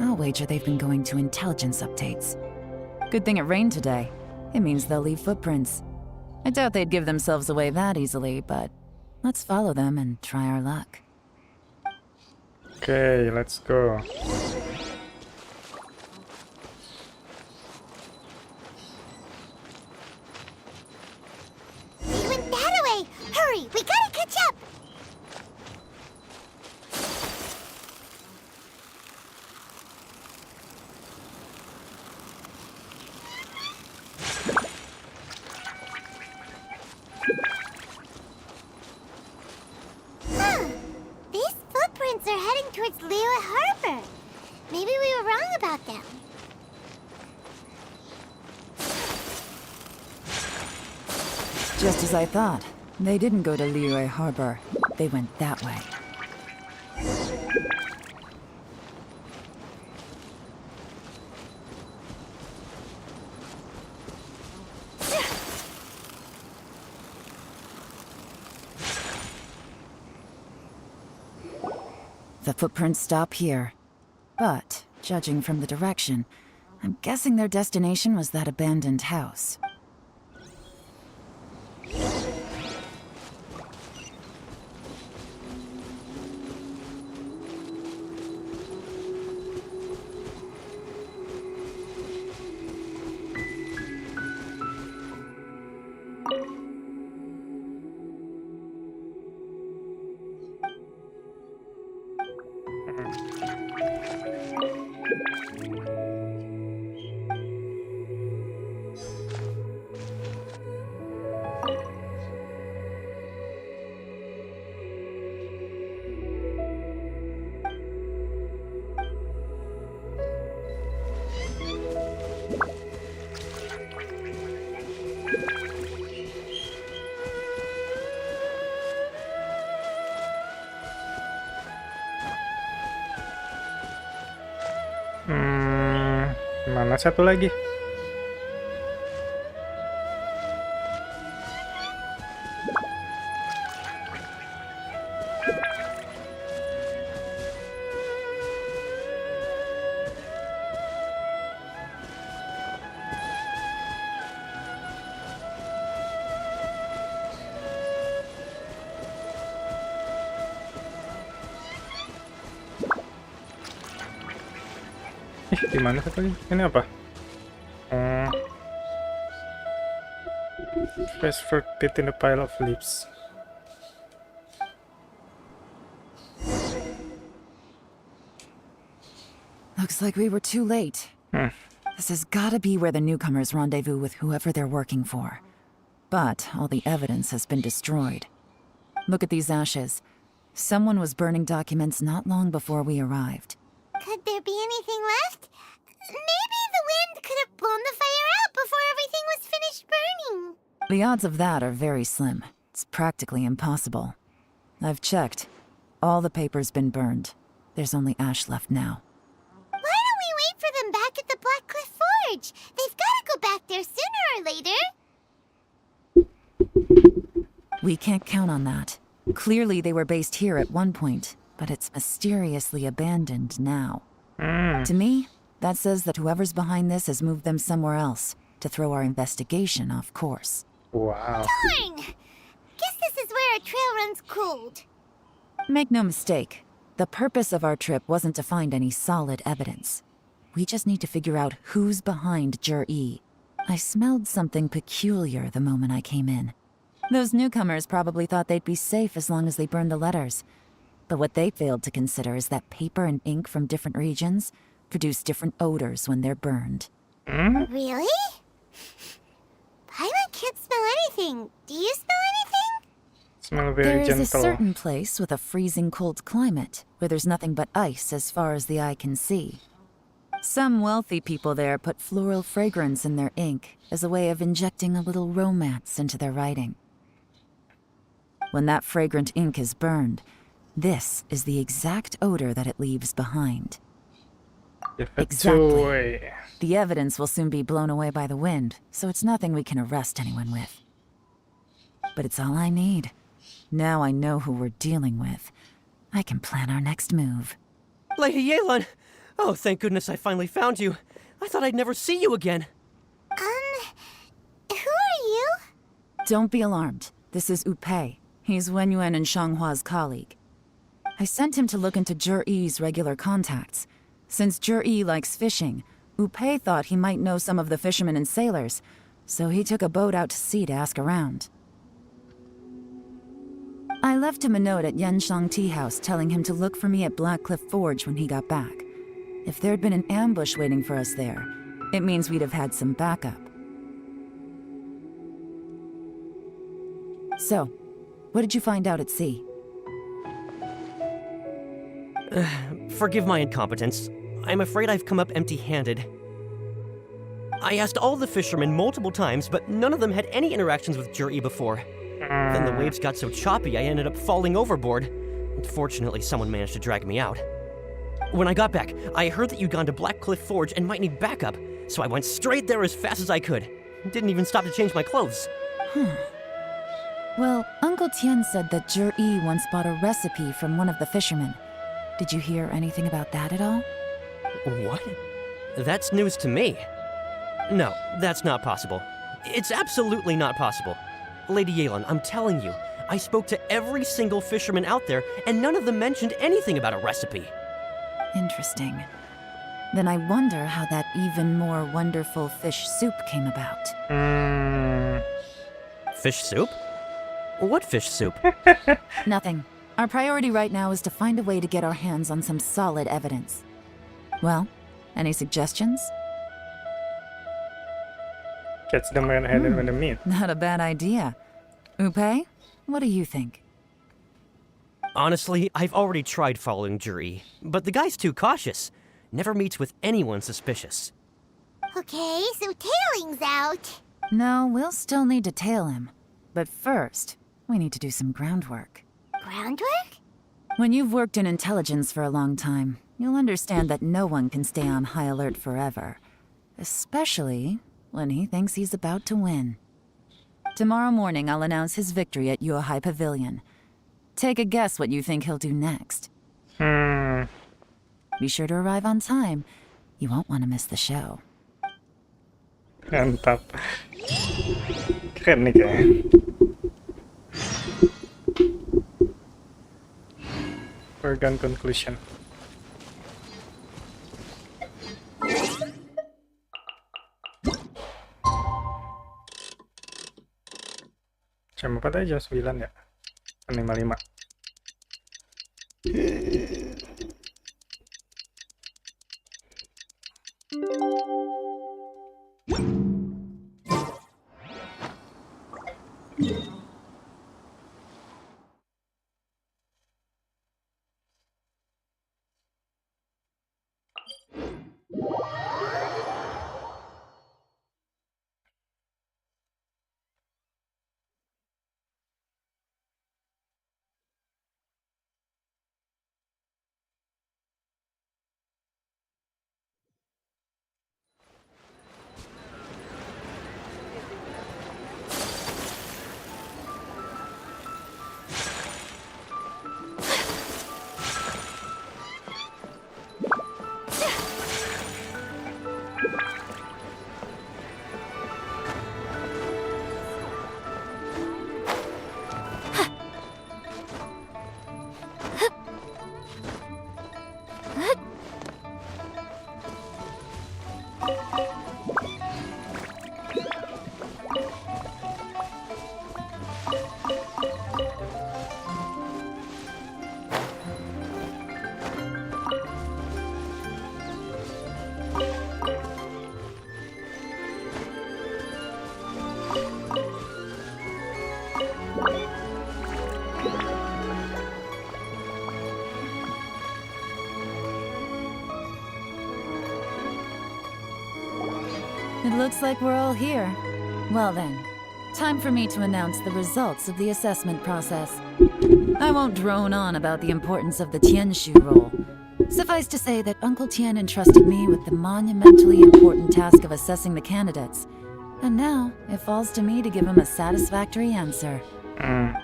I'll wager they've been going to intelligence updates. Good thing it rained today. It means they'll leave footprints. I doubt they'd give themselves away that easily, but let's follow them and try our luck. Okay, let's go. They went that way! Hurry, we gotta catch up! These footprints are heading towards Liyue Harbor. Maybe we were wrong about them. Just as I thought. They didn't go to Liyue Harbor. They went that way. The footprints stop here. But, judging from the direction, I'm guessing their destination was that abandoned house. Mana satu lagi? Di mana satu lagi? Ini apa? Press for pit in the pile of leaves. Looks like we were too late. This has gotta be where the newcomers rendezvous with whoever they're working for. But all the evidence has been destroyed. Look at these ashes. Someone was burning documents not long before we arrived. Could there be anything left? Maybe the wind could have blown the fire out before everything was finished burning. The odds of that are very slim. It's practically impossible. I've checked. All the paper's been burned. There's only ash left now. Why don't we wait for them back at the Black Cliff Forge? They've got to go back there sooner or later. We can't count on that. Clearly they were based here at one point, but it's mysteriously abandoned now. To me, that says that whoever's behind this has moved them somewhere else to throw our investigation off course. Wow. Darn! Guess this is where our trail runs cold. Make no mistake, the purpose of our trip wasn't to find any solid evidence. We just need to figure out who's behind Jur-E. I smelled something peculiar the moment I came in. Those newcomers probably thought they'd be safe as long as they burned the letters. But what they failed to consider is that paper and ink from different regions produce different odors when they're burned. Really? Paimon can't smell anything. Do you smell anything? Smell very There is gentle. a certain place with a freezing cold climate where there's nothing but ice as far as the eye can see. Some wealthy people there put floral fragrance in their ink as a way of injecting a little romance into their writing. When that fragrant ink is burned, this is the exact odor that it leaves behind. Exactly. The evidence will soon be blown away by the wind, so it's nothing we can arrest anyone with. But it's all I need. Now I know who we're dealing with. I can plan our next move. Lady Yelan! Oh, thank goodness I finally found you. I thought I'd never see you again. Who are you? Don't be alarmed. This is Upei. He's Wenyuan and Shanghua's colleague. I sent him to look into Jur-E's regular contacts. Since Jur-E likes fishing, Upei thought he might know some of the fishermen and sailors, so he took a boat out to sea to ask around. I left him a note at Yenshang Tea House telling him to look for me at Black Cliff Forge when he got back. If there'd been an ambush waiting for us there, it means we'd have had some backup. So, what did you find out at sea? Forgive my incompetence. I'm afraid I've come up empty-handed. I asked all the fishermen multiple times, but none of them had any interactions with Jur-E before. Then the waves got so choppy I ended up falling overboard. Fortunately, someone managed to drag me out. When I got back, I heard that you'd gone to Black Cliff Forge and might need backup, so I went straight there as fast as I could. Didn't even stop to change my clothes. Well, Uncle Tien said that Jur-E once bought a recipe from one of the fishermen. Did you hear anything about that at all? What? That's news to me. No, that's not possible. It's absolutely not possible. Lady Yelan, I'm telling you, I spoke to every single fisherman out there, and none of them mentioned anything about a recipe. Interesting. Then I wonder how that even more wonderful fish soup came about. Fish soup? What fish soup? Nothing. Our priority right now is to find a way to get our hands on some solid evidence. Well, any suggestions? Catch them red-handed with the meat. Not a bad idea. Upe, what do you think? Honestly, I've already tried following Juri, but the guy's too cautious. Never meets with anyone suspicious. Okay, so tailing's out. No, we'll still need to tail him. But first, we need to do some groundwork. Groundwork? When you've worked in intelligence for a long time, you'll understand that no one can stay on high alert forever. Especially when he thinks he's about to win. Tomorrow morning, I'll announce his victory at Yuehai Pavilion. Take a guess what you think he'll do next. Be sure to arrive on time. You won't want to miss the show. Mantap. Keren nih kayaknya. Foregone conclusion. Jam 4 aja, 9 ya? 55. It looks like we're all here. Well then, time for me to announce the results of the assessment process. I won't drone on about the importance of the Tianshu role. Suffice to say that Uncle Tian entrusted me with the monumentally important task of assessing the candidates. And now, it falls to me to give him a satisfactory answer.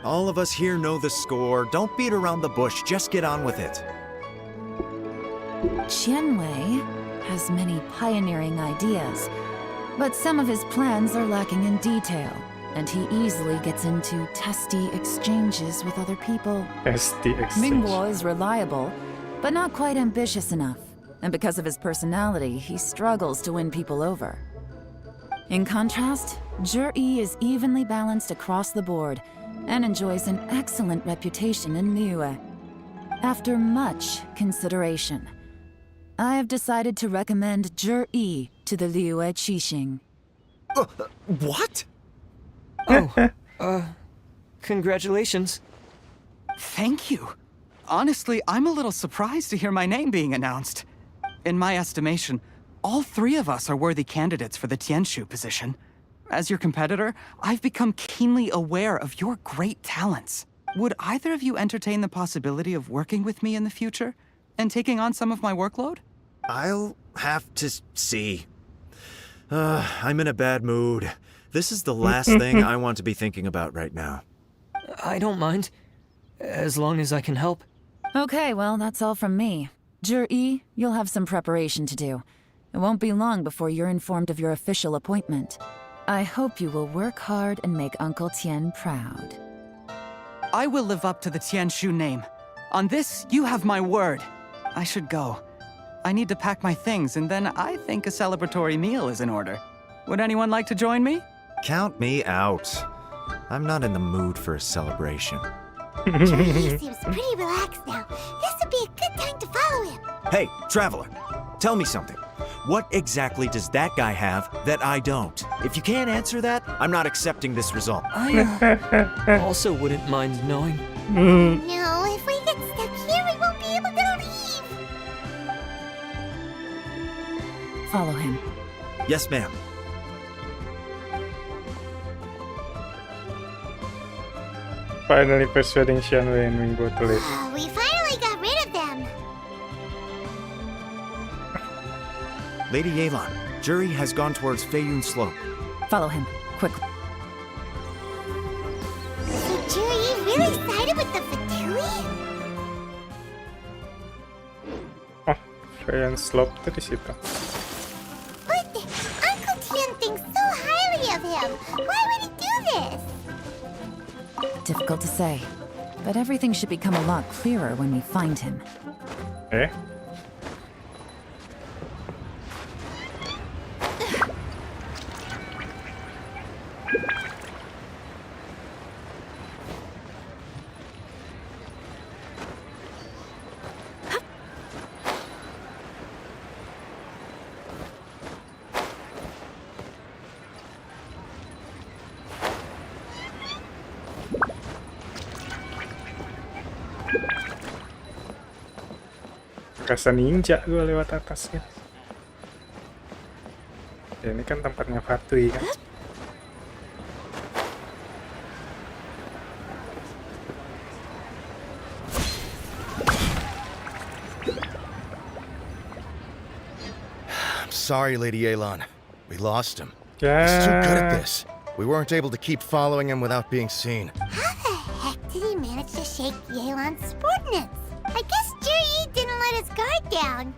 All of us here know the score. Don't beat around the bush, just get on with it. Qianwei has many pioneering ideas, but some of his plans are lacking in detail, and he easily gets into testy exchanges with other people. Testy exchange. Mingguo is reliable, but not quite ambitious enough, and because of his personality, he struggles to win people over. In contrast, Zhi is evenly balanced across the board, and enjoys an excellent reputation in Liyue. After much consideration, I have decided to recommend Zhi to the Liyue Qixing. What? Congratulations. Thank you. Honestly, I'm a little surprised to hear my name being announced. In my estimation, all three of us are worthy candidates for the Tianshu position. As your competitor, I've become keenly aware of your great talents. Would either of you entertain the possibility of working with me in the future and taking on some of my workload? I'll have to see. I'm in a bad mood. This is the last thing I want to be thinking about right now. I don't mind, as long as I can help. Okay, well, that's all from me. Jur-E, you'll have some preparation to do. It won't be long before you're informed of your official appointment. I hope you will work hard and make Uncle Tien proud. I will live up to the Tianshu name. On this, you have my word. I should go. I need to pack my things, and then I think a celebratory meal is in order. Would anyone like to join me? Count me out. I'm not in the mood for a celebration. He seems pretty relaxed now. This would be a good time to follow him. Hey, traveler, tell me something. What exactly does that guy have that I don't? If you can't answer that, I'm not accepting this result. I also wouldn't mind knowing. No, if we get stuck here, we won't be able to leave. Follow him. Yes, ma'am. Finally persuading Xianwei and Mingbo to leave. We finally got rid of them. Lady Yelan, Jur-E has gone towards Feiyun Slope. Follow him, quickly. So Jur-E really sided with the Fatui? Oh, Feiyun Slope tuh di situ. But Uncle Tien thinks so highly of him. Why would he do this? Difficult to say, but everything should become a lot clearer when we find him. Eh? Rasa ninja gue lewat atasnya. Ya, ini kan tempatnya Fatui kan. I'm sorry, Lady Yelan. We lost him. Yeah. He's too good at this. We weren't able to keep following him without being seen. How the heck did he manage to shake Yelan's subordinates? I guess Jur-E didn't let his guard down.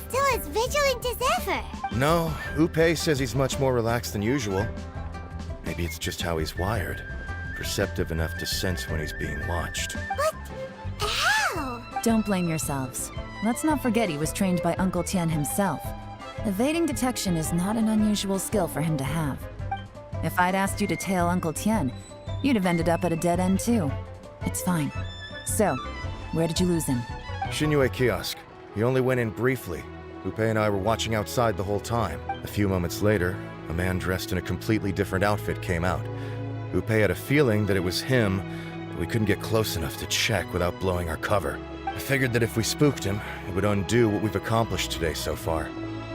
Still as vigilant as ever. No, Upe says he's much more relaxed than usual. Maybe it's just how he's wired. Perceptive enough to sense when he's being watched. But how? Don't blame yourselves. Let's not forget he was trained by Uncle Tien himself. Evading detection is not an unusual skill for him to have. If I'd asked you to tail Uncle Tien, you'd have ended up at a dead end too. It's fine. So, where did you lose him? Shinyue kiosk. He only went in briefly. Upe and I were watching outside the whole time. A few moments later, a man dressed in a completely different outfit came out. Upe had a feeling that it was him, but we couldn't get close enough to check without blowing our cover. I figured that if we spooked him, it would undo what we've accomplished today so far.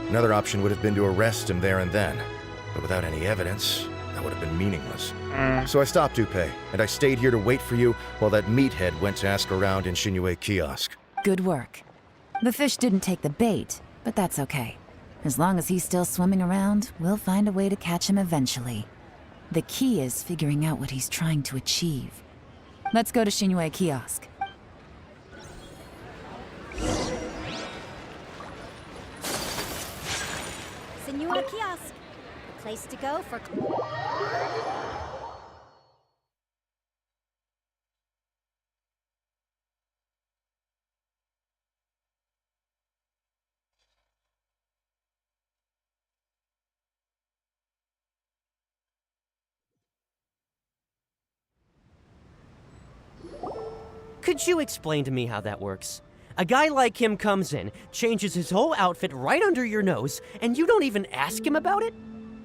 Another option would have been to arrest him there and then, but without any evidence, that would have been meaningless. So I stopped Upe, and I stayed here to wait for you while that meathead went to ask around in Shinyue kiosk. Good work. The fish didn't take the bait, but that's okay. As long as he's still swimming around, we'll find a way to catch him eventually. The key is figuring out what he's trying to achieve. Let's go to Shinyue kiosk. Senua Kiosk, a place to go for... Could you explain to me how that works? A guy like him comes in, changes his whole outfit right under your nose, and you don't even ask him about it?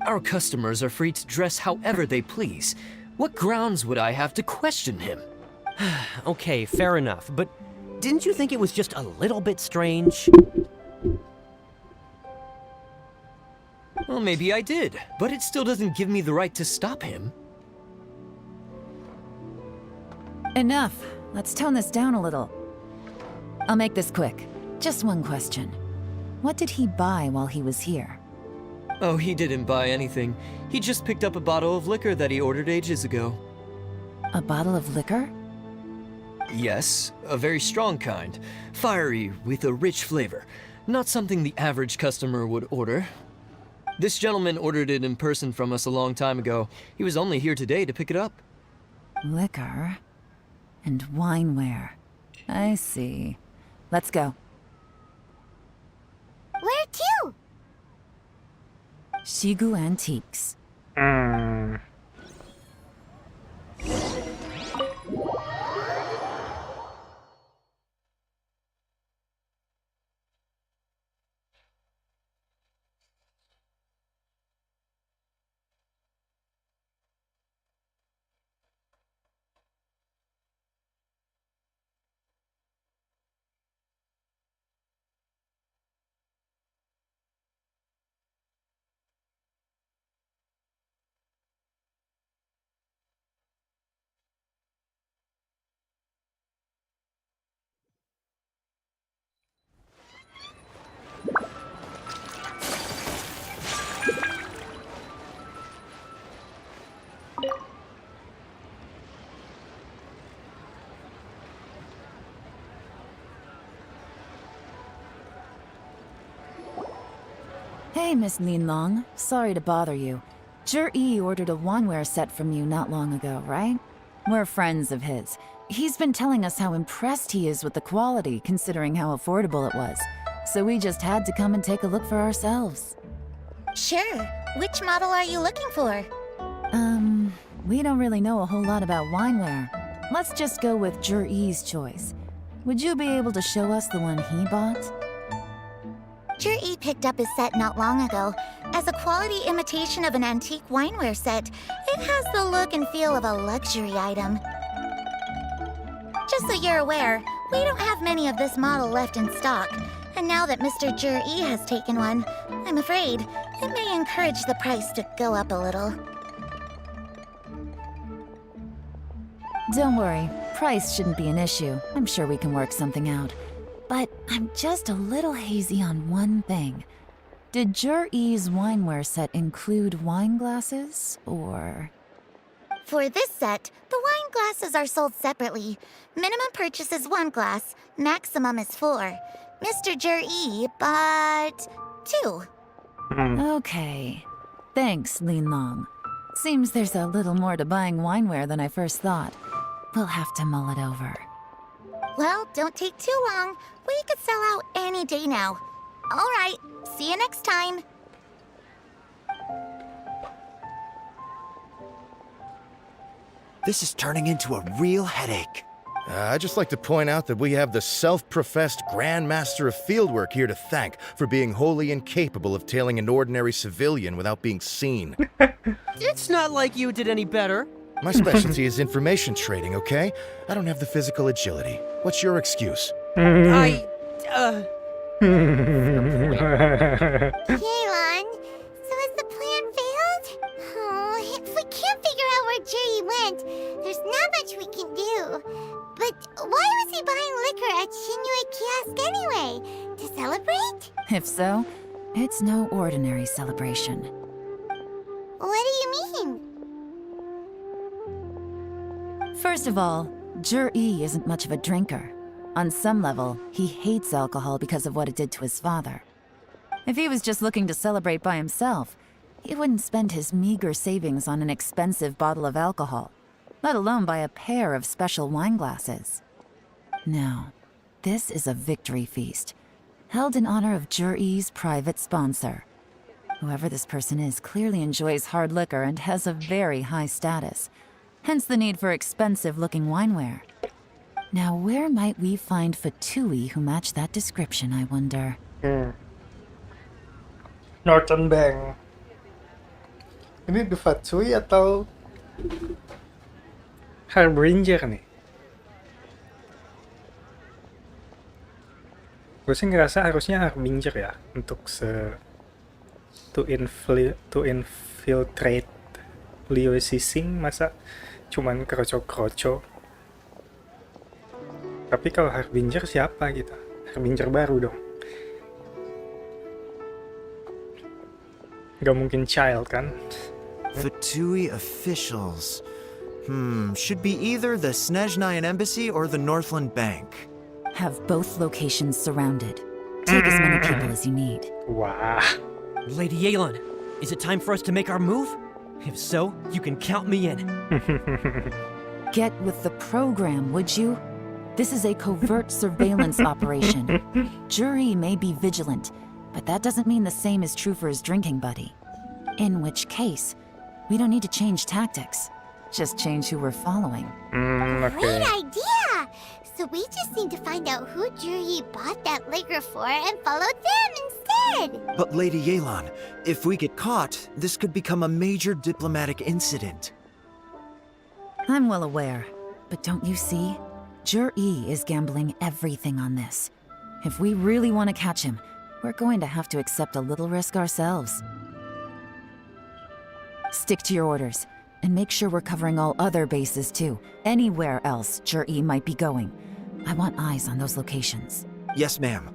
Our customers are free to dress however they please. What grounds would I have to question him? Okay, fair enough, but didn't you think it was just a little bit strange? Well, maybe I did, but it still doesn't give me the right to stop him. Enough. Let's tone this down a little. I'll make this quick. Just one question. What did he buy while he was here? Oh, he didn't buy anything. He just picked up a bottle of liquor that he ordered ages ago. A bottle of liquor? Yes, a very strong kind. Fiery with a rich flavor. Not something the average customer would order. This gentleman ordered it in person from us a long time ago. He was only here today to pick it up. Liquor and wineware. I see. Let's go. Where to? Shigu Antiques. Hey, Miss Linlong. Sorry to bother you. Zhi ordered a wineware set from you not long ago, right? We're friends of his. He's been telling us how impressed he is with the quality, considering how affordable it was. So we just had to come and take a look for ourselves. Sure. Which model are you looking for? We don't really know a whole lot about wineware. Let's just go with Zhi's choice. Would you be able to show us the one he bought? Zhi picked up his set not long ago. As a quality imitation of an antique wineware set, it has the look and feel of a luxury item. Just so you're aware, we don't have many of this model left in stock. And now that Mr. Zhi has taken one, I'm afraid it may encourage the price to go up a little. Don't worry, price shouldn't be an issue. I'm sure we can work something out. But I'm just a little hazy on one thing. Did Zhi's wineware set include wine glasses, or...? For this set, the wine glasses are sold separately. Minimum purchase is 1 glass, maximum is 4. Mr. Zhi bought 2. Okay. Thanks, Linlong. Seems there's a little more to buying wineware than I first thought. We'll have to mull it over. Well, don't take too long. We could sell out any day now. All right, see you next time. This is turning into a real headache. I'd just like to point out that we have the self-professed Grand Master of Fieldwork here to thank for being wholly incapable of tailing an ordinary civilian without being seen. It's not like you did any better. My specialty is information trading, okay? I don't have the physical agility. What's your excuse? Yelan, so has the plan failed? Oh, if we can't figure out where Zhi went, there's not much we can do. But why was he buying liquor at Shinue Kiosk anyway? To celebrate? If so, it's no ordinary celebration. What do you mean? First of all, Zhi isn't much of a drinker. On some level, he hates alcohol because of what it did to his father. If he was just looking to celebrate by himself, he wouldn't spend his meager savings on an expensive bottle of alcohol, let alone buy a pair of special wine glasses. No, this is a victory feast, held in honor of Zhi's private sponsor. Whoever this person is clearly enjoys hard liquor and has a very high status, hence the need for expensive-looking wineware. Now, where might we find Fatui who match that description, I wonder? Norton Bank. Ini The Fatui atau Harbinger nih? Gue sih ngerasa harusnya Harbinger ya, untuk to infiltrate Liu Sising, masa cuman kroco-kroco. Tapi kalau Harbinger siapa gitu? Harbinger baru dong. Gak mungkin Child kan? Fatui officials. Should be either the Snezhnayan Embassy or the Northland Bank. Have both locations surrounded. Take as many people as you need. Wah. Lady Yelan, is it time for us to make our move? If so, you can count me in. Get with the program, would you? This is a covert surveillance operation. Jury may be vigilant, but that doesn't mean the same is true for his drinking buddy. In which case, we don't need to change tactics. Just change who we're following. Okay. Great idea! So we just need to find out who Juri bought that liquor for and follow them instead! But Lady Yelan, if we get caught, this could become a major diplomatic incident. I'm well aware, but don't you see? Jur-E is gambling everything on this. If we really want to catch him, we're going to have to accept a little risk ourselves. Stick to your orders, and make sure we're covering all other bases too. Anywhere else Jur-E might be going. I want eyes on those locations. Yes, ma'am.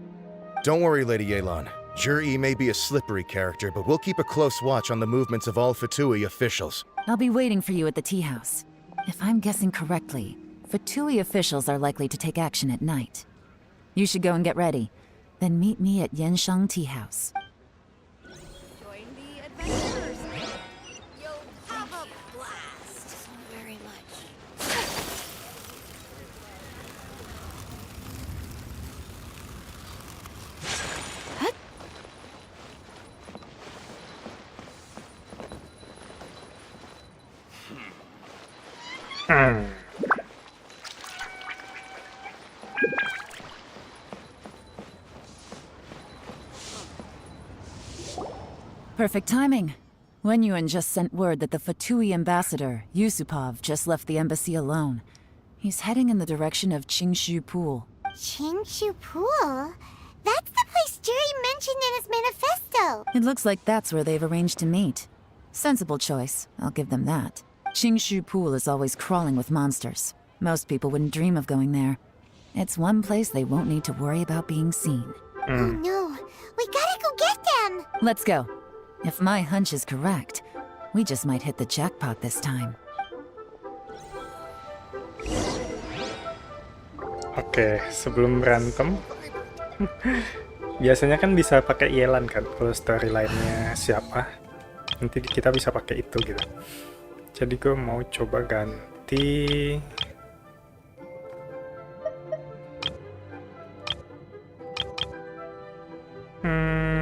Don't worry, Lady Yelan. Jur-E may be a slippery character, but we'll keep a close watch on the movements of all Fatui officials. I'll be waiting for you at the tea house. If I'm guessing correctly, Fatui officials are likely to take action at night. You should go and get ready. Then meet me at Yenshang Tea House. Join the adventurers. You'll have a blast. So very much. Perfect timing. Wen Yuan just sent word that the Fatui ambassador, Yusupov, just left the embassy alone. He's heading in the direction of Qingshu Pool. Qingshu Pool? That's the place Juri mentioned in his manifesto! It looks like that's where they've arranged to meet. Sensible choice, I'll give them that. Qingshu Pool is always crawling with monsters. Most people wouldn't dream of going there. It's one place they won't need to worry about being seen. Oh no, we gotta go get them! Let's go. If my hunch is correct, we just might hit the jackpot this time. Oke, sebelum berantem, biasanya kan bisa pakai Yelan kan, kalau storyline-nya siapa, nanti kita bisa pakai itu gitu. Jadi gue mau coba ganti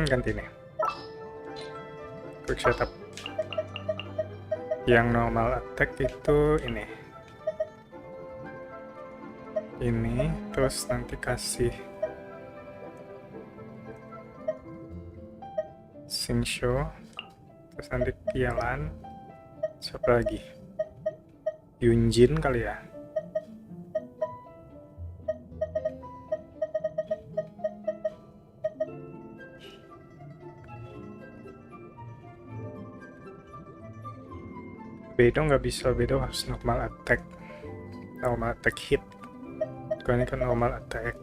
ganti nih quick setup. Yang normal attack itu ini terus nanti kasih Shinsho, terus nanti Yelan, siapa lagi, Yunjin kali ya. Bedo nggak bisa, Bedo harus normal attack hit. Gue ini kan normal attack.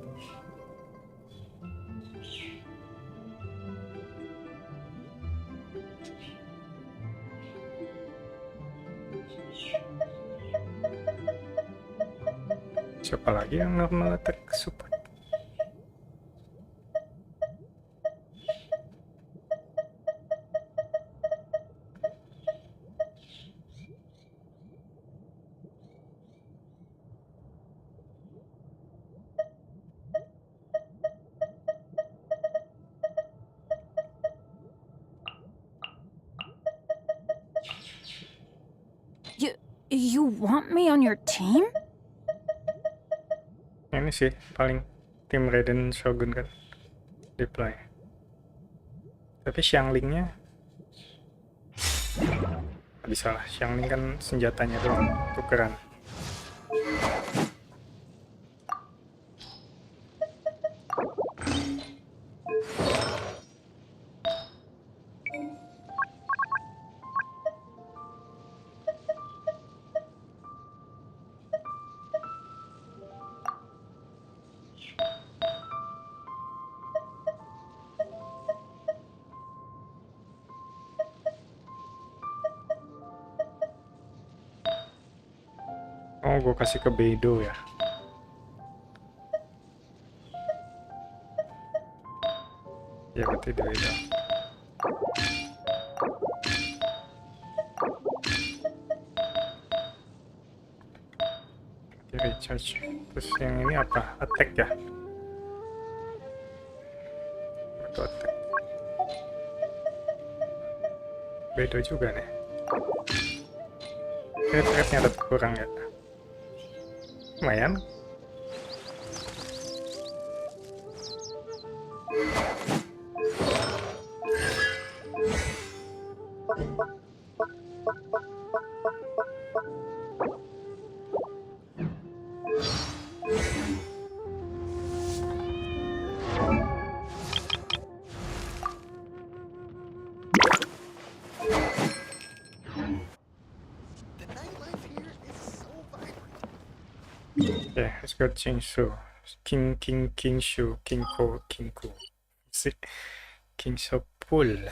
Siapa lagi yang normal attack support? You want me on your team? Ini sih paling tim Raiden Shogun kan deploy. Tapi Xianglingnya bisa lah, Xiangling kan senjatanya doang tukeran. Oh, gue kasih ke Beidou ya. Ya berarti di Beidou. Di recharge. Terus yang ini apa? Attack ya? Itu attack. Beidou juga nih. Crit-critnya tetap kurang ya. Lumayan. Okay, let's go King Shu, King Ku. See, King Shu Pool.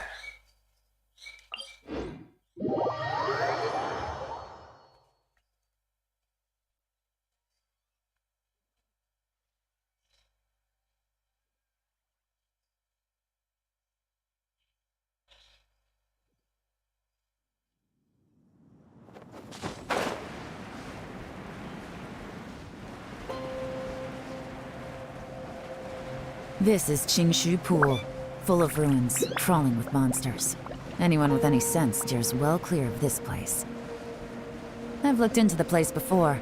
This is Qingshu Pool, full of ruins, crawling with monsters. Anyone with any sense steers well clear of this place. I've looked into the place before.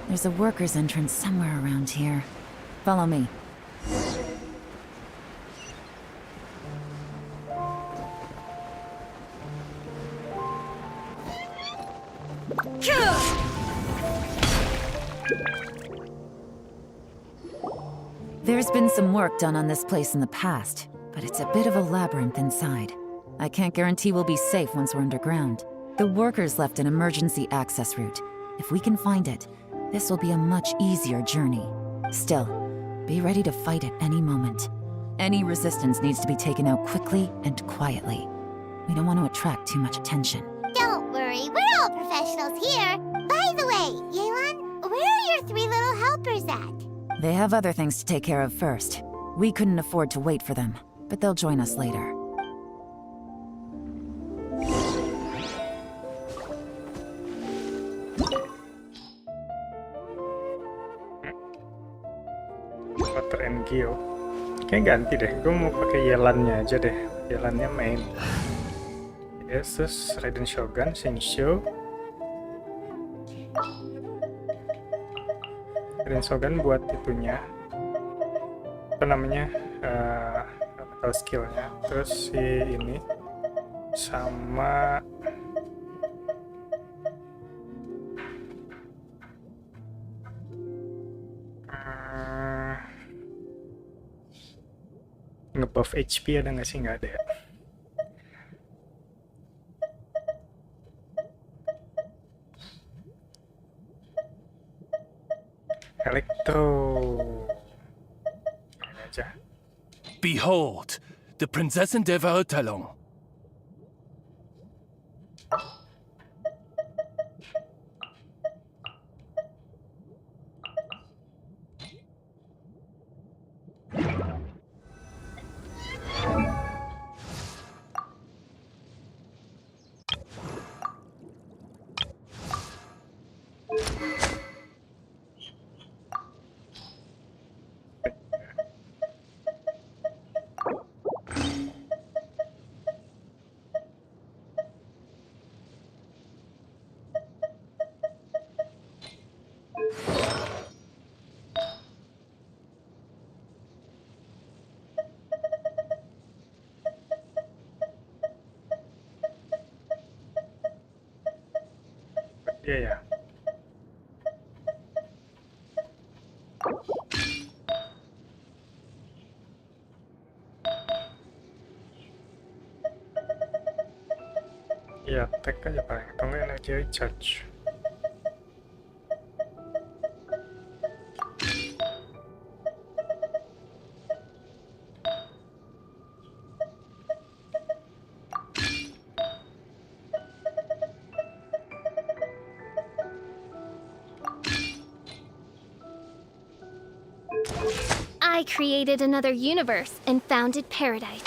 There's a worker's entrance somewhere around here. Follow me. There's been some work done on this place in the past, but it's a bit of a labyrinth inside. I can't guarantee we'll be safe once we're underground. The workers left an emergency access route. If we can find it, this will be a much easier journey. Still, be ready to fight at any moment. Any resistance needs to be taken out quickly and quietly. We don't want to attract too much attention. Don't worry, we're all professionals here. By the way, Yelan, where are your 3 little helpers at? They have other things to take care of first. We couldn't afford to wait for them, but they'll join us later. Water and Geo. Kayaknya ganti deh, gue mau pakai Yelannya aja deh. Yelannya main. Yesus, Raiden Shogun, Shinshu. Raiden Shogun buat itunya. Apa namanya? Tactical skillnya. Terus si ini sama nge-buff HP ada nggak sih? Nggak ada ya. Elektro. Ini aja. Behold, the Prinzessin der Verurteilung. Iya ya. Iya, tag aja paling. Atau nggak energy recharge. I created another universe and founded paradise.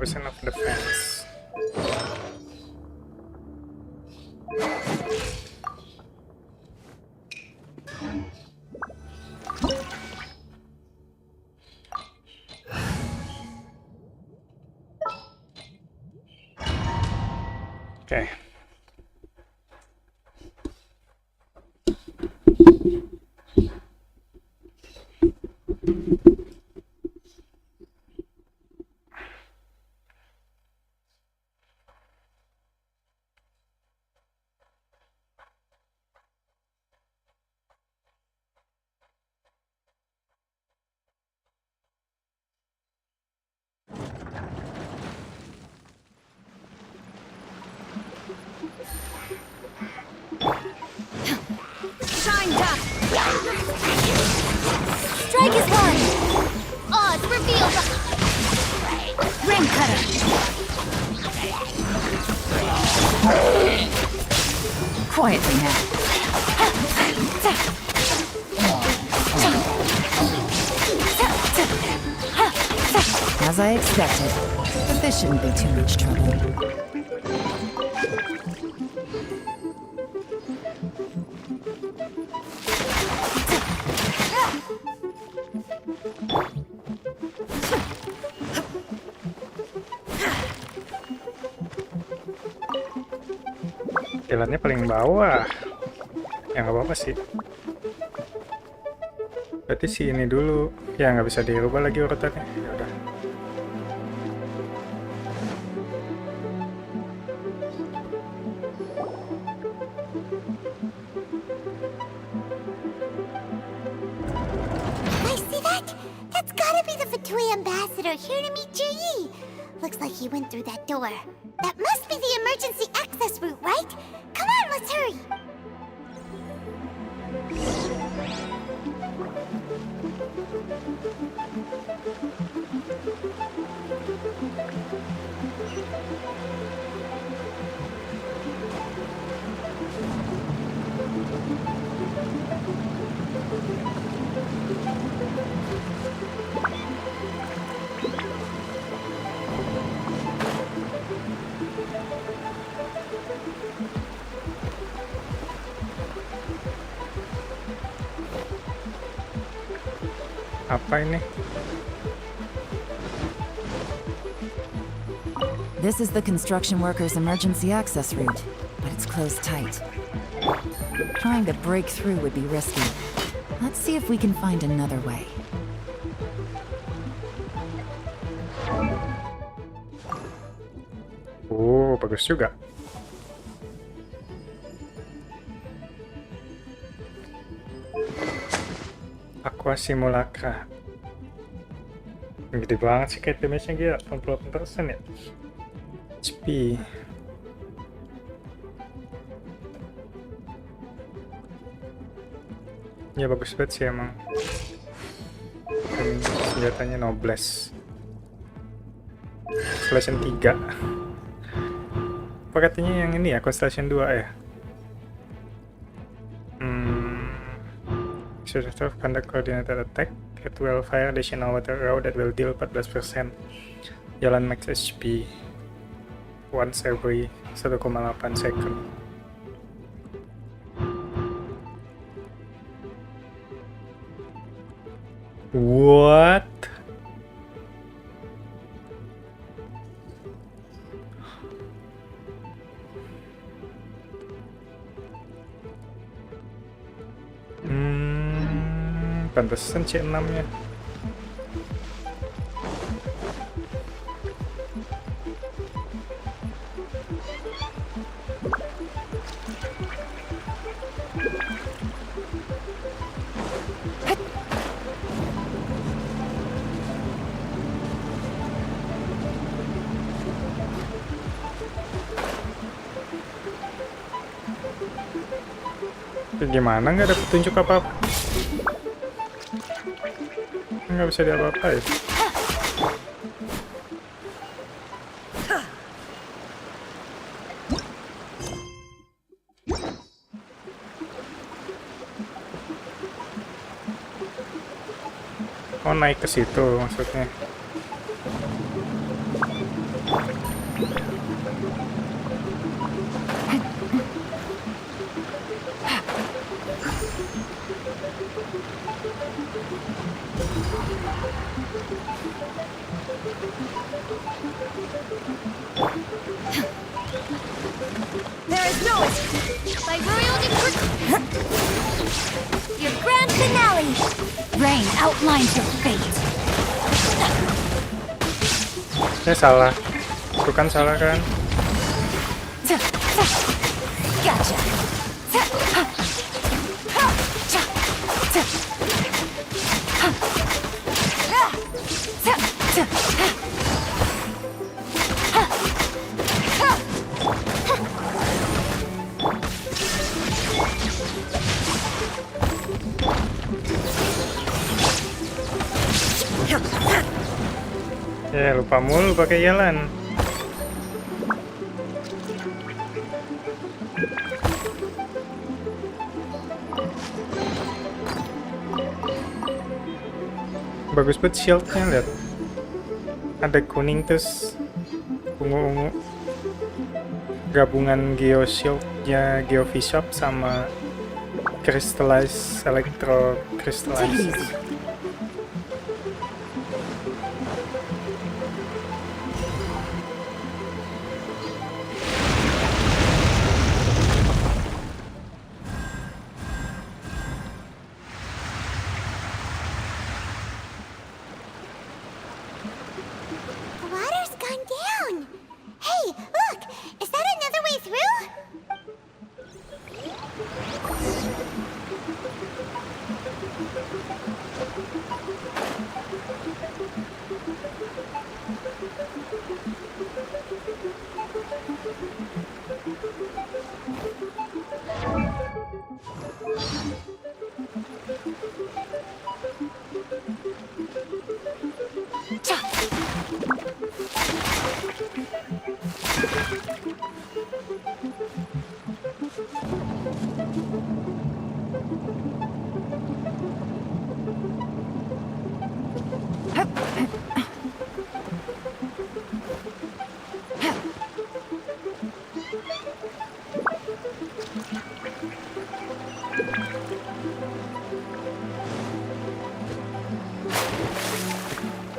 Percent of defense. Okay. Shine down! Strike is one! Odds revealed! Ring cutter! Quietly now. As I expected, but this shouldn't be too much trouble. Jalannya paling bawah. Ya nggak apa-apa sih. Berarti si ini dulu. Ya nggak bisa dirubah lagi urutannya. Ya udah. I see that? That's gotta be the Fatui ambassador here to meet Ji. Looks like he went through that door. That must be the emergency access route, right? Come on, let's hurry. Apa ini? This is the construction workers' emergency access route, but it's closed tight. Trying to break through would be risky. Let's see if we can find another way. Oh, bagus juga. Aqua Simulacra. Gede banget sih kayak damage-nya gila, 88% ya. HP. Ya bagus banget sih emang. Dan senjatanya Noblesse. Constellation 3. Apa katanya yang ini ya, Constellation 2 ya? Should have conduct coordinated attack. It will fire additional water arrow that will deal 14%. Yelan max HP once every 1,8 second. What? Pantesan C6-nya. Gimana nggak ada petunjuk apa-apa? Nggak bisa diapa-apain. Oh, naik ke situ maksudnya. There is no escape. By royal decree. Your grand finale. Rain outlines your fate. Salah. Itu kan salah kan? Gotcha. Ya, lupa mulu pakai Yelan. Bagus banget shieldnya, lihat. Ada kuning terus ungu-ungu. Gabungan Geo Shieldnya Geo Bishop sama Crystallize Electro Crystallize. The water's gone down. Hey, look! Is that another way through?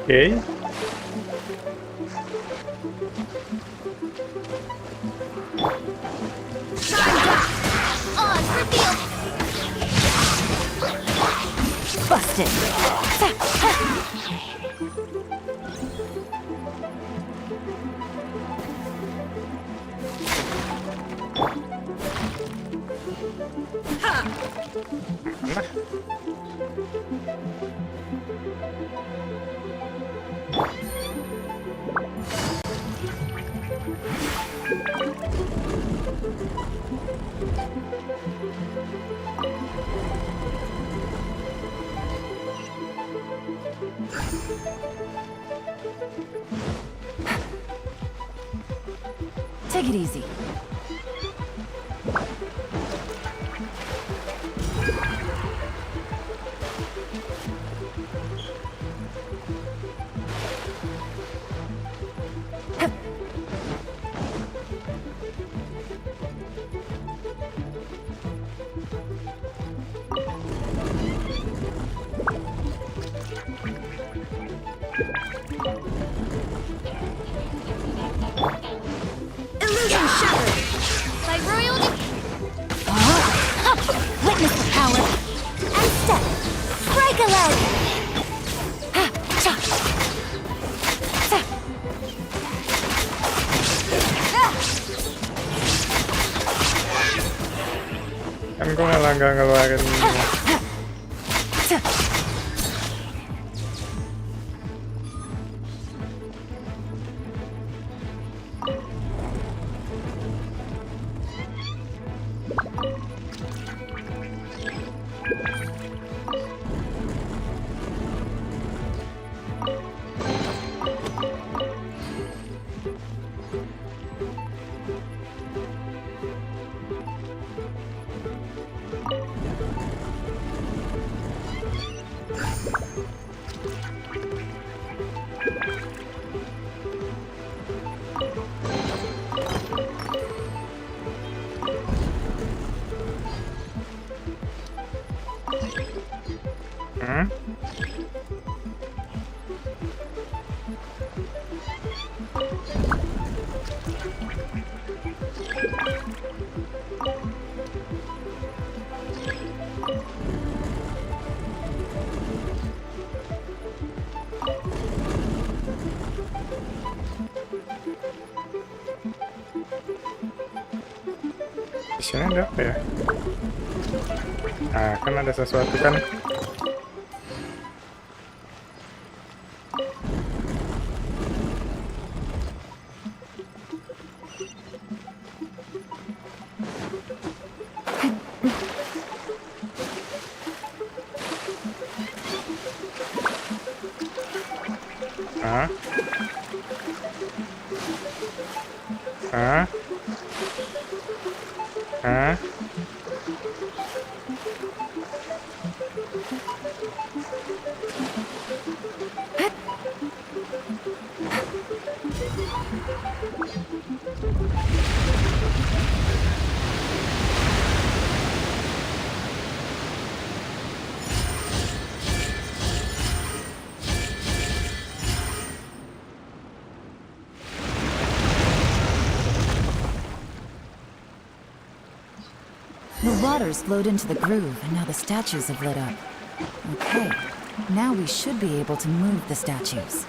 Oke. Busted. Take it easy. Illusion shattered. By royal witness the power. And step. Break a leg. Kan gue malah nggak ngeluarin. Di sini ada apa ya? Ah, kan ada sesuatu kan? Ah? Ah? Ah? The water's flowed into the groove, and now the statues have lit up. Okay, now we should be able to move the statues.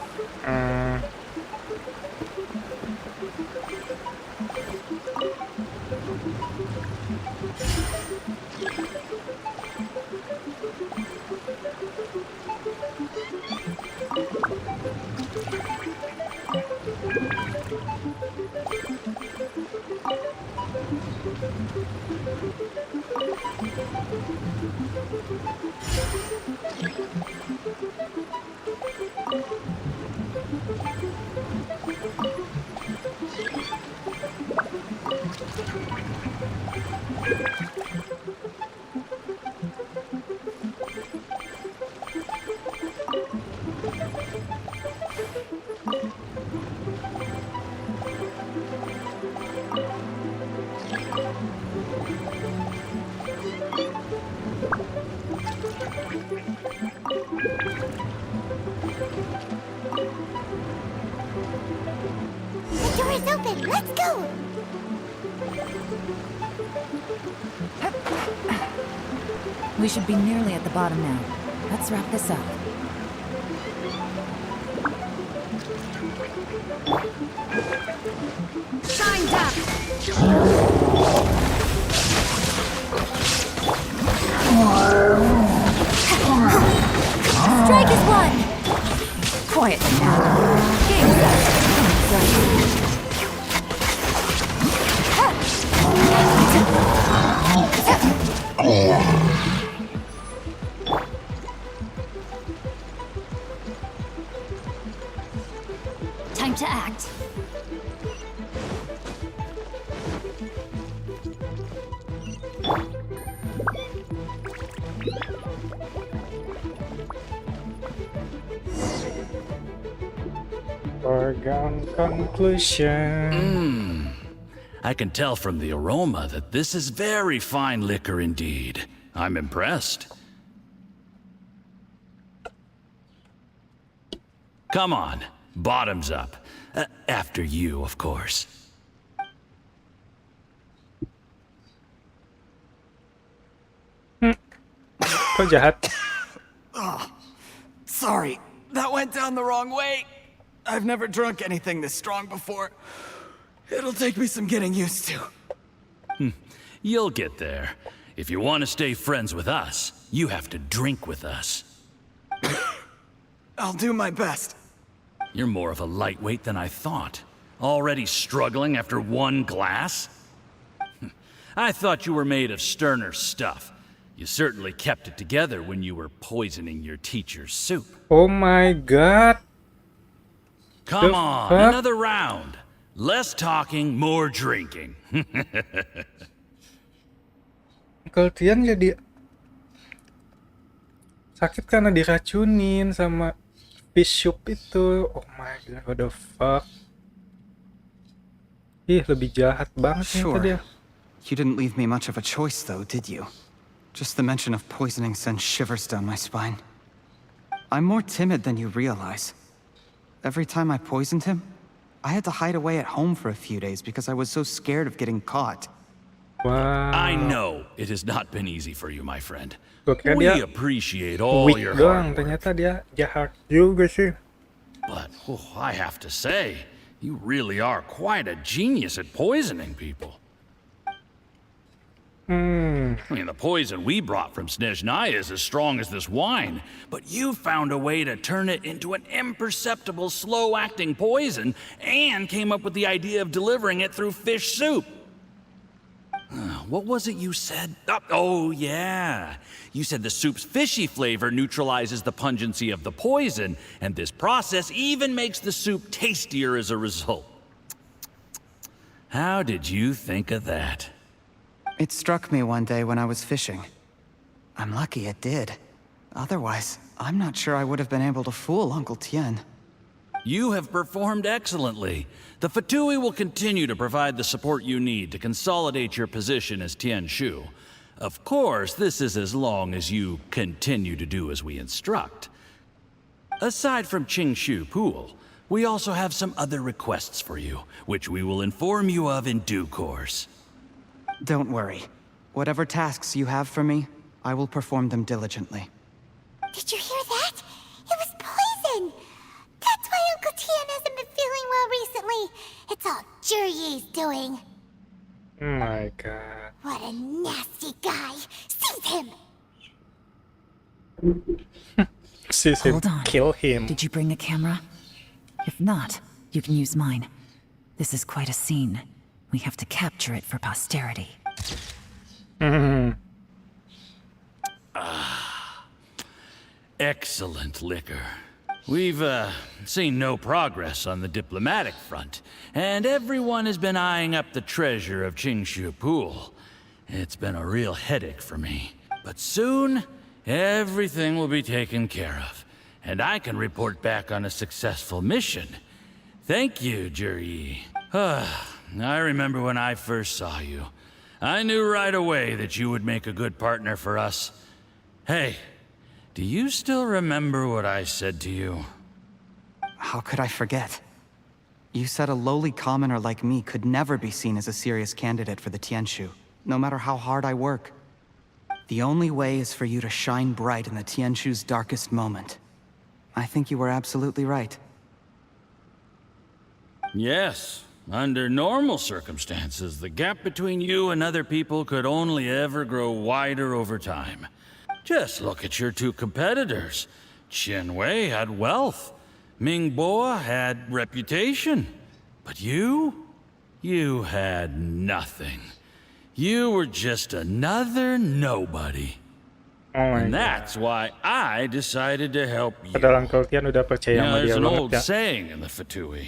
The door is open. Let's go. We should be nearly at the bottom now. Let's wrap this up. Shine up! Strike is one! Quiet now. Game Time to act. Foregone conclusion. I can tell from the aroma that this is very fine liquor indeed. I'm impressed. Come on, bottoms up. After you, of course. Kok jahat? Oh, sorry, that went down the wrong way. I've never drunk anything this strong before. It'll take me some getting used to. You'll get there. If you want to stay friends with us, you have to drink with us. I'll do my best. You're more of a lightweight than I thought. Already struggling after one glass? I thought you were made of sterner stuff. You certainly kept it together when you were poisoning your teacher's soup. Oh my god. Come on, another round. Less talking, more drinking. Uncle Tian jadi sakit karena diracunin sama fish soup itu. Oh my god, what the fuck. Ih, lebih jahat banget ternyata dia. You didn't leave me much of a choice, though, did you? Just the mention of poisoning sends shivers down my spine. I'm more timid than you realize. Every time I poisoned him, I had to hide away at home for a few days because I was so scared of getting caught. Wow. I know it has not been easy for you, my friend. Gua kira We dia appreciate all weak your doang, hard work. ternyata dia jahat juga sih. But I have to say, you really are quite a genius at poisoning people. I mean, the poison we brought from Snezhnaya is as strong as this wine, but you found a way to turn it into an imperceptible, slow-acting poison and came up with the idea of delivering it through fish soup. What was it you said? Oh, yeah. You said the soup's fishy flavor neutralizes the pungency of the poison, and this process even makes the soup tastier as a result. How did you think of that? It struck me one day when I was fishing. I'm lucky it did. Otherwise, I'm not sure I would have been able to fool Uncle Tien. You have performed excellently. The Fatui will continue to provide the support you need to consolidate your position as Tien Shu. Of course, this is as long as you continue to do as we instruct. Aside from Qingshu Pool, we also have some other requests for you, which we will inform you of in due course. Don't worry. Whatever tasks you have for me, I will perform them diligently. Did you hear that? It was poison! That's why Uncle Tien hasn't been feeling well recently. It's all Jurye's doing. Oh my god. What a nasty guy! Seize him! Seize him. Hold on. Kill him. Did you bring a camera? If not, you can use mine. This is quite a scene. We have to capture it for posterity. Excellent liquor. We've, seen no progress on the diplomatic front, and everyone has been eyeing up the treasure of Qingshu Pool. It's been a real headache for me. But soon, everything will be taken care of, and I can report back on a successful mission. Thank you, Juryi. I remember when I first saw you. I knew right away that you would make a good partner for us. Hey, do you still remember what I said to you? How could I forget? You said a lowly commoner like me could never be seen as a serious candidate for the Tianshu, no matter how hard I work. The only way is for you to shine bright in the Tianshu's darkest moment. I think you were absolutely right. Yes. Under normal circumstances, the gap between you and other people could only ever grow wider over time. Just look at your two competitors. Qian Wei had wealth. Ming Boa had reputation. But you had nothing. You were just another nobody. And that's why I decided to help you. Padahal Uncle Tien udah percaya sama There's dia an banget old ya. saying in the Fatui.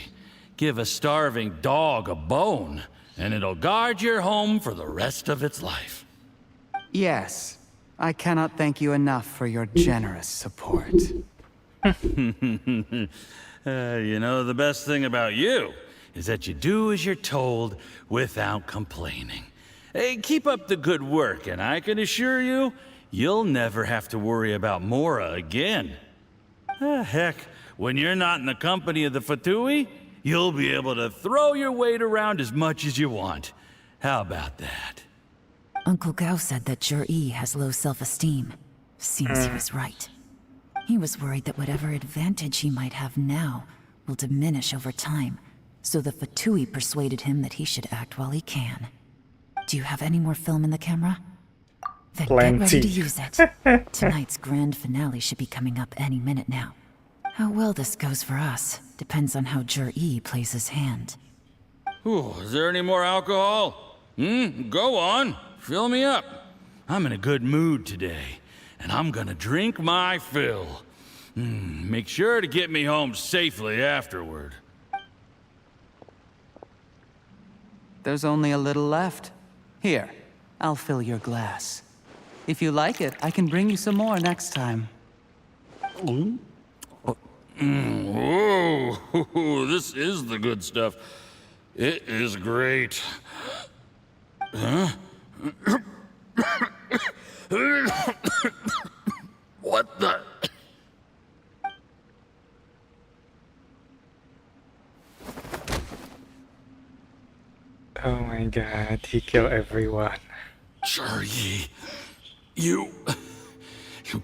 Give a starving dog a bone, and it'll guard your home for the rest of its life. Yes. I cannot thank you enough for your generous support. You know, the best thing about you is that you do as you're told without complaining. Hey, keep up the good work, and I can assure you, you'll never have to worry about Mora again. Heck, when you're not in the company of the Fatui, you'll be able to throw your weight around as much as you want. How about that? Uncle Gao said that Juryi has low self-esteem. Seems he was right. He was worried that whatever advantage he might have now will diminish over time, so the Fatui persuaded him that he should act while he can. Do you have any more film in the camera? Then get ready Plenty. to use it. Tonight's grand finale should be coming up any minute now. How well this goes for us depends on how Juryi plays his hand. Ooh, is there any more alcohol? Go on. Fill me up. I'm in a good mood today, and I'm gonna drink my fill. Make sure to get me home safely afterward. There's only a little left. Here, I'll fill your glass. If you like it, I can bring you some more next time. Whoa, this is the good stuff. It is great. Huh? What the? Oh my god, he killed everyone. Yi, you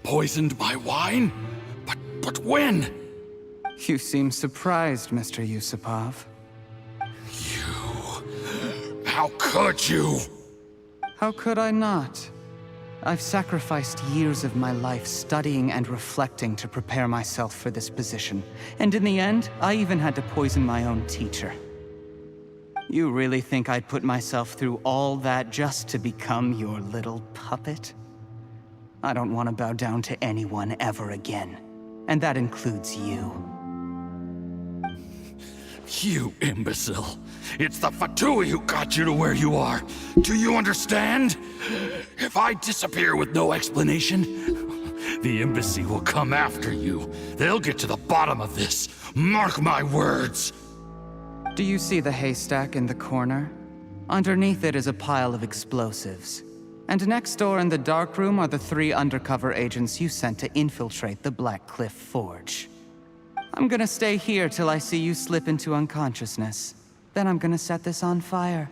poisoned my wine? But when? You seem surprised, Mr. Yusupov. How could you? How could I not? I've sacrificed years of my life studying and reflecting to prepare myself for this position. And in the end, I even had to poison my own teacher. You really think I'd put myself through all that just to become your little puppet? I don't want to bow down to anyone ever again. And that includes you. You imbecile. It's the Fatui who got you to where you are. Do you understand? If I disappear with no explanation, the embassy will come after you. They'll get to the bottom of this. Mark my words. Do you see the haystack in the corner? Underneath it is a pile of explosives. And next door in the dark room are the 3 undercover agents you sent to infiltrate the Black Cliff Forge. I'm gonna stay here till I see you slip into unconsciousness. Then I'm gonna set this on fire.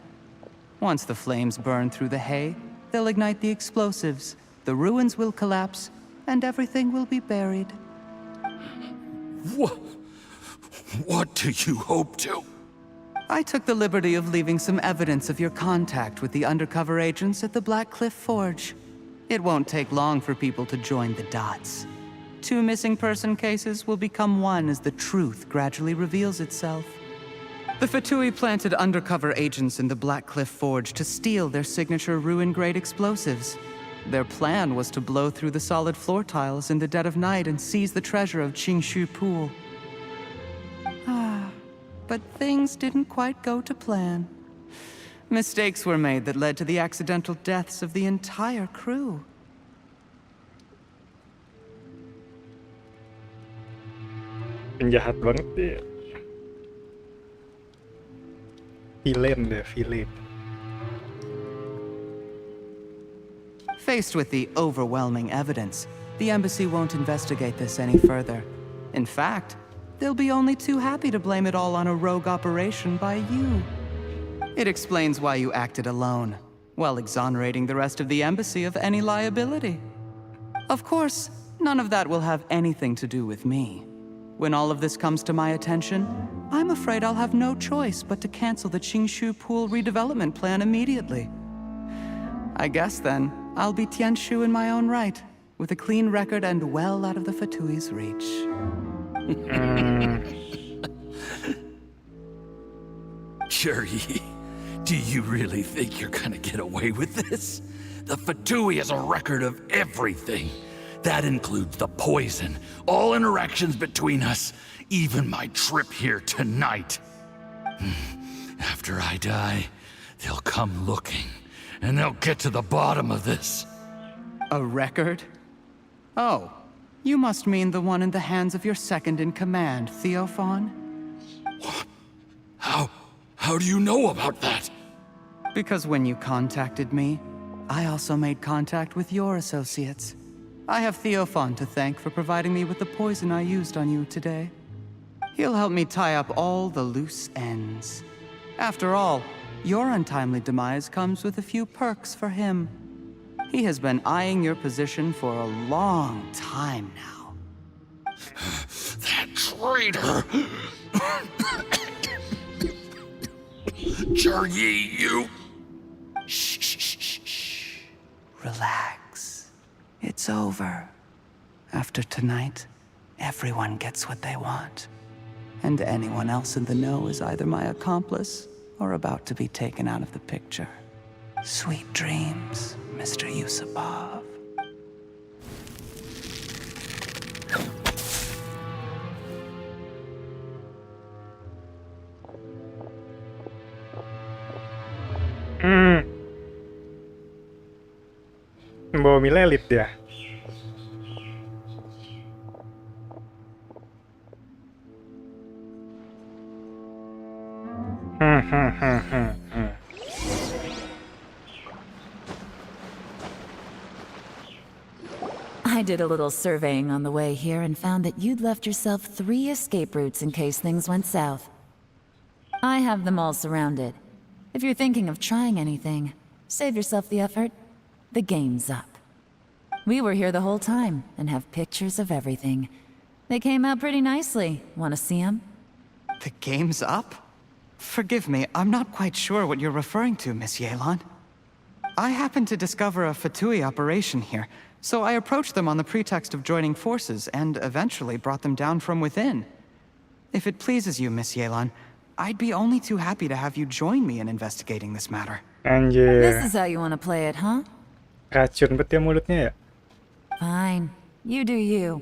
Once the flames burn through the hay, they'll ignite the explosives, the ruins will collapse, and everything will be buried. What do you hope to? I took the liberty of leaving some evidence of your contact with the undercover agents at the Black Cliff Forge. It won't take long for people to join the dots. 2 missing person cases will become one as the truth gradually reveals itself. The Fatui planted undercover agents in the Black Cliff Forge to steal their signature ruin-grade explosives. Their plan was to blow through the solid floor tiles in the dead of night and seize the treasure of Qingshu Pool. But things didn't quite go to plan. Mistakes were made that led to the accidental deaths of the entire crew. Penjahat banget dia. Villain deh, villain. Faced with the overwhelming evidence, the embassy won't investigate this any further. In fact, they'll be only too happy to blame it all on a rogue operation by you. It explains why you acted alone, while exonerating the rest of the embassy of any liability. Of course, none of that will have anything to do with me. When all of this comes to my attention, I'm afraid I'll have no choice but to cancel the Qingshu Pool redevelopment plan immediately. I guess then, I'll be Tianshu in my own right, with a clean record and well out of the Fatui's reach. Yi, do you really think you're gonna get away with this? The Fatui has a record of everything. That includes the poison, all interactions between us, even my trip here tonight. After I die, they'll come looking, and they'll get to the bottom of this. A record? Oh, you must mean the one in the hands of your second-in-command, Theophan? What? How do you know about that? Because when you contacted me, I also made contact with your associates. I have Theophan to thank for providing me with the poison I used on you today. He'll help me tie up all the loose ends. After all, your untimely demise comes with a few perks for him. He has been eyeing your position for a long time now. That traitor! Yi, you... Shh. Relax. It's over. After tonight, everyone gets what they want. And anyone else in the know is either my accomplice or about to be taken out of the picture. Sweet dreams, Mr. Yusupov. Bawa milelit dia. I did a little surveying on the way here and found that you'd left yourself 3 escape routes in case things went south. I have them all surrounded. If you're thinking of trying anything, save yourself the effort. The game's up. We were here the whole time and have pictures of everything. They came out pretty nicely. Want to see them? The game's up? Forgive me, I'm not quite sure what you're referring to, Miss Yelan. I happened to discover a Fatui operation here, so I approached them on the pretext of joining forces and eventually brought them down from within. If it pleases you, Miss Yelan, I'd be only too happy to have you join me in investigating this matter. Anjir. This is how you want to play it, huh? Racun bet ya mulutnya ya. Fine. You do you.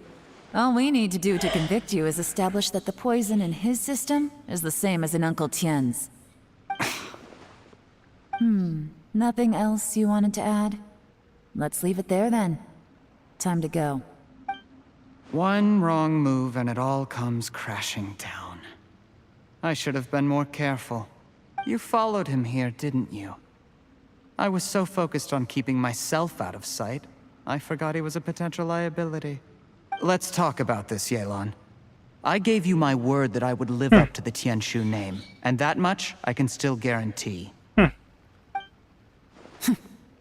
All we need to do to convict you is establish that the poison in his system is the same as in Uncle Tien's. Nothing else you wanted to add? Let's leave it there then. Time to go. One wrong move and it all comes crashing down. I should have been more careful. You followed him here, didn't you? I was so focused on keeping myself out of sight, I forgot he was a potential liability. Let's talk about this, Yelan. I gave you my word that I would live up to the Tianshu name, and that much I can still guarantee.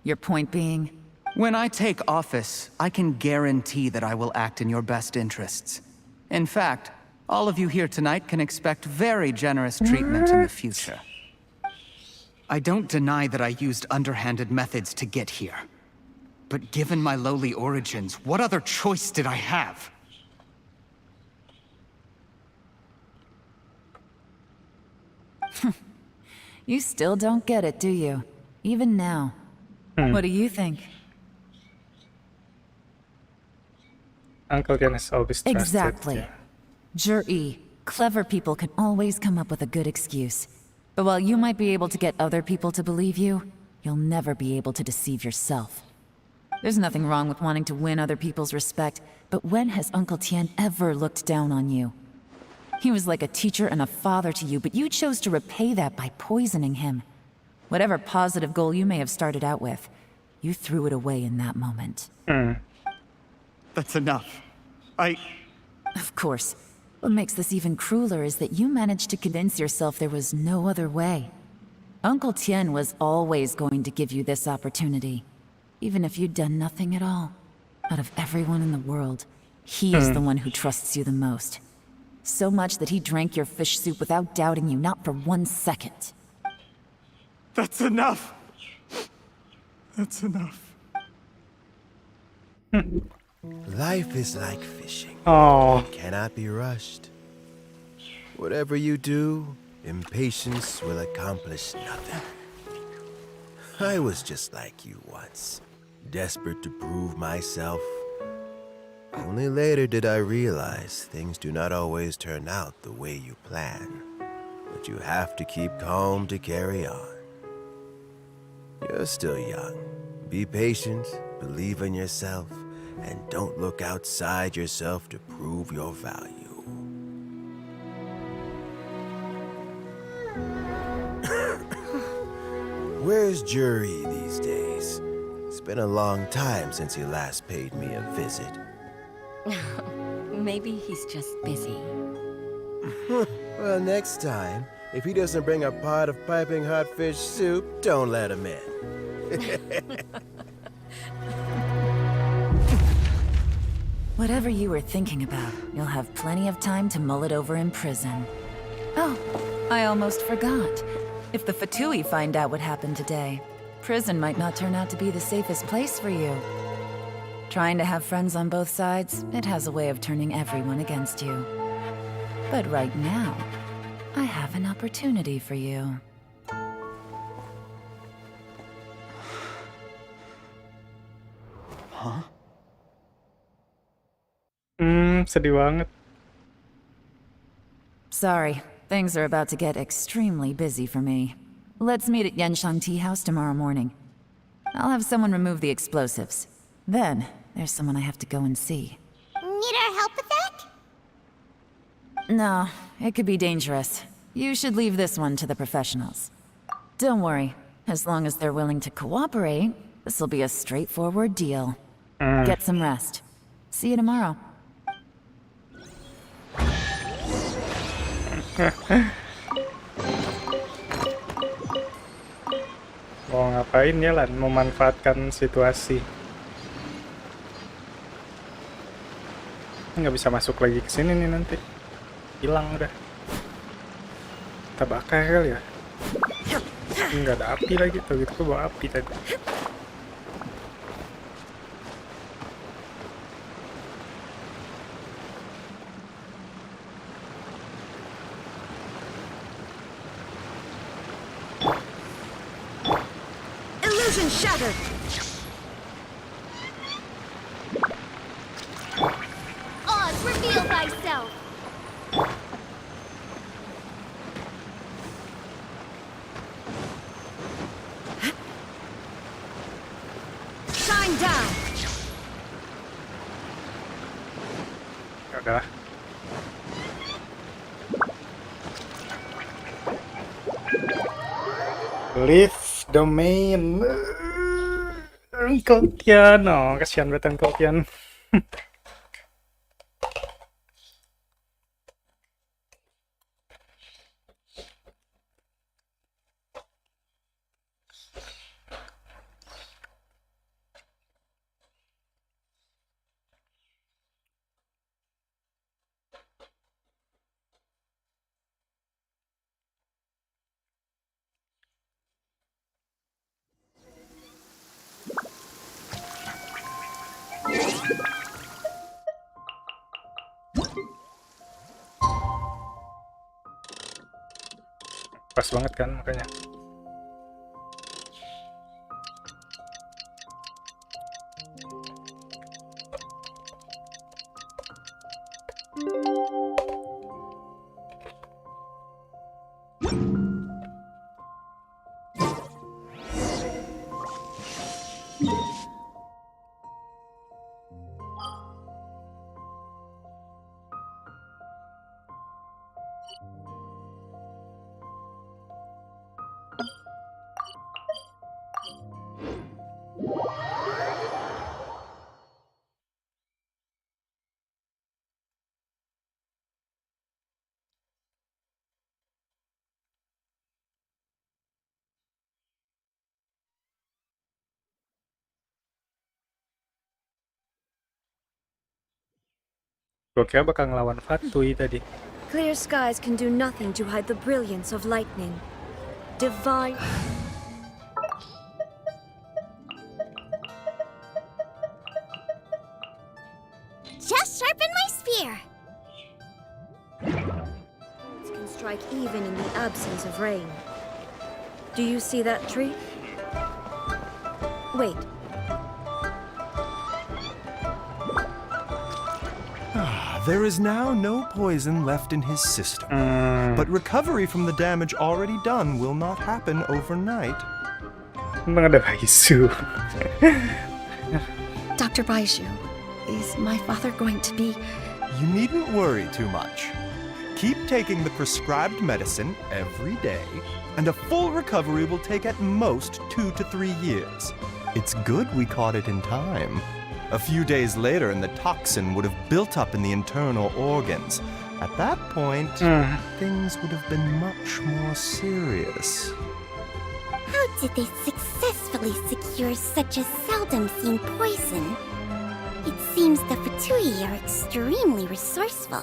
Your point being? When I take office, I can guarantee that I will act in your best interests. In fact, all of you here tonight can expect very generous treatment in the future. I don't deny that I used underhanded methods to get here. But given my lowly origins, what other choice did I have? You still don't get it, do you? Even now. What do you think? Uncle Tian is always trusted. Exactly. Yeah. Jur-E, clever people can always come up with a good excuse. But while you might be able to get other people to believe you, you'll never be able to deceive yourself. There's nothing wrong with wanting to win other people's respect, but when has Uncle Tian ever looked down on you? He was like a teacher and a father to you, but you chose to repay that by poisoning him. Whatever positive goal you may have started out with, you threw it away in that moment. That's enough. Of course. What makes this even crueler is that you managed to convince yourself there was no other way. Uncle Tian was always going to give you this opportunity, even if you'd done nothing at all. Out of everyone in the world, he is the one who trusts you the most. So much that he drank your fish soup without doubting you, not for 1 second. That's enough! That's enough. Life is like fishing. Oh. It cannot be rushed. Whatever you do, impatience will accomplish nothing. I was just like you once, desperate to prove myself. Only later did I realize things do not always turn out the way you plan. But you have to keep calm to carry on. You're still young. Be patient, believe in yourself, and don't look outside yourself to prove your value. Where's Jur-E these days? It's been a long time since he last paid me a visit. Maybe he's just busy. Well, next time, if he doesn't bring a pot of piping hot fish soup, don't let him in. Whatever you were thinking about, you'll have plenty of time to mull it over in prison. Oh, I almost forgot. If the Fatui find out what happened today, prison might not turn out to be the safest place for you. Trying to have friends on both sides, it has a way of turning everyone against you. But right now, I have an opportunity for you. Huh? Sedih banget. Sorry, things are about to get extremely busy for me. Let's meet at Genshin Tea House tomorrow morning. I'll have someone remove the explosives. Then, there's someone I have to go and see. Need our help with that? No, it could be dangerous. You should leave this one to the professionals. Don't worry. As long as they're willing to cooperate, this'll be a straightforward deal. Get some rest. See you tomorrow. Mau ngapain Yelan? Memanfaatkan situasi. Nggak bisa masuk lagi ke sini nih nanti. Hilang udah. Kita bakar kali ya. Nggak ada api lagi, tuh gitu bawa api tadi. Illusion shattered. Oz, reveal thyself. Shine down. Ya udahlah. Leave domain. Uncle Tian, oh kasihan banget Uncle Tian. Pas banget kan makanya. Gue kira bakal ngelawan Fatui tadi. Clear skies can do nothing to hide the brilliance of lightning. Divine. Just sharpen my spear. It can strike even in the absence of rain. Do you see that tree? Wait. There is now no poison left in his system, but recovery from the damage already done will not happen overnight. Emang ada Baisu. Dr. Baishu, is my father going to be... You needn't worry too much. Keep taking the prescribed medicine every day, and a full recovery will take at most 2 to 3 years. It's good we caught it in time. A few days later, and the toxin would have built up in the internal organs. At that point, things would have been much more serious. How did they successfully secure such a seldom-seen poison? It seems the Fatui are extremely resourceful.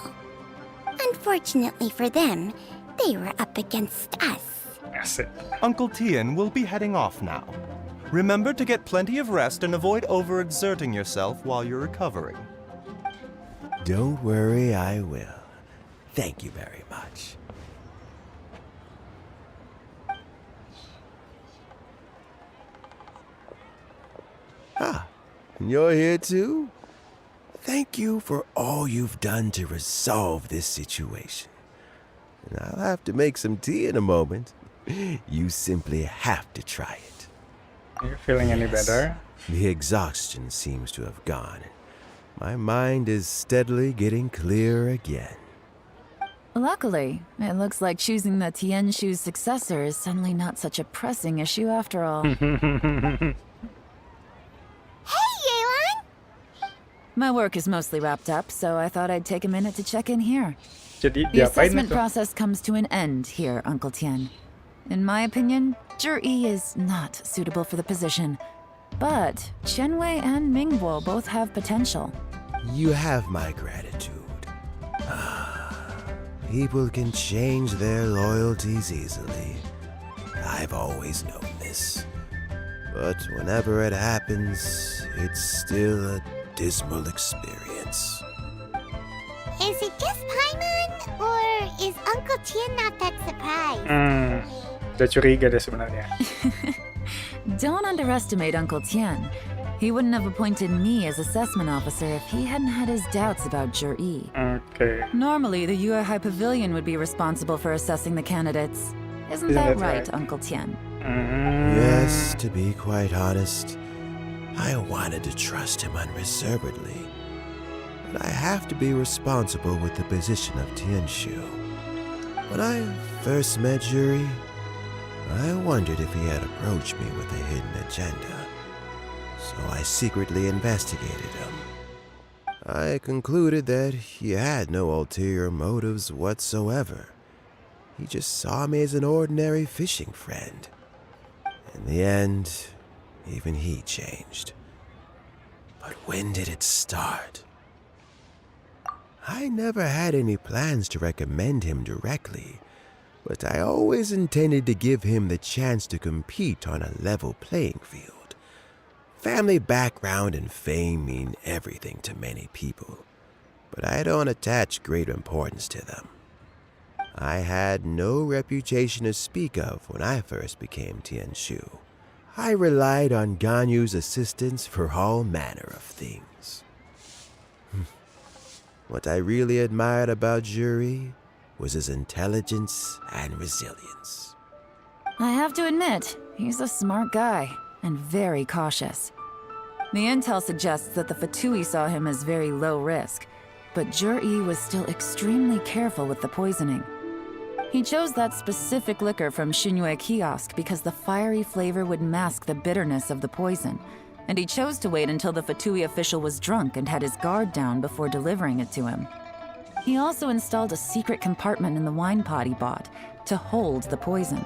Unfortunately for them, they were up against us. That's it. Uncle Tian will be heading off now. Remember to get plenty of rest and avoid overexerting yourself while you're recovering. Don't worry, I will. Thank you very much. Ah, you're here too? Thank you for all you've done to resolve this situation. And I'll have to make some tea in a moment. You simply have to try it. Are you feeling any better? The exhaustion seems to have gone. My mind is steadily getting clear again. Luckily, it looks like choosing the Tianshu's successor is suddenly not such a pressing issue after all. Hey, Yelan! My work is mostly wrapped up, so I thought I'd take a minute to check in here. Jadi The diapain assessment itu? process comes to an end here, Uncle Tian. In my opinion, Zhi is not suitable for the position. But Qianwei and Mingbo both have potential. You have my gratitude. People can change their loyalties easily. I've always known this. But whenever it happens, it's still a dismal experience. Is it just Paimon, or is Uncle Tian not that surprised? Udah curiga deh sebenarnya. Don't underestimate Uncle Tian. He wouldn't have appointed me as assessment officer if he hadn't had his doubts about Zhi. Okay. Normally, the Yuehai Pavilion would be responsible for assessing the candidates. Isn't that right, Uncle Tian? Yes, to be quite honest, I wanted to trust him unreservedly. But I have to be responsible with the position of Tianshu. When I first met Zhi, I wondered if he had approached me with a hidden agenda. So I secretly investigated him. I concluded that he had no ulterior motives whatsoever. He just saw me as an ordinary fishing friend. In the end, even he changed. But when did it start? I never had any plans to recommend him directly, but I always intended to give him the chance to compete on a level playing field. Family background and fame mean everything to many people, but I don't attach great importance to them. I had no reputation to speak of when I first became Tianshu. I relied on Ganyu's assistance for all manner of things. What I really admired about Zhi was his intelligence and resilience. I have to admit, he's a smart guy, and very cautious. The intel suggests that the Fatui saw him as very low risk, but Zhi was still extremely careful with the poisoning. He chose that specific liquor from Xinyue kiosk because the fiery flavor would mask the bitterness of the poison, and he chose to wait until the Fatui official was drunk and had his guard down before delivering it to him. He also installed a secret compartment in the wine pot he bought to hold the poison.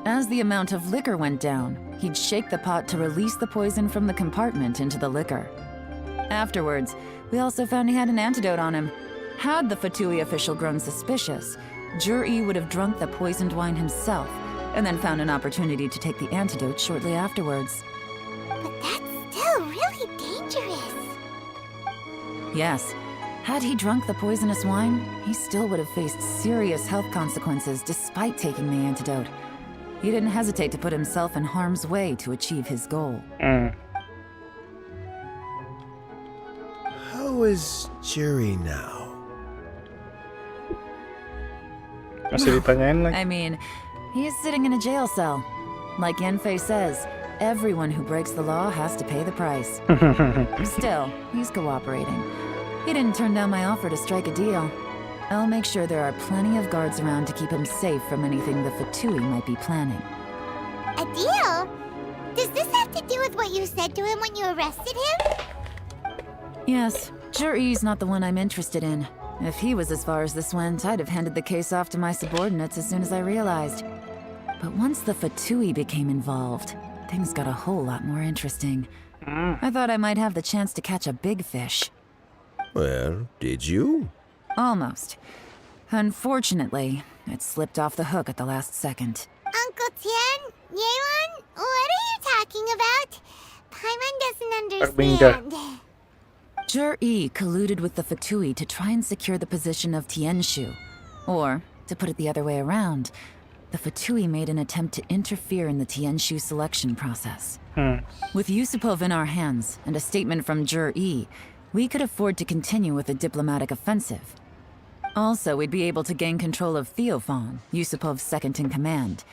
As the amount of liquor went down, he'd shake the pot to release the poison from the compartment into the liquor. Afterwards, we also found he had an antidote on him. Had the Fatui official grown suspicious, Zhi would have drunk the poisoned wine himself, and then found an opportunity to take the antidote shortly afterwards. But that's still really dangerous. Yes, had he drunk the poisonous wine, he still would have faced serious health consequences despite taking the antidote. He didn't hesitate to put himself in harm's way to achieve his goal. How is Zhi now? Masih ditanyain lagi. I mean, he is sitting in a jail cell. Like Yanfei says, everyone who breaks the law has to pay the price. Still, he's cooperating. He didn't turn down my offer to strike a deal. I'll make sure there are plenty of guards around to keep him safe from anything the Fatui might be planning. A deal? Does this have to do with what you said to him when you arrested him? Yes, Zhi's not the one I'm interested in. If he was as far as this went, I'd have handed the case off to my subordinates as soon as I realized. But once the Fatui became involved, things got a whole lot more interesting. I thought I might have the chance to catch a big fish. Well, did you? Almost. Unfortunately, it slipped off the hook at the last second. Uncle Tian, Yelan, what are you talking about? Paimon doesn't understand. Zhi colluded with the Fatui to try and secure the position of Tianshu. Or, to put it the other way around, the Fatui made an attempt to interfere in the Tianshu selection process. With Yusupov in our hands and a statement from Zhi, we could afford to continue with a diplomatic offensive. Also, we'd be able to gain control of Theophan, Yusupov's second-in-command.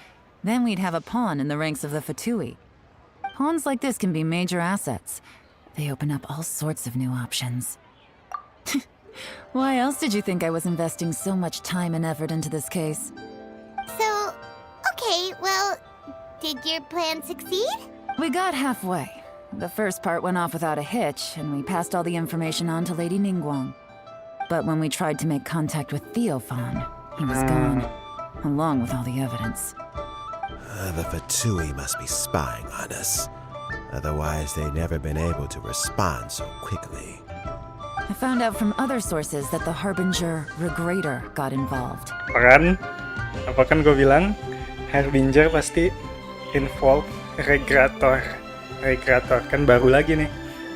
Then we'd have a pawn in the ranks of the Fatui. Pawns like this can be major assets. They open up all sorts of new options. Why else did you think I was investing so much time and effort into this case? So, okay, well, did your plan succeed? We got halfway. The first part went off without a hitch, and we passed all the information on to Lady Ningguang. But when we tried to make contact with Theophan, he was gone, along with all the evidence. The Fatui must be spying on us. Otherwise, they'd never been able to respond so quickly. I found out from other sources that the Harbinger Regrator got involved. Apa kan gue bilang Harbinger pasti involve Regrator kan baru lagi nih,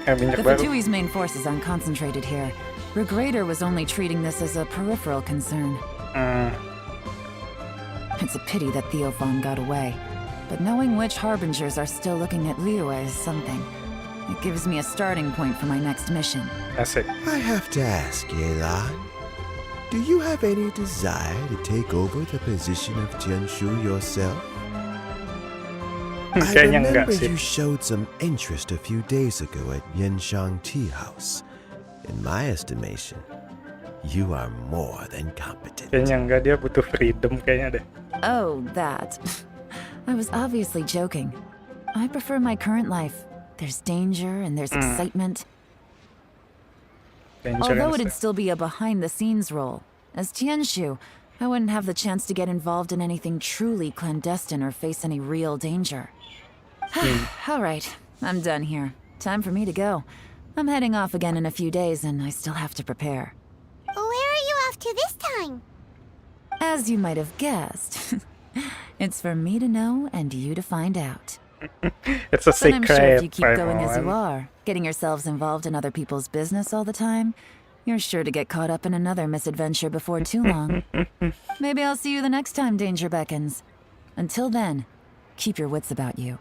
Harbinger The baru. Fatui's main force is unconcentrated here. Regrator was only treating this as a peripheral concern. It's a pity that Theophan got away, but knowing which Harbingers are still looking at Liyue is something. It gives me a starting point for my next mission. Asik. I have to ask, Yelan, do you have any desire to take over the position of Jianshu yourself? I Kayaknya enggak remember sih. you showed some interest a few days ago at Yanshang Tea House. In my estimation, you are more than competent. Kayaknya enggak, dia butuh freedom kayaknya deh. Oh, that. I was obviously joking. I prefer my current life. There's danger and there's excitement. Although it'd still be a behind-the-scenes role. As Tianshu, I wouldn't have the chance to get involved in anything truly clandestine or face any real danger. All right, I'm done here. Time for me to go. I'm heading off again in a few days, and I still have to prepare. Where are you off to this time? As you might have guessed, it's for me to know and you to find out. It's a But secret. I'm sure if you keep going as you Paimon. are, getting yourselves involved in other people's business all the time, you're sure to get caught up in another misadventure before too long. Maybe I'll see you the next time danger beckons. Until then, keep your wits about you.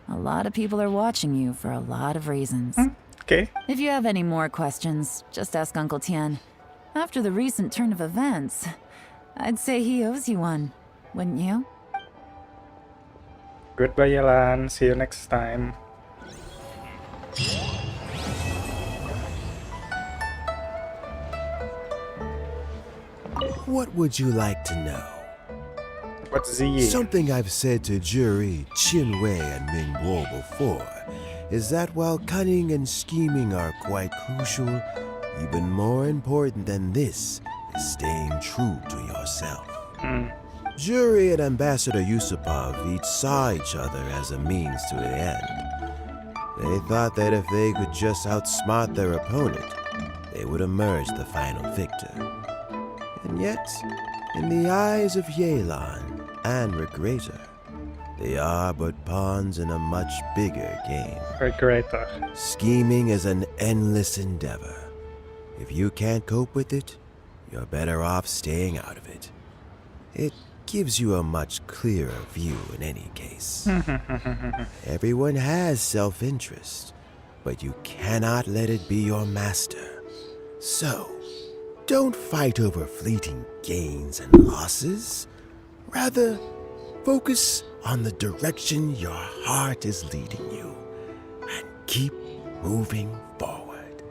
A lot of people are watching you for a lot of reasons. Okay. If you have any more questions, just ask Uncle Tian. After the recent turn of events, I'd say he owes you one, wouldn't you? Goodbye, Yelan. See you next time. What would you like to know? What's the Something I've said to Jury, Qinwei, and Mingguo before is that while cunning and scheming are quite crucial, even more important than this is staying true to yourself. Jury and Ambassador Yusupov each saw each other as a means to an end. They thought that if they could just outsmart their opponent, they would emerge the final victor. And yet, in the eyes of Yelan and Regrator, they are but pawns in a much bigger game. Regrator. Scheming is an endless endeavor. If you can't cope with it, you're better off staying out of it. It gives you a much clearer view in any case. Everyone has self-interest, but you cannot let it be your master. So, don't fight over fleeting gains and losses. Rather, focus on the direction your heart is leading you and keep moving forward.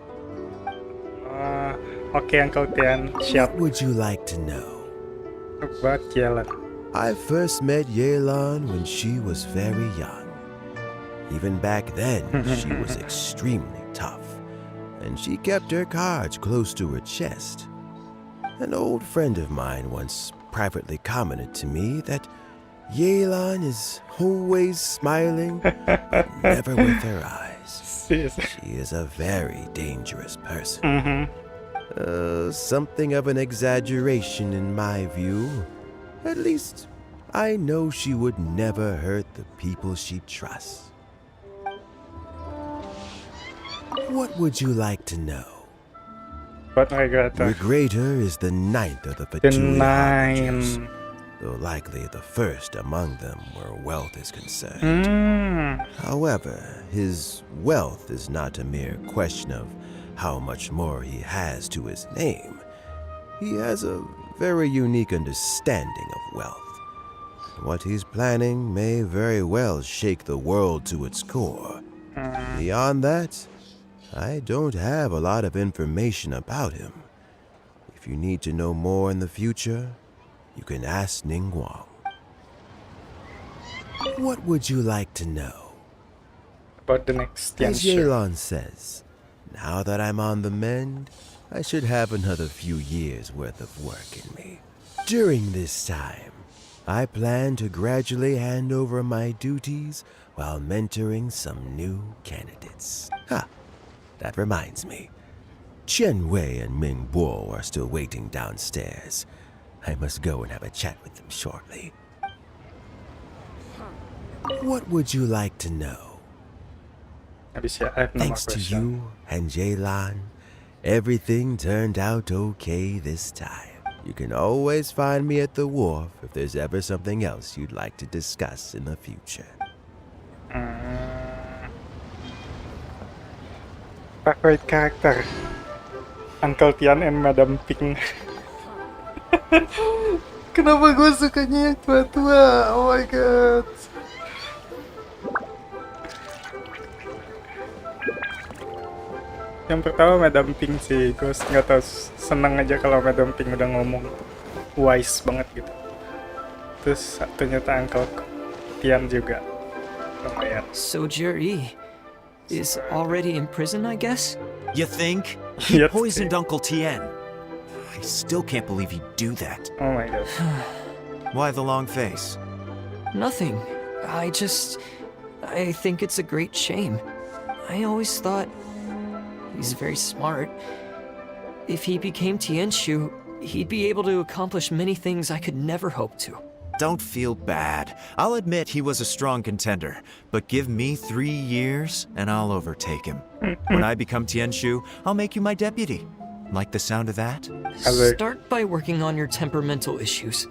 Okay, Uncle Tian. Siap. What would you like to know? About Yelan. I first met Yelan when she was very young. Even back then, she was extremely tough, and she kept her cards close to her chest. An old friend of mine once privately commented to me that Yelan is always smiling, but never with her eyes. She is a very dangerous person. Something of an exaggeration in my view. At least, I know she would never hurt the people she trusts. What would you like to know? What Regrator? Regrator is the ninth of the The Fatui Harbingers, nine. though likely the first among them where wealth is concerned. However, his wealth is not a mere question of how much more he has to his name. He has a very unique understanding of wealth. What he's planning may very well shake the world to its core. Beyond that, I don't have a lot of information about him. If you need to know more in the future, you can ask Ningguang. What would you like to know? About the next As Tianshu. Yelan says, now that I'm on the mend, I should have another few years worth of work in me. During this time, I plan to gradually hand over my duties while mentoring some new candidates. That reminds me. Chen Wei and Ming Bo are still waiting downstairs. I must go and have a chat with them shortly. What would you like to know? Habis ya, I have no more Thanks to question. you and Yelan, everything turned out okay this time. You can always find me at the wharf if there's ever something else you'd like to discuss in the future. Favorite character, Uncle Tian and Madam Ping. Kenapa gue sukanya yang tua-tua? Oh my god. Yang pertama Madam Ping sih, gue nggak tahu, seneng aja kalau Madam Ping udah ngomong wise banget gitu. Terus satunya Uncle Tian juga lumayan. So Jerry is already in prison, I guess? You think? He poisoned Uncle Tien. I still can't believe he'd do that. Oh my god. Why the long face? Nothing. I think it's a great shame. I always thought he's very smart. If he became Tianshu, he'd be able to accomplish many things I could never hope to. Don't feel bad. I'll admit he was a strong contender, but give me 3 years and I'll overtake him. When I become Tianshu, I'll make you my deputy. Like the sound of that? Start by working on your temperamental issues.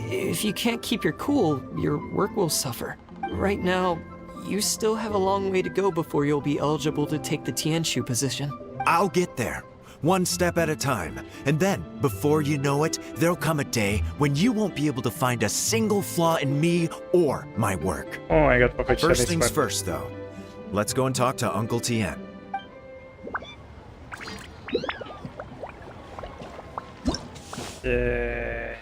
If you can't keep your cool, your work will suffer. Right now, you still have a long way to go before you'll be eligible to take the Tianshu position. I'll get there. One step at a time. And then, before you know it, there'll come a day when you won't be able to find a single flaw in me or my work. Oh my god, perfectionist. First things first, though. Let's go and talk to Uncle Tien. Yeay.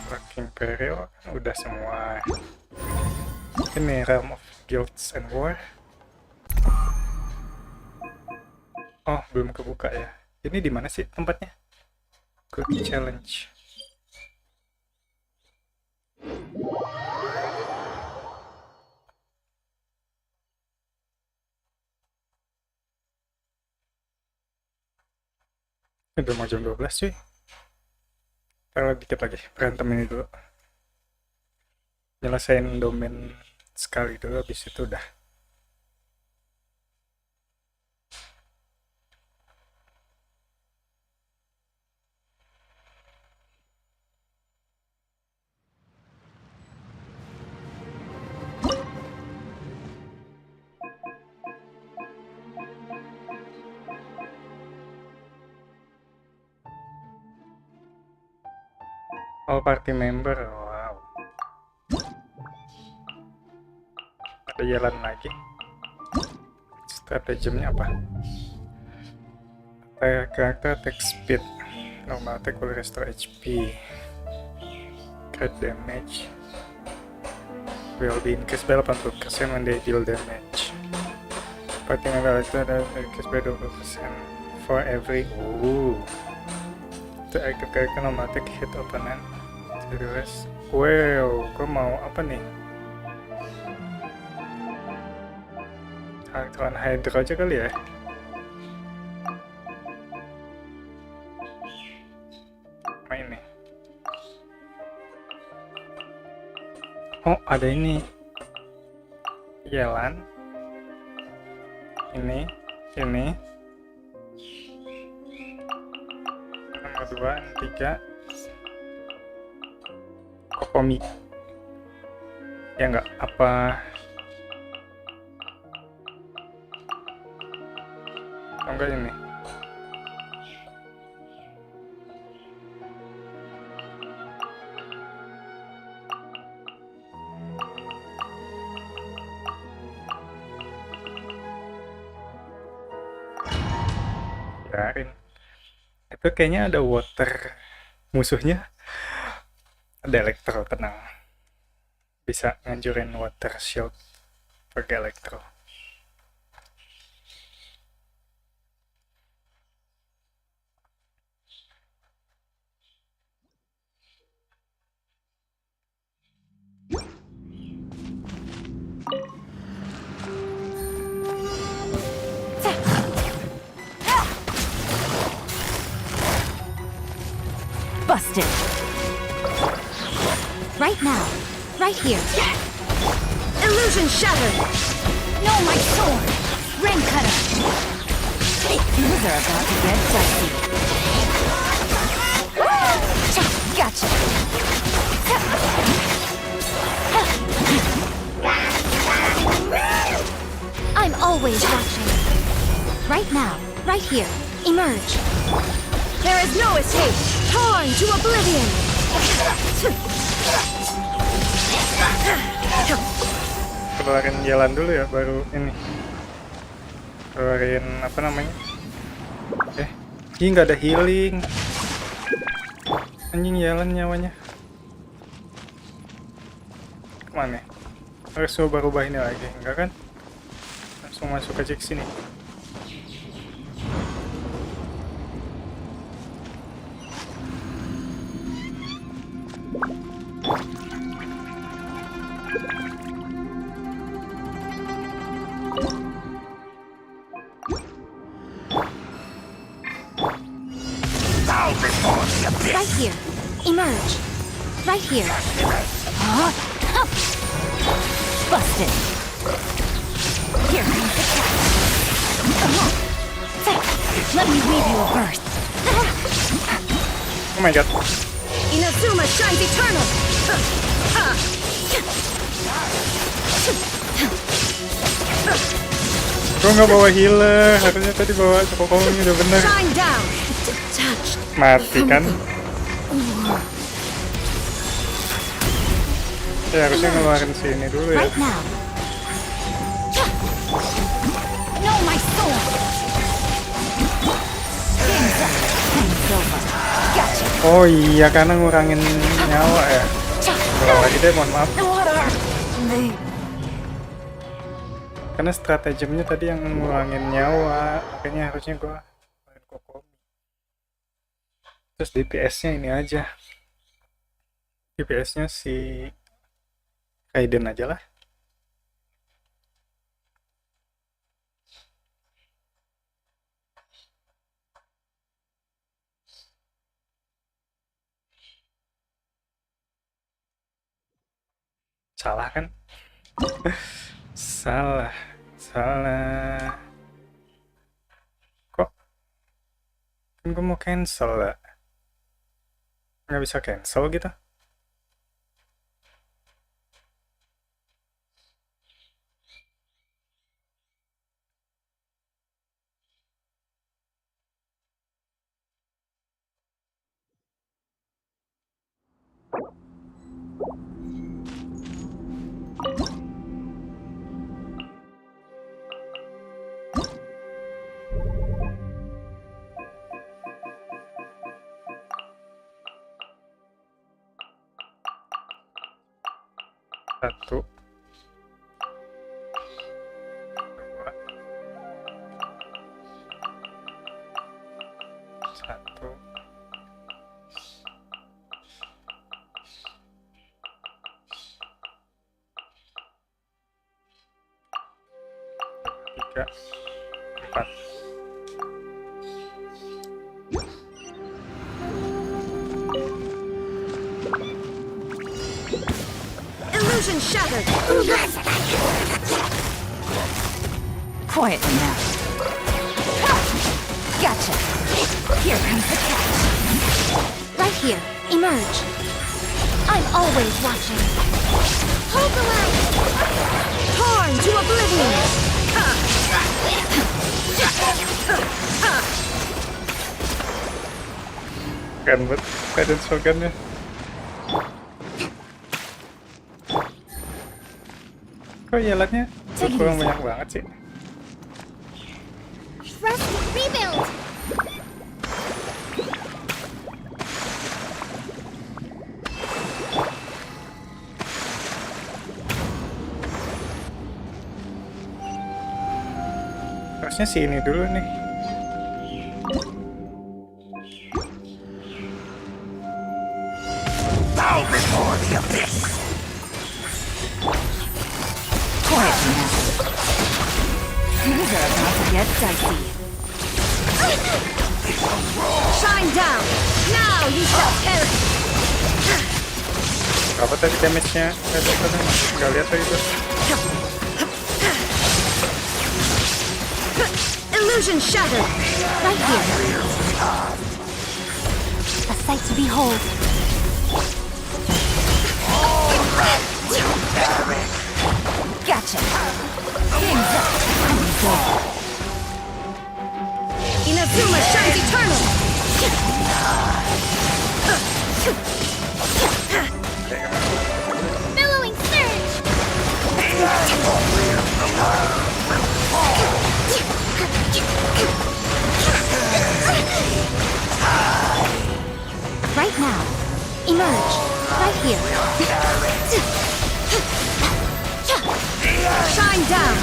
Working Peril udah semua. Ini Realm of Guilds and War. Oh, belum kebuka ya. Ini di mana sih tempatnya? Good challenge. Udah mau jam 12 cuy. Ntar dikit lagi, berantem ini dulu. Nyelesain domain sekali dulu, habis itu udah. All party member, wow. Ada Yelan lagi. Strateginya apa? Karakter attack speed. Normal attack will restore HP. Crit damage will be increased by 80% when they deal damage. Party member itu ada increased by 20% for every. To active character normal attack hit opponent. Terus, wow, gue mau apa nih? Karakteran Hydra aja kali ya. Main nih. Oh, ada ini. Yelan. Ini. Nomor 2, 3. Kokomi. Ya enggak, apa? Oh, enggak ini. keluarin. Itu kayaknya ada water musuhnya. Ada elektro, tenang. Bisa ngancurin water shield pakai elektro. Busted. Right now. Right here. Illusion shattered! No, my sword! Rain cutter! Things are about to get dicey. Gotcha! I'm always watching. Right now. Right here. Emerge. There is no escape! Torn to oblivion! Keluarin Yelan dulu ya, baru ini. Keluarin apa namanya? Ini nggak ada healing. Anjing Yelan nyawanya. Kemana? Harus coba rubah ini lagi, enggak kan? Langsung masuk aja ke sini. Right here. Emerge. Right here. Huh? Busted. Here comes the catch. Let me weave you a verse. Oh my god. Inazuma shines eternal! Gue nggak bawa healer, harusnya tadi bawa Cokokomi udah bener. Shine down! Mati kan? Ya harusnya ngeluarin sini dulu ya. Right now. No, my sword. Gotcha. Oh iya, karena ngurangin nyawa ya. Ulang lagi deh, mohon maaf. Karena strateginya tadi yang ngurangin nyawa, makanya harusnya gua main Kokomi. Terus DPS-nya ini aja. DPS-nya si Raiden aja lah. Salah kan? Salah. Kok? Kan gue mau cancel lah. Nggak bisa cancel gitu? Satu. Satu. Tiga. Empat. Illusion shattered! Quietly now. Gotcha. Here comes the catch. Right here. Emerge. I'm always watching. Hold the line! Torn to oblivion! Keren banget Raiden slogannya. Kok Yelannya kurang banyak banget sih? Rest, rebuild! Harusnya sih ini dulu nih. Bow before the abyss. Quietly now. Things are about to get dicey. Shine down! Now you shall perish! Apa tadi damage-nya? Nggak lihat tadi tuh. Illusion shattered! Right here. A sight to behold. Gotcha. Game's up. Comedy's over. Inazuma shines eternal! Billowing surge! Right now. Emerge. Right here. Shine down!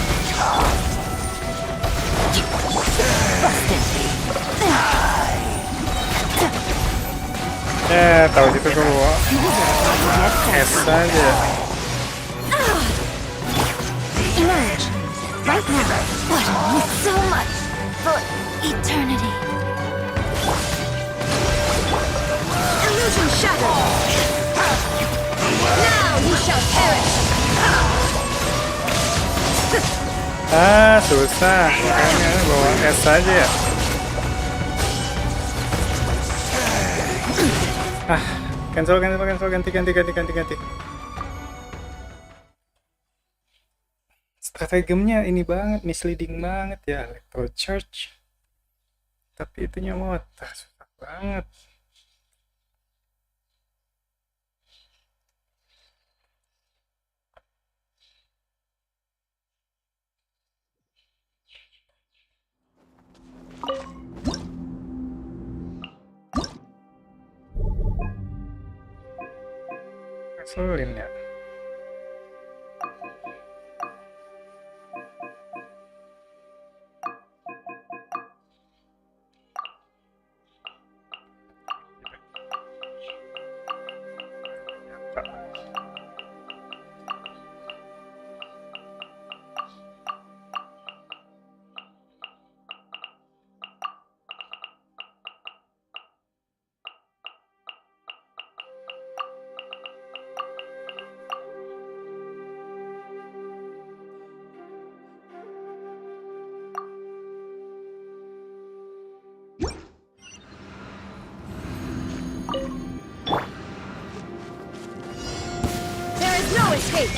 Ya, tahu gitu gua. Es aja. Emerge. Right now. What I need so much for eternity. Illusion shattered! Now you shall perish! Ah, susah. Makanya bawa es aja ya. Cancel, ganti. Strategemnya ini banget, misleading banget ya, electro charge. Tapi itunya motah, susah banget. Ngeselin ya. There is no escape!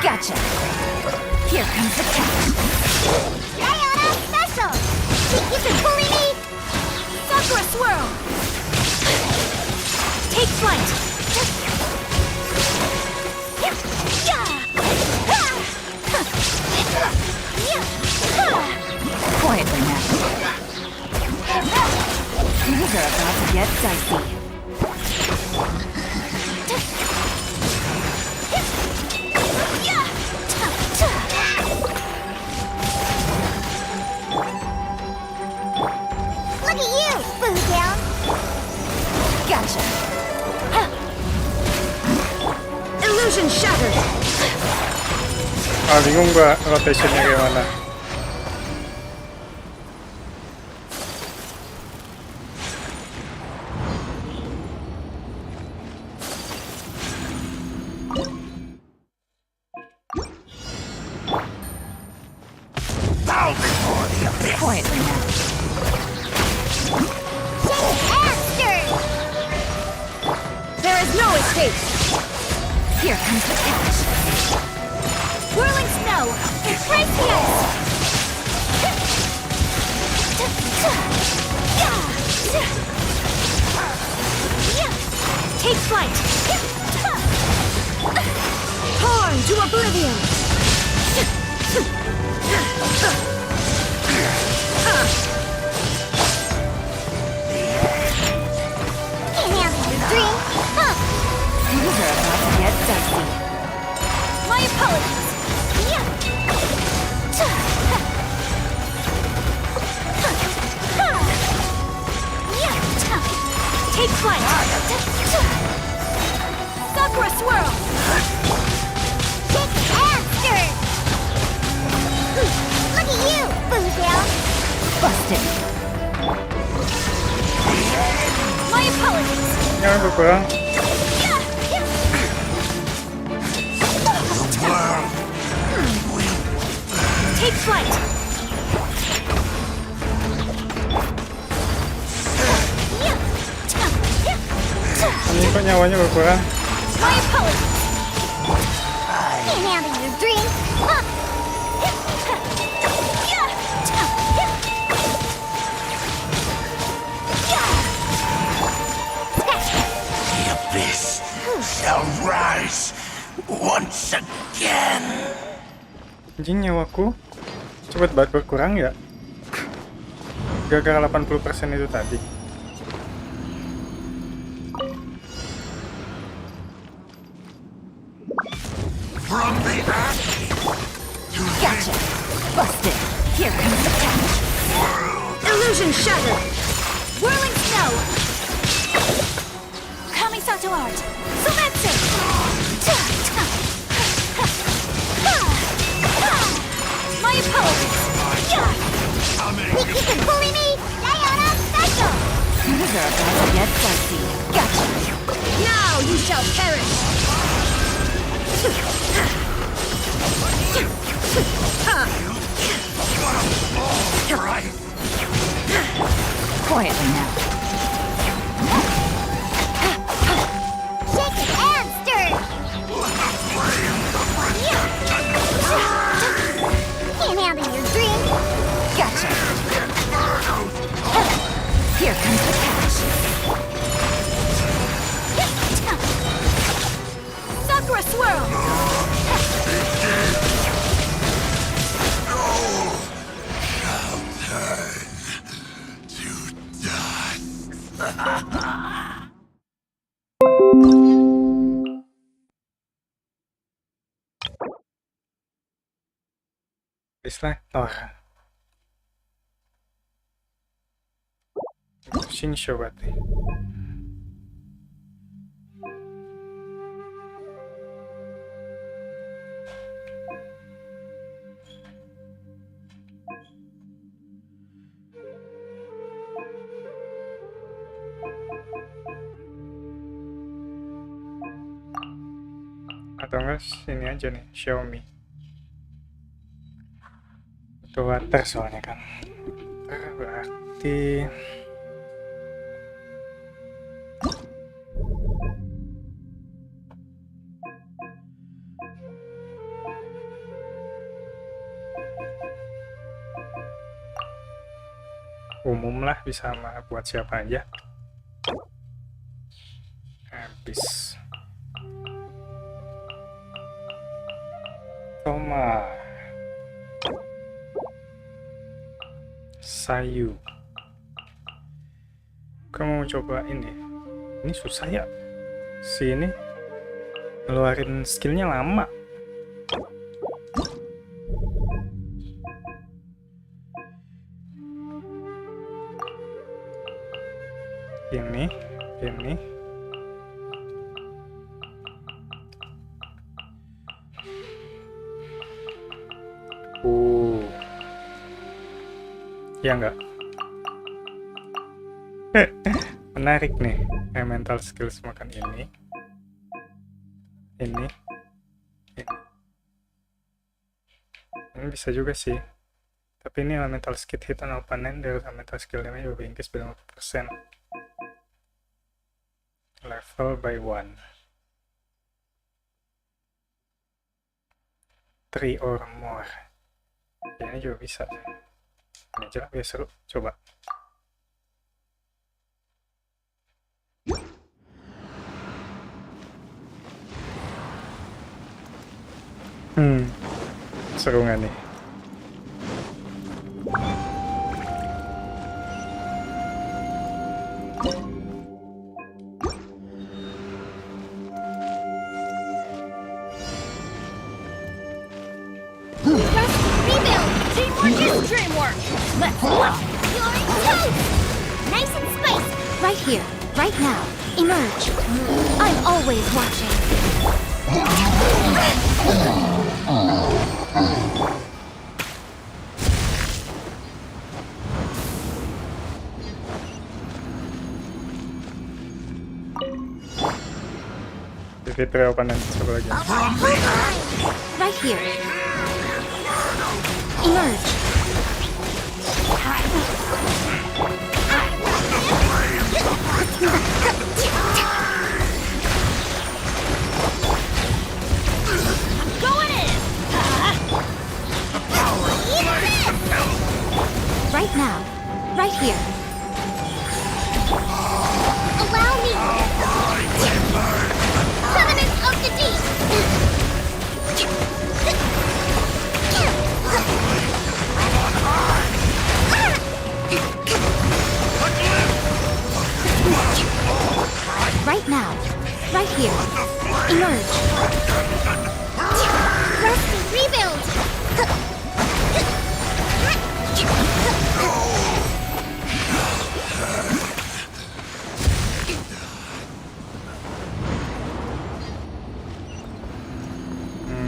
Gotcha. Here comes the catch. Diana special! Think you can bully me? Sakura swirl! Take flight. Quietly now. Things are about to get dicey. Look at you, Boo Down! Gotcha. Illusion shattered! Bingung gua rotationnya gimana. Bow before the abyss. Quietly now. There is no escape! Here comes the catch. Whirling snow! Embrace the ice! Take flight. Torn to oblivion! Can't handle your dream, huh? Things are about to get dicey. My apologies! Take flight! Sakura swirl! Kick and stir! Look at you, Boozle! Busted. My apologies! Jangan berkurang. Take flight! Ini kok nyawanya berkurang? My apologies! Can't handle your drink! The abyss shall rise once again. Anjing, nyawaku cepet banget berkurang ya. Gara-gara 80% itu tadi. From the ash Gotcha. Busted. Here comes the catch. Illusion shattered! Whirling snow! Kamisato art! Sometsu! My apologies! Think you can bully me? Sayona special! These are about to get dicey. Gotcha. Now you shall perish! Quietly now. Shake it and stir! Can't handle your drink! Gotcha. Here comes the catch. Sakura swirl! Distractor. Shinsho berarti. Atau enggak sini aja nih, Xiaomi. Itu water soalnya kan. Berarti umum lah, bisa sama buat siapa aja. Habis Toma Sayu. Kamu mau coba ini susah ya si ini ngeluarin skillnya lama. Ini ya enggak. Menarik nih, mental skills makan ini bisa juga sih, tapi ini elemental skill hit on opponent dari elemental skill damage will be increased by 50%, level by 1, 3 or more. Ini juga bisa. Ini aja lah, biar seru. Coba. Seru nggak nih? Teamwork is dreamwork! Let's watch it! You're toast! Nice and spicy! Right here. Right now, emerge. I'm always watching. Defeat three opponents. Coba lagi. Right here. Emerge. Going in! Right now. Right here. Allow me! Covenant of the Deep! Right now. Right here. Emerge. Rusty, rebuild!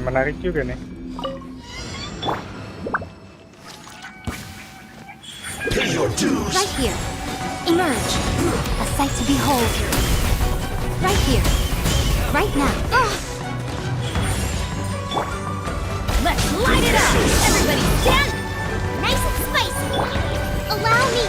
Menarik juga nih. Right here. Emerge. A sight to behold. Right here. Right now. Let's light it up! Everybody stand! Nice and spicy! Allow me!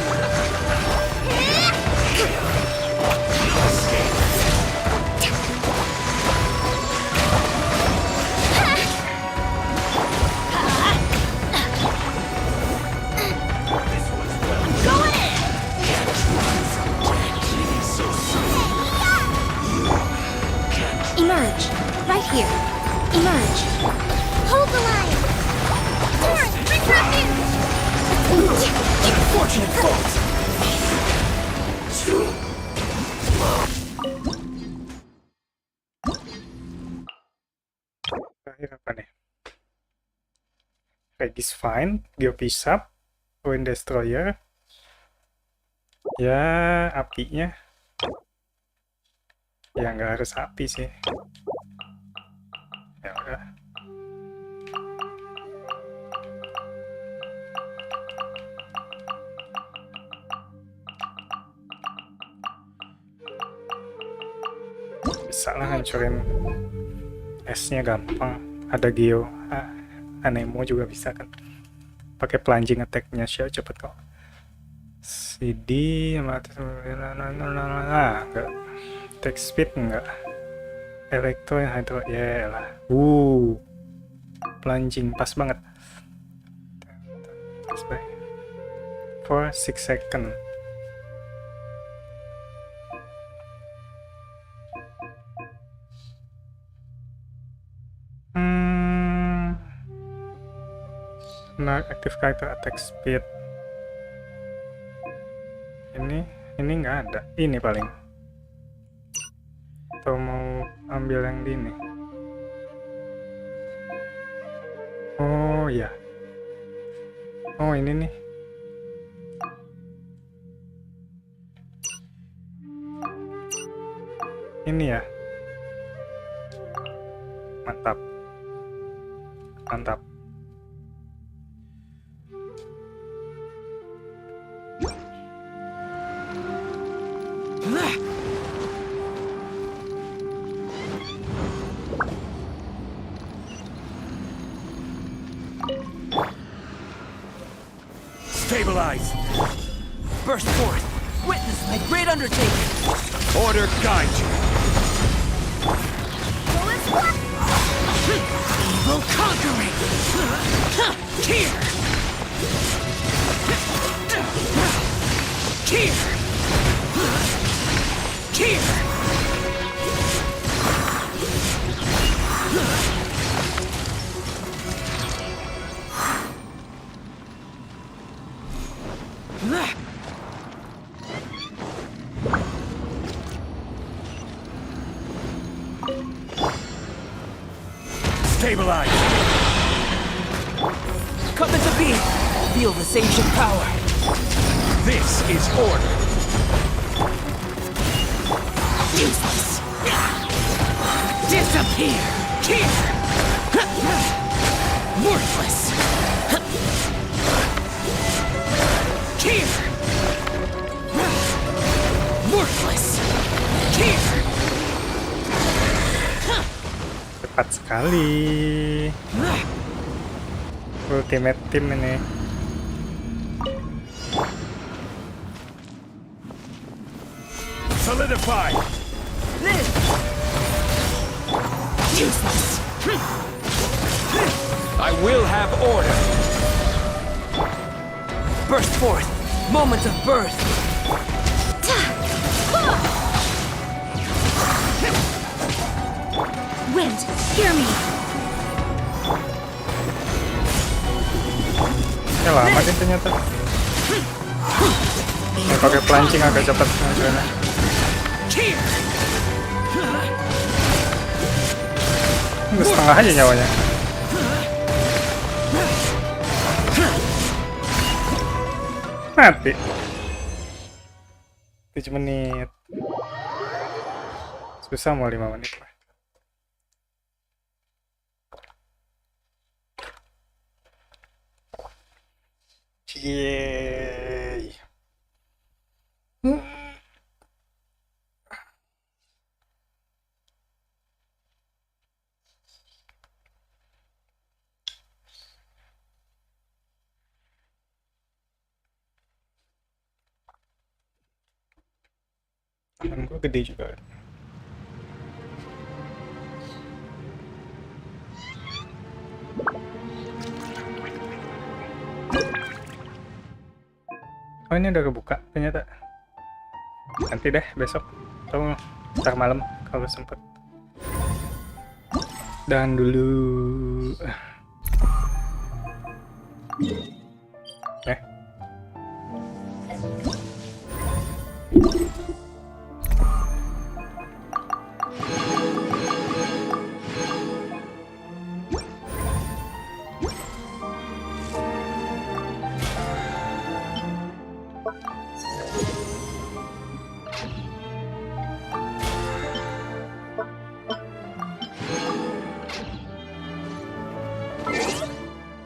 Emerge. Right here. Emerge. Hold the line! Torrent, resurrect Fortunate fault. Terakhir apa nih? Regis Fine, Geopisap, Wind Destroyer. Ya, apinya. Ya nggak harus api sih. Ya udah. Bisa lah hancurin esnya gampang. Ada Geo, Anemo juga bisa kan. Pakai plunging attack-nya Xiao cepet kok. CD sama enggak. Attack speed enggak. Electro yang hydro ya lah. Plunging pas banget. For 6 second. Nah, active character attack speed. Ini nggak ada. Ini paling. Atau mau ambil yang di ini? Oh ya. Oh ini nih. Ini ya. Mantap. Mantap. Stabilize! Burst forth! Witness my great undertaking! Order guide you! Evil conquering! Here! Here! Here! Stabilize! Come into being! Feel this ancient power! This is order! Useless. Disappear. Here. Worthless. Here. Worthless. Here. Cepat sekali. Ultimate team ini. Solidify. Useless. I will have order. Burst forth. Moment of birth. Wind, hear me. Ya lama deh ternyata. Ya, pakai pelancing agak cepat hasilnya. Udah setengah aja nyawanya. 7 menit. Susah mau 5 menit lah. Yeay. Tangan gue gede juga. Oh, ini udah kebuka ternyata. Nanti deh besok atau ntar malam kalau sempet. Dan dulu.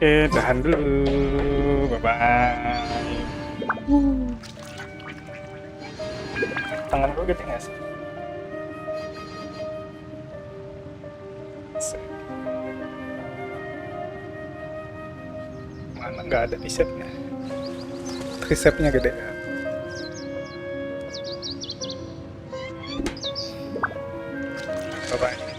Oke, tahan dulu. Bye-bye. Tangan gue gede nggak sih? Mana nggak ada tricepnya? Tricepnya gede. Bye-bye.